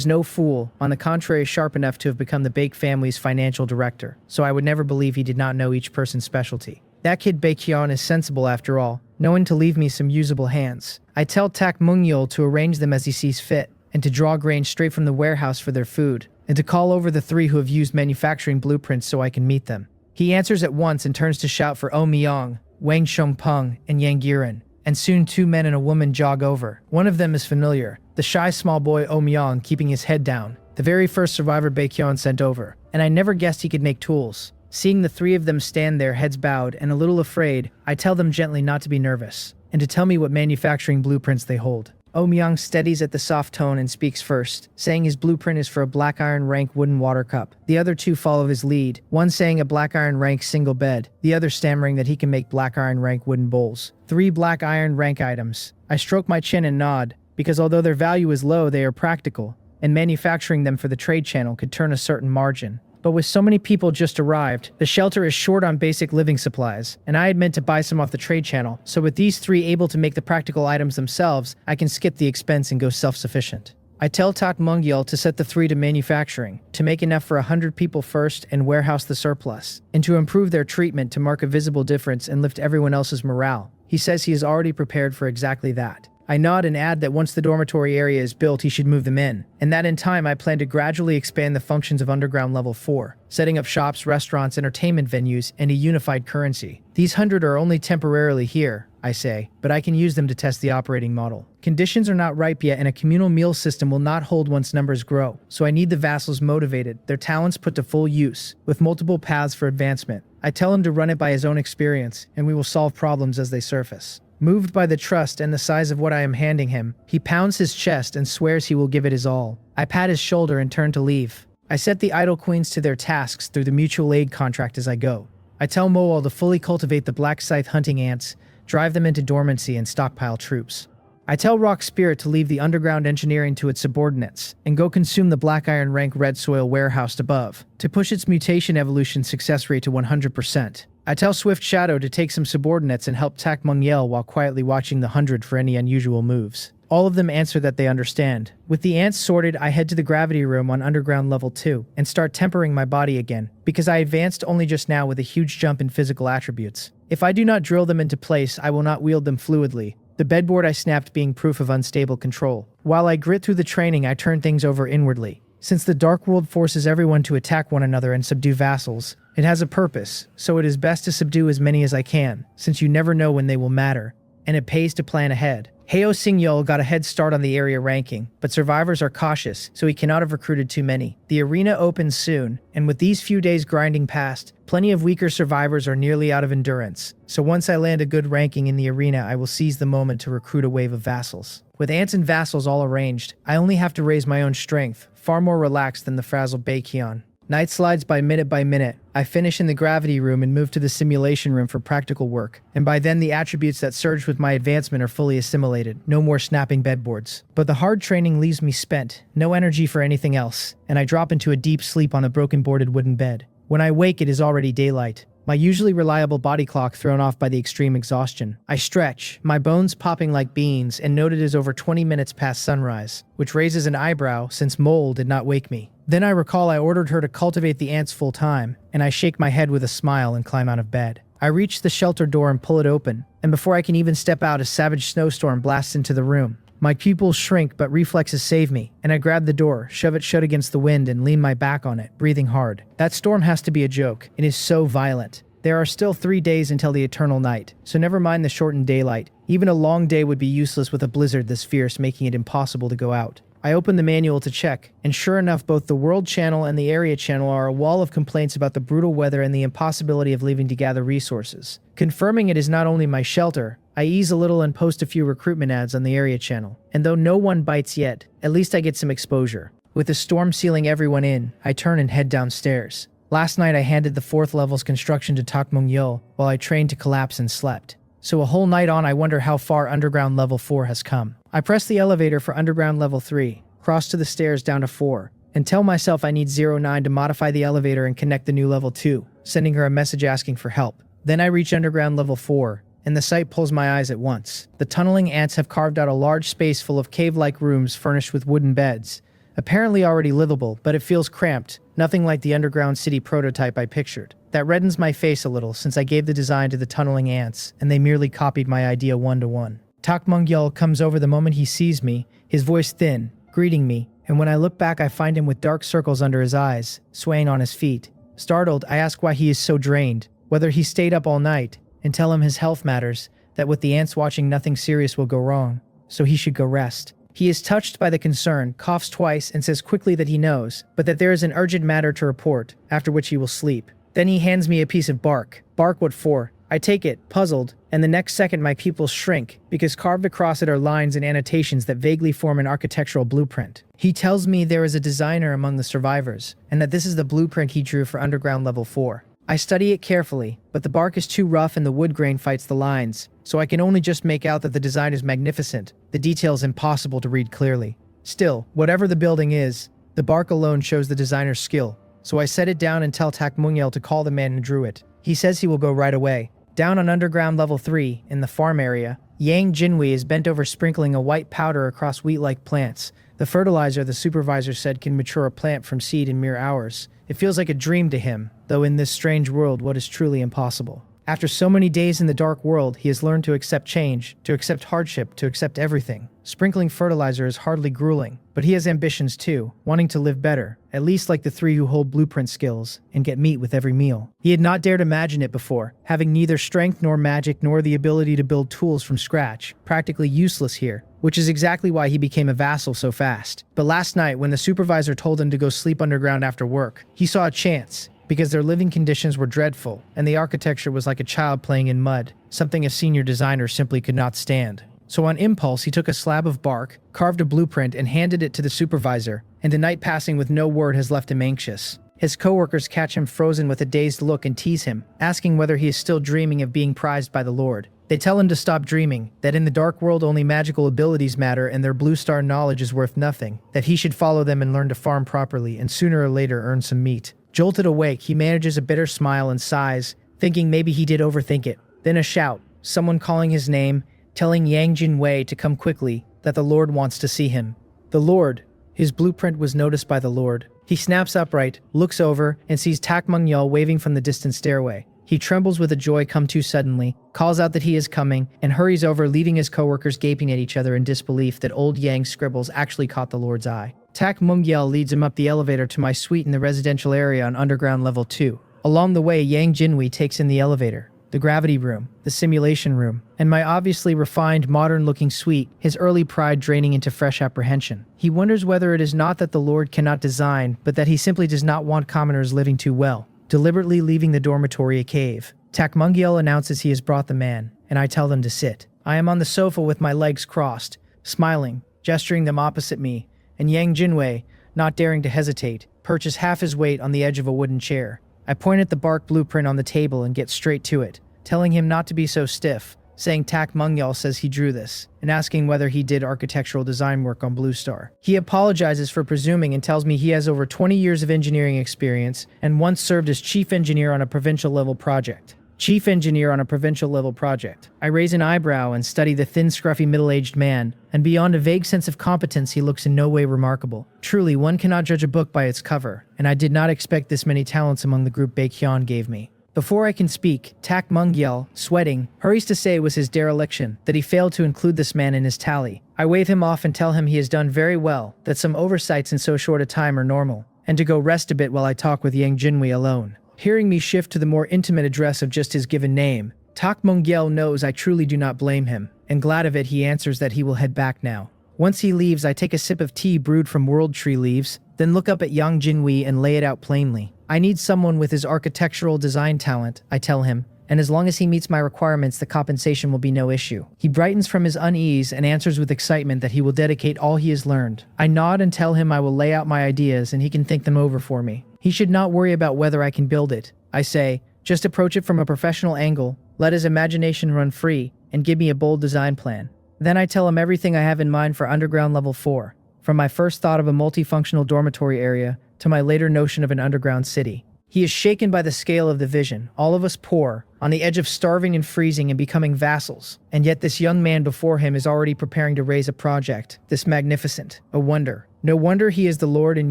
no fool, on the contrary sharp enough to have become the Baek family's financial director, so I would never believe he did not know each person's specialty. That kid Baekhyun is sensible after all, knowing to leave me some usable hands. I tell Tak Mungyeol to arrange them as he sees fit, and to draw grain straight from the warehouse for their food, and to call over the 3 who have used manufacturing blueprints so I can meet them. He answers at once and turns to shout for Oh Myung, Wang Shongpeng, and Yang Giran, and soon 2 men and a woman jog over. One of them is familiar, the shy small boy Oh Myung keeping his head down, the very first survivor Baekhyun sent over, and I never guessed he could make tools. Seeing the 3 of them stand there, heads bowed and a little afraid, I tell them gently not to be nervous, and to tell me what manufacturing blueprints they hold. Oh Myung steadies at the soft tone and speaks first, saying his blueprint is for a black iron rank wooden water cup. The other 2 follow his lead, one saying a black iron rank single bed, the other stammering that he can make black iron rank wooden bowls. 3 black iron rank items. I stroke my chin and nod, because although their value is low, they are practical, and manufacturing them for the trade channel could turn a certain margin. But with so many people just arrived, the shelter is short on basic living supplies, and I had meant to buy some off the trade channel, so with these 3 able to make the practical items themselves, I can skip the expense and go self-sufficient. I tell Tak Mungyeol to set the 3 to manufacturing, to make enough for 100 people first and warehouse the surplus, and to improve their treatment to mark a visible difference and lift everyone else's morale. He says he is already prepared for exactly that. I nod and add that once the dormitory area is built, he should move them in, and that in time I plan to gradually expand the functions of Underground Level 4, setting up shops, restaurants, entertainment venues, and a unified currency. These 100 are only temporarily here, I say, but I can use them to test the operating model. Conditions are not ripe yet, and a communal meal system will not hold once numbers grow, so I need the vassals motivated, their talents put to full use, with multiple paths for advancement. I tell him to run it by his own experience, and we will solve problems as they surface. Moved by the trust and the size of what I am handing him, he pounds his chest and swears he will give it his all. I pat his shoulder and turn to leave. I set the idle queens to their tasks through the mutual aid contract as I go. I tell Moal to fully cultivate the black scythe hunting ants, drive them into dormancy, and stockpile troops. I tell Rock Spirit to leave the underground engineering to its subordinates, and go consume the black iron rank red soil warehouse above, to push its mutation evolution success rate to 100%. I tell Swift Shadow to take some subordinates and help Tak Mungyeol while quietly watching the 100 for any unusual moves. All of them answer that they understand. With the ants sorted, I head to the gravity room on Underground Level 2 and start tempering my body again, because I advanced only just now with a huge jump in physical attributes. If I do not drill them into place, I will not wield them fluidly, the bedboard I snapped being proof of unstable control. While I grit through the training, I turn things over inwardly. Since the Dark World forces everyone to attack one another and subdue vassals, it has a purpose, so it is best to subdue as many as I can, since you never know when they will matter, and it pays to plan ahead. Heo Singyol got a head start on the area ranking, but survivors are cautious, so he cannot have recruited too many. The arena opens soon, and with these few days grinding past, plenty of weaker survivors are nearly out of endurance, so once I land a good ranking in the arena, I will seize the moment to recruit a wave of vassals. With ants and vassals all arranged, I only have to raise my own strength, far more relaxed than the frazzled Baekhyun. Night slides by minute. I finish in the gravity room and move to the simulation room for practical work, and by then the attributes that surged with my advancement are fully assimilated, no more snapping bedboards. But the hard training leaves me spent, no energy for anything else, and I drop into a deep sleep on a broken boarded wooden bed. When I wake, it is already daylight, my usually reliable body clock thrown off by the extreme exhaustion. I stretch, my bones popping like beans, and note it is over 20 minutes past sunrise, which raises an eyebrow since Mole did not wake me. Then I recall I ordered her to cultivate the ants full time, and I shake my head with a smile and climb out of bed. I reach the shelter door and pull it open, and before I can even step out, a savage snowstorm blasts into the room. My pupils shrink, but reflexes save me, and I grab the door, shove it shut against the wind, and lean my back on it, breathing hard. That storm has to be a joke. It is so violent. There are still 3 days until the eternal night, so never mind the shortened daylight. Even a long day would be useless with a blizzard this fierce, making it impossible to go out. I open the manual to check, and sure enough, both the World Channel and the Area Channel are a wall of complaints about the brutal weather and the impossibility of leaving to gather resources. Confirming it is not only my shelter, I ease a little and post a few recruitment ads on the Area Channel. And though no one bites yet, at least I get some exposure. With the storm sealing everyone in, I turn and head downstairs. Last night I handed the 4th level's construction to Tak Mungyeol while I trained to collapse and slept. So a whole night on, I wonder how far underground level 4 has come. I press the elevator for underground level 3, cross to the stairs down to 4, and tell myself I need 09 to modify the elevator and connect the new level 2, sending her a message asking for help. Then I reach underground level 4, and the sight pulls my eyes at once. The tunneling ants have carved out a large space full of cave-like rooms furnished with wooden beds. Apparently already livable, but it feels cramped, nothing like the underground city prototype I pictured. That reddens my face a little since I gave the design to the tunneling ants, and they merely copied my idea one-to-one. Tak Mungyeol comes over the moment he sees me, his voice thin, greeting me, and when I look back I find him with dark circles under his eyes, swaying on his feet. Startled, I ask why he is so drained, whether he stayed up all night, and tell him his health matters, that with the ants watching nothing serious will go wrong, so he should go rest. He is touched by the concern, coughs twice, and says quickly that he knows, but that there is an urgent matter to report, after which he will sleep. Then he hands me a piece of bark. Bark, what for? I take it, puzzled, and the next second my pupils shrink, because carved across it are lines and annotations that vaguely form an architectural blueprint. He tells me there is a designer among the survivors, and that this is the blueprint he drew for underground level 4. I study it carefully, but the bark is too rough and the wood grain fights the lines, so I can only just make out that the design is magnificent, the details impossible to read clearly. Still, whatever the building is, the bark alone shows the designer's skill, so I set it down and tell Tak Mungyeol to call the man who drew it. He says he will go right away. Down on underground level 3, in the farm area, Yang Jinwei is bent over sprinkling a white powder across wheat-like plants, the fertilizer the supervisor said can mature a plant from seed in mere hours. It feels like a dream to him, though in this strange world what is truly impossible. After so many days in the dark world, he has learned to accept change, to accept hardship, to accept everything. Sprinkling fertilizer is hardly grueling, but he has ambitions too, wanting to live better, at least like the 3 who hold blueprint skills, and get meat with every meal. He had not dared imagine it before, having neither strength nor magic nor the ability to build tools from scratch, practically useless here, which is exactly why he became a vassal so fast. But last night, when the supervisor told him to go sleep underground after work, he saw a chance, because their living conditions were dreadful, and the architecture was like a child playing in mud, something a senior designer simply could not stand. So on impulse, he took a slab of bark, carved a blueprint, and handed it to the supervisor, and the night passing with no word has left him anxious. His coworkers catch him frozen with a dazed look and tease him, asking whether he is still dreaming of being prized by the Lord. They tell him to stop dreaming, that in the dark world only magical abilities matter and their blue star knowledge is worth nothing, that he should follow them and learn to farm properly and sooner or later earn some meat. Jolted awake, he manages a bitter smile and sighs, thinking maybe he did overthink it. Then a shout, someone calling his name, telling Yang Jinwei to come quickly, that the Lord wants to see him. The Lord. His blueprint was noticed by the Lord. He snaps upright, looks over, and sees Tak Mungyeol waving from the distant stairway. He trembles with a joy come too suddenly, calls out that he is coming, and hurries over, leaving his coworkers gaping at each other in disbelief that old Yang's scribbles actually caught the Lord's eye. Tak Mungyeol leads him up the elevator to my suite in the residential area on underground level 2. Along the way, Yang Jinwei takes in the elevator, the gravity room, the simulation room, and my obviously refined, modern-looking suite, his early pride draining into fresh apprehension. He wonders whether it is not that the Lord cannot design, but that he simply does not want commoners living too well, deliberately leaving the dormitory a cave. Tak Mungyeol announces he has brought the man, and I tell them to sit. I am on the sofa with my legs crossed, smiling, gesturing them opposite me, and Yang Jinwei, not daring to hesitate, perches half his weight on the edge of a wooden chair. I point at the bark blueprint on the table and get straight to it, telling him not to be so stiff, saying Tak Mungyeol says he drew this, and asking whether he did architectural design work on Blue Star. He apologizes for presuming and tells me he has over 20 years of engineering experience and once served as chief engineer on a provincial level project. Chief engineer on a provincial level project. I raise an eyebrow and study the thin, scruffy, middle-aged man, and beyond a vague sense of competence, he looks in no way remarkable. Truly, one cannot judge a book by its cover, and I did not expect this many talents among the group Baekhyun gave me. Before I can speak, Tak Mungyeol, sweating, hurries to say it was his dereliction, that he failed to include this man in his tally. I wave him off and tell him he has done very well, that some oversights in so short a time are normal, and to go rest a bit while I talk with Yang Jinwei alone. Hearing me shift to the more intimate address of just his given name, Tak Mungyeol knows I truly do not blame him, and glad of it he answers that he will head back now. Once he leaves, I take a sip of tea brewed from world tree leaves, then look up at Yang Jinwei and lay it out plainly. I need someone with his architectural design talent, I tell him, and as long as he meets my requirements, the compensation will be no issue. He brightens from his unease and answers with excitement that he will dedicate all he has learned. I nod and tell him I will lay out my ideas and he can think them over for me. He should not worry about whether I can build it. I say, just approach it from a professional angle, let his imagination run free, and give me a bold design plan. Then I tell him everything I have in mind for underground level 4, from my first thought of a multifunctional dormitory area to my later notion of an underground city. He is shaken by the scale of the vision, all of us poor, on the edge of starving and freezing and becoming vassals. And yet this young man before him is already preparing to raise a project, this magnificent, a wonder. No wonder he is the lord in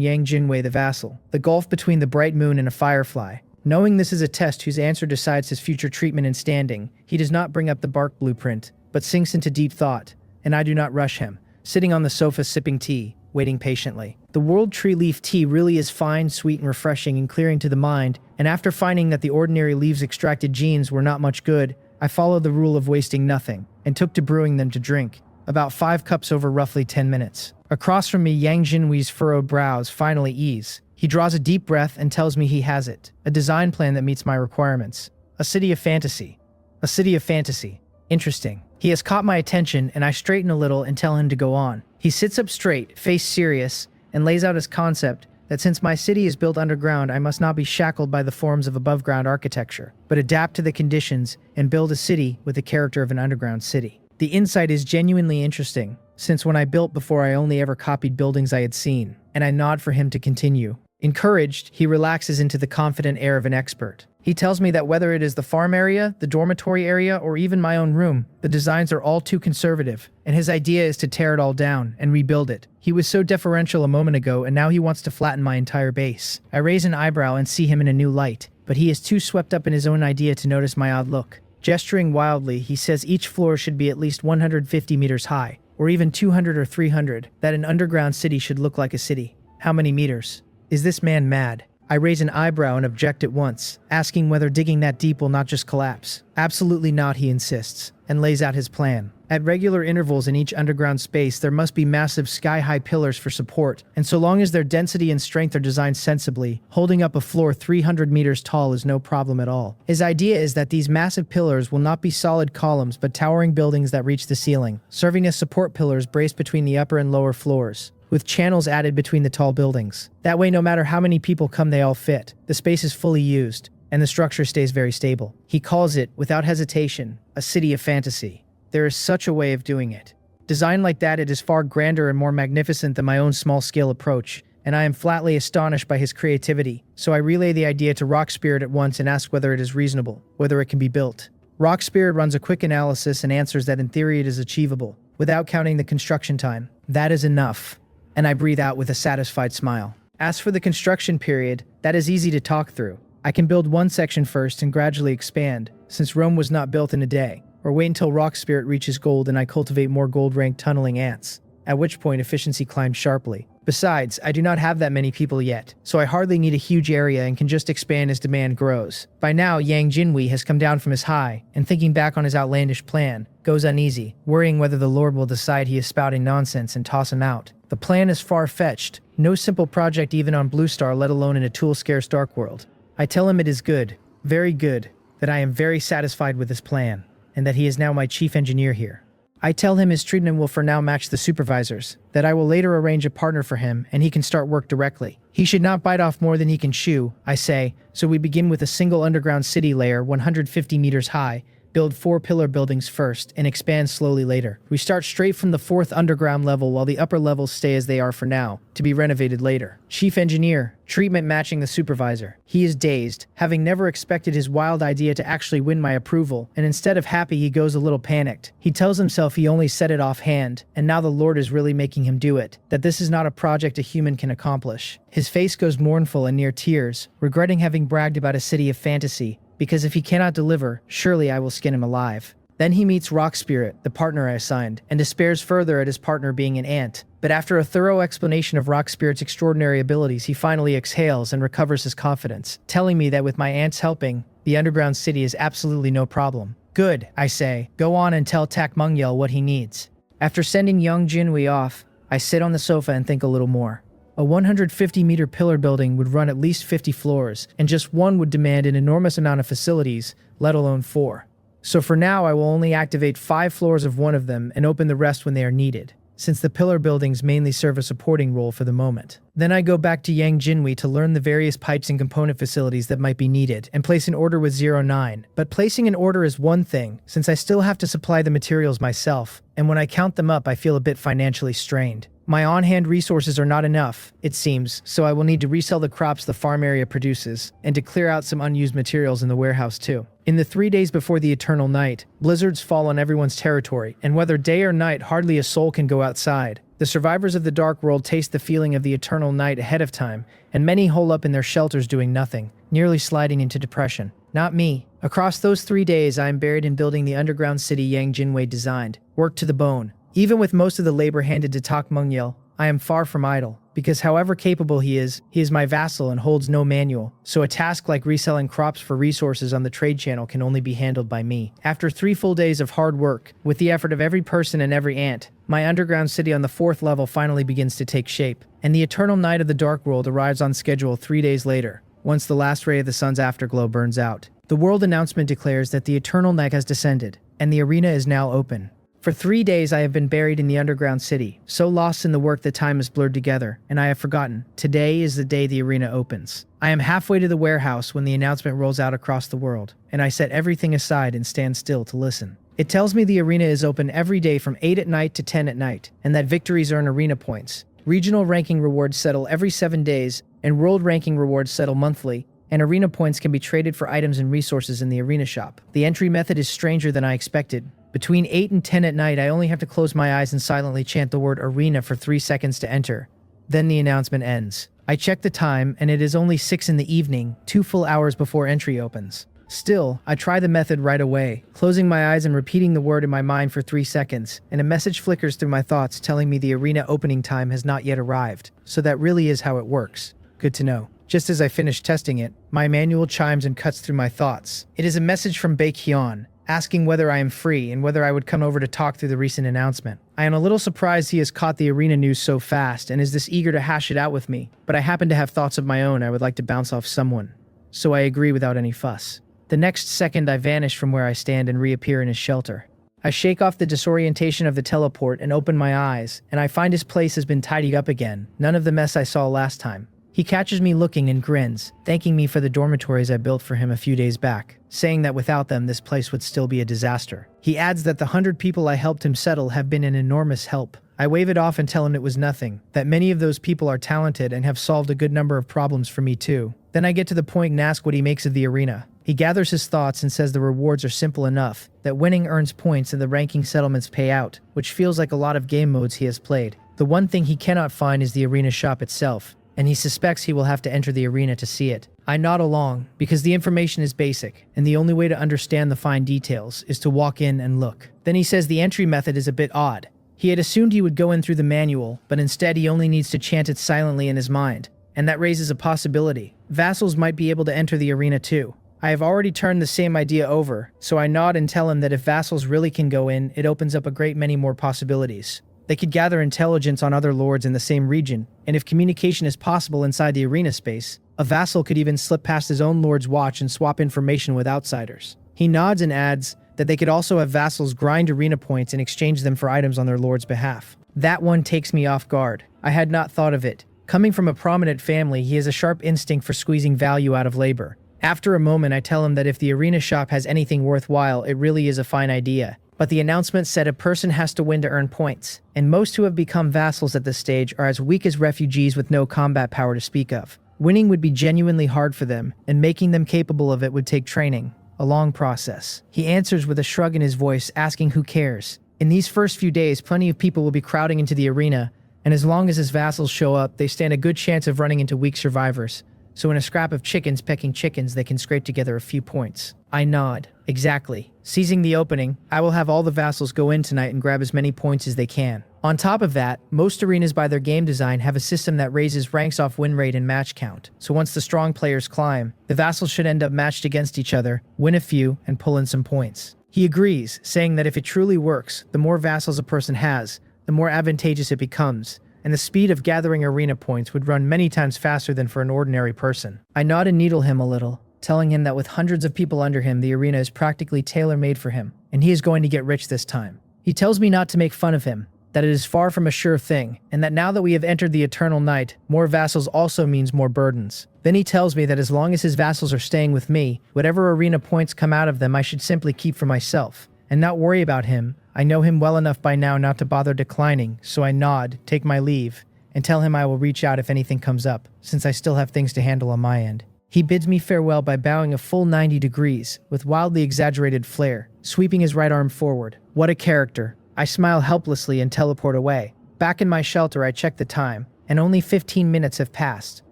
Yang Jinwei the vassal, the gulf between the bright moon and a firefly. Knowing this is a test whose answer decides his future treatment and standing, he does not bring up the bark blueprint, but sinks into deep thought, and I do not rush him, sitting on the sofa sipping tea, waiting patiently. The world tree leaf tea really is fine, sweet, and refreshing and clearing to the mind, and after finding that the ordinary leaves extracted genes were not much good, I followed the rule of wasting nothing, and took to brewing them to drink, about 5 cups over roughly 10 minutes. Across from me, Yang Jinwei's furrowed brows finally ease. He draws a deep breath and tells me he has it, a design plan that meets my requirements. A city of fantasy. A city of fantasy. Interesting. He has caught my attention, and I straighten a little and tell him to go on. He sits up straight, face serious, and lays out his concept that since my city is built underground, I must not be shackled by the forms of above-ground architecture, but adapt to the conditions and build a city with the character of an underground city. The insight is genuinely interesting, since when I built before I only ever copied buildings I had seen, and I nod for him to continue. Encouraged, he relaxes into the confident air of an expert. He tells me that whether it is the farm area, the dormitory area, or even my own room, the designs are all too conservative, and his idea is to tear it all down and rebuild it. He was so deferential a moment ago, and now he wants to flatten my entire base. I raise an eyebrow and see him in a new light, but he is too swept up in his own idea to notice my odd look. Gesturing wildly, he says each floor should be at least 150 meters high, or even 200 or 300, that an underground city should look like a city. How many meters? Is this man mad? I raise an eyebrow and object at once, asking whether digging that deep will not just collapse. Absolutely not, he insists, and lays out his plan. At regular intervals in each underground space, there must be massive sky-high pillars for support, and so long as their density and strength are designed sensibly, holding up a floor 300 meters tall is no problem at all. His idea is that these massive pillars will not be solid columns but towering buildings that reach the ceiling, serving as support pillars braced between the upper and lower floors, with channels added between the tall buildings. That way, no matter how many people come, they all fit. The space is fully used, and the structure stays very stable. He calls it, without hesitation, a city of fantasy. There is such a way of doing it. Designed like that, it is far grander and more magnificent than my own small-scale approach, and I am flatly astonished by his creativity, so I relay the idea to Rock Spirit at once and ask whether it is reasonable, whether it can be built. Rock Spirit runs a quick analysis and answers that in theory it is achievable, without counting the construction time. That is enough. And I breathe out with a satisfied smile. As for the construction period, that is easy to talk through. I can build one section first and gradually expand, since Rome was not built in a day, or wait until Rock Spirit reaches gold and I cultivate more gold-ranked tunneling ants, at which point efficiency climbs sharply. Besides, I do not have that many people yet, so I hardly need a huge area and can just expand as demand grows. By now, Yang Jinwei has come down from his high, and thinking back on his outlandish plan, goes uneasy, worrying whether the Lord will decide he is spouting nonsense and toss him out. The plan is far-fetched, no simple project even on Blue Star, let alone in a tool-scarce Dark World. I tell him it is good, very good, that I am very satisfied with his plan, and that he is now my chief engineer here. I tell him his treatment will for now match the supervisor's, that I will later arrange a partner for him and he can start work directly. He should not bite off more than he can chew, I say, so we begin with a single underground city layer 150 meters high, build 4 pillar buildings first, and expand slowly later. We start straight from the 4th underground level while the upper levels stay as they are for now, to be renovated later. Chief engineer, treatment matching the supervisor. He is dazed, having never expected his wild idea to actually win my approval, and instead of happy he goes a little panicked. He tells himself he only said it offhand, and now the Lord is really making him do it, that this is not a project a human can accomplish. His face goes mournful and near tears, regretting having bragged about a city of fantasy, because if he cannot deliver, surely I will skin him alive. Then he meets Rock Spirit, the partner I assigned, and despairs further at his partner being an ant. But after a thorough explanation of Rock Spirit's extraordinary abilities, he finally exhales and recovers his confidence, telling me that with my ants helping, the underground city is absolutely no problem. Good, I say. Go on and tell Tak Mungyeol what he needs. After sending young Jinwei off, I sit on the sofa and think a little more. A 150-meter pillar building would run at least 50 floors, and just one would demand an enormous amount of facilities, let alone 4. So for now, I will only activate 5 floors of one of them and open the rest when they are needed. since the pillar buildings mainly serve a supporting role for the moment. Then I go back to Yangjinwi to learn the various pipes and component facilities that might be needed and place an order with 09. But placing an order is one thing, since I still have to supply the materials myself, and when I count them up I feel a bit financially strained. My on-hand resources are not enough, it seems, so I will need to resell the crops the farm area produces, and to clear out some unused materials in the warehouse too. In the 3 days before the eternal night, blizzards fall on everyone's territory, and whether day or night hardly a soul can go outside. The survivors of the Dark World taste the feeling of the eternal night ahead of time, and many hole up in their shelters doing nothing, nearly sliding into depression. Not me. Across those 3 days I am buried in building the underground city Yang Jinwei designed, worked to the bone. Even with most of the labor handed to Tak Mungyeol, I am far from idle, because however capable he is my vassal and holds no manual, so a task like reselling crops for resources on the trade channel can only be handled by me. After 3 full days of hard work, with the effort of every person and every ant, my underground city on the 4th level finally begins to take shape, and the eternal night of the Dark World arrives on schedule 3 days later, once the last ray of the sun's afterglow burns out. The world announcement declares that the eternal night has descended, and the arena is now open. For 3 days I have been buried in the underground city, so lost in the work that time has blurred together, and I have forgotten. Today is the day the arena opens. I am halfway to the warehouse when the announcement rolls out across the world, and I set everything aside and stand still to listen. It tells me the arena is open every day from 8 at night to 10 at night, and that victories earn arena points. Regional ranking rewards settle every 7 days, and world ranking rewards settle monthly, and arena points can be traded for items and resources in the arena shop. The entry method is stranger than I expected. Between 8 and 10 at night, I only have to close my eyes and silently chant the word arena for 3 seconds to enter. Then the announcement ends. I check the time, and it is only 6 in the evening, 2 full hours before entry opens. Still, I try the method right away, closing my eyes and repeating the word in my mind for 3 seconds, and a message flickers through my thoughts telling me the arena opening time has not yet arrived. So that really is how it works. Good to know. Just as I finish testing it, my manual chimes and cuts through my thoughts. It is a message from Baekhyun, asking whether I am free and whether I would come over to talk through the recent announcement. I am a little surprised he has caught the arena news so fast and is this eager to hash it out with me, but I happen to have thoughts of my own I would like to bounce off someone. So I agree without any fuss. The next second I vanish from where I stand and reappear in his shelter. I shake off the disorientation of the teleport and open my eyes, and I find his place has been tidied up again, none of the mess I saw last time. He catches me looking and grins, thanking me for the dormitories I built for him a few days back, saying that without them this place would still be a disaster. He adds that the 100 people I helped him settle have been an enormous help. I wave it off and tell him it was nothing, that many of those people are talented and have solved a good number of problems for me too. Then I get to the point and ask what he makes of the arena. He gathers his thoughts and says the rewards are simple enough, that winning earns points and the ranking settlements pay out, which feels like a lot of game modes he has played. The one thing he cannot find is the arena shop itself, and he suspects he will have to enter the arena to see it. I nod along, because the information is basic, and the only way to understand the fine details is to walk in and look. Then he says the entry method is a bit odd. He had assumed he would go in through the manual, but instead he only needs to chant it silently in his mind, and that raises a possibility. Vassals might be able to enter the arena too. I have already turned the same idea over, so I nod and tell him that if vassals really can go in, it opens up a great many more possibilities. They could gather intelligence on other lords in the same region, and if communication is possible inside the arena space, a vassal could even slip past his own lord's watch and swap information with outsiders. He nods and adds that they could also have vassals grind arena points and exchange them for items on their lord's behalf. That one takes me off guard. I had not thought of it. Coming from a prominent family, he has a sharp instinct for squeezing value out of labor. After a moment, I tell him that if the arena shop has anything worthwhile, it really is a fine idea. But the announcement said a person has to win to earn points, and most who have become vassals at this stage are as weak as refugees with no combat power to speak of. Winning would be genuinely hard for them, and making them capable of it would take training. A long process. He answers with a shrug in his voice, asking who cares. In these first few days, plenty of people will be crowding into the arena, and as long as his vassals show up, they stand a good chance of running into weak survivors. So in a scrap of chickens pecking chickens, they can scrape together a few points. I nod. Exactly. Seizing the opening, I will have all the vassals go in tonight and grab as many points as they can. On top of that, most arenas by their game design have a system that raises ranks off win rate and match count. So once the strong players climb, the vassals should end up matched against each other, win a few, and pull in some points. He agrees, saying that if it truly works, the more vassals a person has, the more advantageous it becomes, and the speed of gathering arena points would run many times faster than for an ordinary person. I nod and needle him a little, telling him that with hundreds of people under him, the arena is practically tailor-made for him, and he is going to get rich this time. He tells me not to make fun of him, that it is far from a sure thing, and that now that we have entered the eternal night, more vassals also means more burdens. Then he tells me that as long as his vassals are staying with me, whatever arena points come out of them I should simply keep for myself, and not worry about him. I know him well enough by now not to bother declining, so I nod, take my leave, and tell him I will reach out if anything comes up, since I still have things to handle on my end. He bids me farewell by bowing a full 90 degrees, with wildly exaggerated flair, sweeping his right arm forward. What a character. I smile helplessly and teleport away. Back in my shelter I check the time, and only 15 minutes have passed.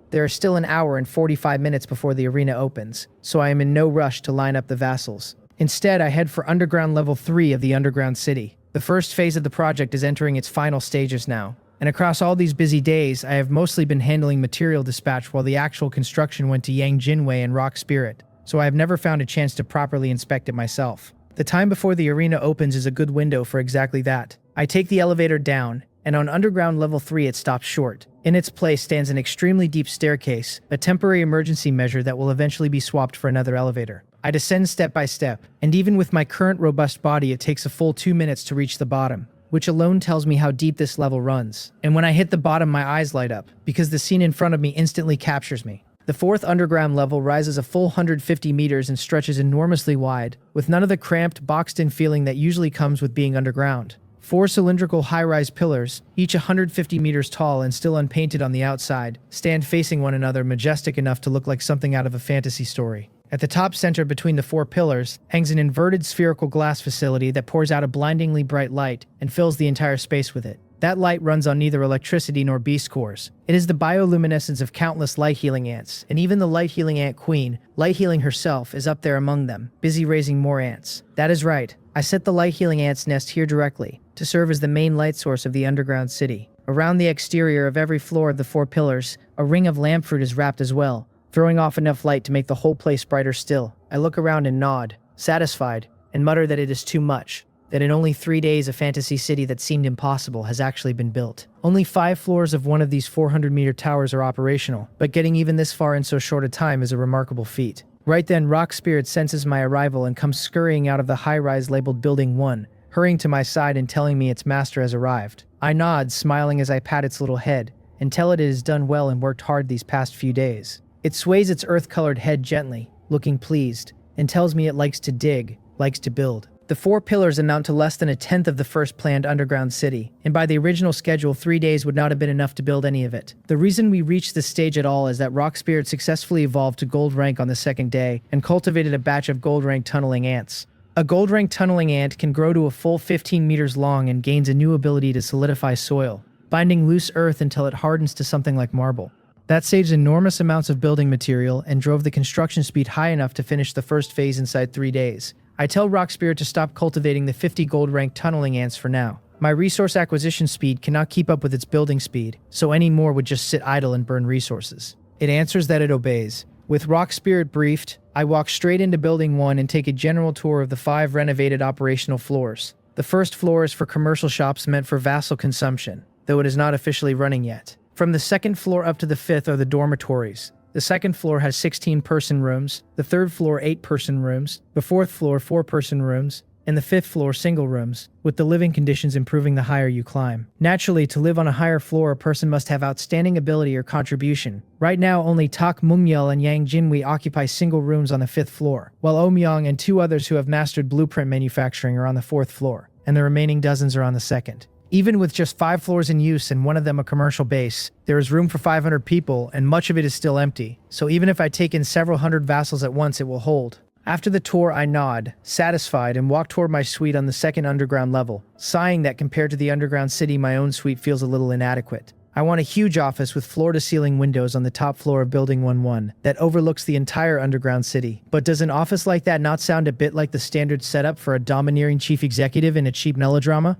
There is still an hour and 45 minutes before the arena opens, so I am in no rush to line up the vassals. Instead, I head for underground level 3 of the underground city. The first phase of the project is entering its final stages now, and across all these busy days, I have mostly been handling material dispatch while the actual construction went to Yang Jinwei and Rock Spirit, so I have never found a chance to properly inspect it myself. The time before the arena opens is a good window for exactly that. I take the elevator down, and on underground level 3 it stops short. In its place stands an extremely deep staircase, a temporary emergency measure that will eventually be swapped for another elevator. I descend step by step, and even with my current robust body it takes a full 2 minutes to reach the bottom, which alone tells me how deep this level runs. And when I hit the bottom my eyes light up, because the scene in front of me instantly captures me. The 4th underground level rises a full 150 meters and stretches enormously wide, with none of the cramped, boxed-in feeling that usually comes with being underground. 4 cylindrical high-rise pillars, each 150 meters tall and still unpainted on the outside, stand facing one another, majestic enough to look like something out of a fantasy story. At the top center between the 4 pillars hangs an inverted spherical glass facility that pours out a blindingly bright light and fills the entire space with it. That light runs on neither electricity nor beast cores. It is the bioluminescence of countless light-healing ants, and even the light-healing ant queen, light-healing herself, is up there among them, busy raising more ants. That is right. I set the light-healing ant's nest here directly, to serve as the main light source of the underground city. Around the exterior of every floor of the 4 pillars, a ring of lamp fruit is wrapped as well, throwing off enough light to make the whole place brighter still. I look around and nod, satisfied, and mutter that it is too much, that in only 3 days a fantasy city that seemed impossible has actually been built. Only 5 floors of one of these 400-meter towers are operational, but getting even this far in so short a time is a remarkable feat. Right then, Rock Spirit senses my arrival and comes scurrying out of the high-rise labeled Building 1, hurrying to my side and telling me its master has arrived. I nod, smiling as I pat its little head, and tell it has done well and worked hard these past few days. It sways its earth-colored head gently, looking pleased, and tells me it likes to dig, likes to build. The 4 pillars amount to less than a tenth of the first planned underground city, and by the original schedule 3 days would not have been enough to build any of it. The reason we reached this stage at all is that Rock Spirit successfully evolved to gold rank on the 2nd day and cultivated a batch of gold rank tunneling ants. A gold rank tunneling ant can grow to a full 15 meters long and gains a new ability to solidify soil, binding loose earth until it hardens to something like marble. That saves enormous amounts of building material and drove the construction speed high enough to finish the first phase inside 3 days. I tell Rock Spirit to stop cultivating the 50 gold rank tunneling ants for now. My resource acquisition speed cannot keep up with its building speed, so any more would just sit idle and burn resources. It answers that it obeys. With Rock Spirit briefed, I walk straight into Building 1 and take a general tour of the 5 renovated operational floors. The first floor is for commercial shops meant for vassal consumption, though it is not officially running yet. From the 2nd floor up to the 5th are the dormitories. The 2nd floor has 16-person rooms, the 3rd floor 8-person rooms, the 4th floor 4-person rooms, and the 5th floor single rooms, with the living conditions improving the higher you climb. Naturally, to live on a higher floor a person must have outstanding ability or contribution. Right now only Tak Mungyeol and Yang Jinwei occupy single rooms on the 5th floor, while Omyong and 2 others who have mastered blueprint manufacturing are on the 4th floor, and the remaining dozens are on the 2nd. Even with just 5 floors in use and one of them a commercial base, there is room for 500 people and much of it is still empty, so even if I take in several hundred vassals at once it will hold. After the tour I nod, satisfied, and walk toward my suite on the 2nd underground level, sighing that compared to the underground city my own suite feels a little inadequate. I want a huge office with floor-to-ceiling windows on the top floor of Building 1-1 that overlooks the entire underground city. But does an office like that not sound a bit like the standard setup for a domineering chief executive in a cheap melodrama?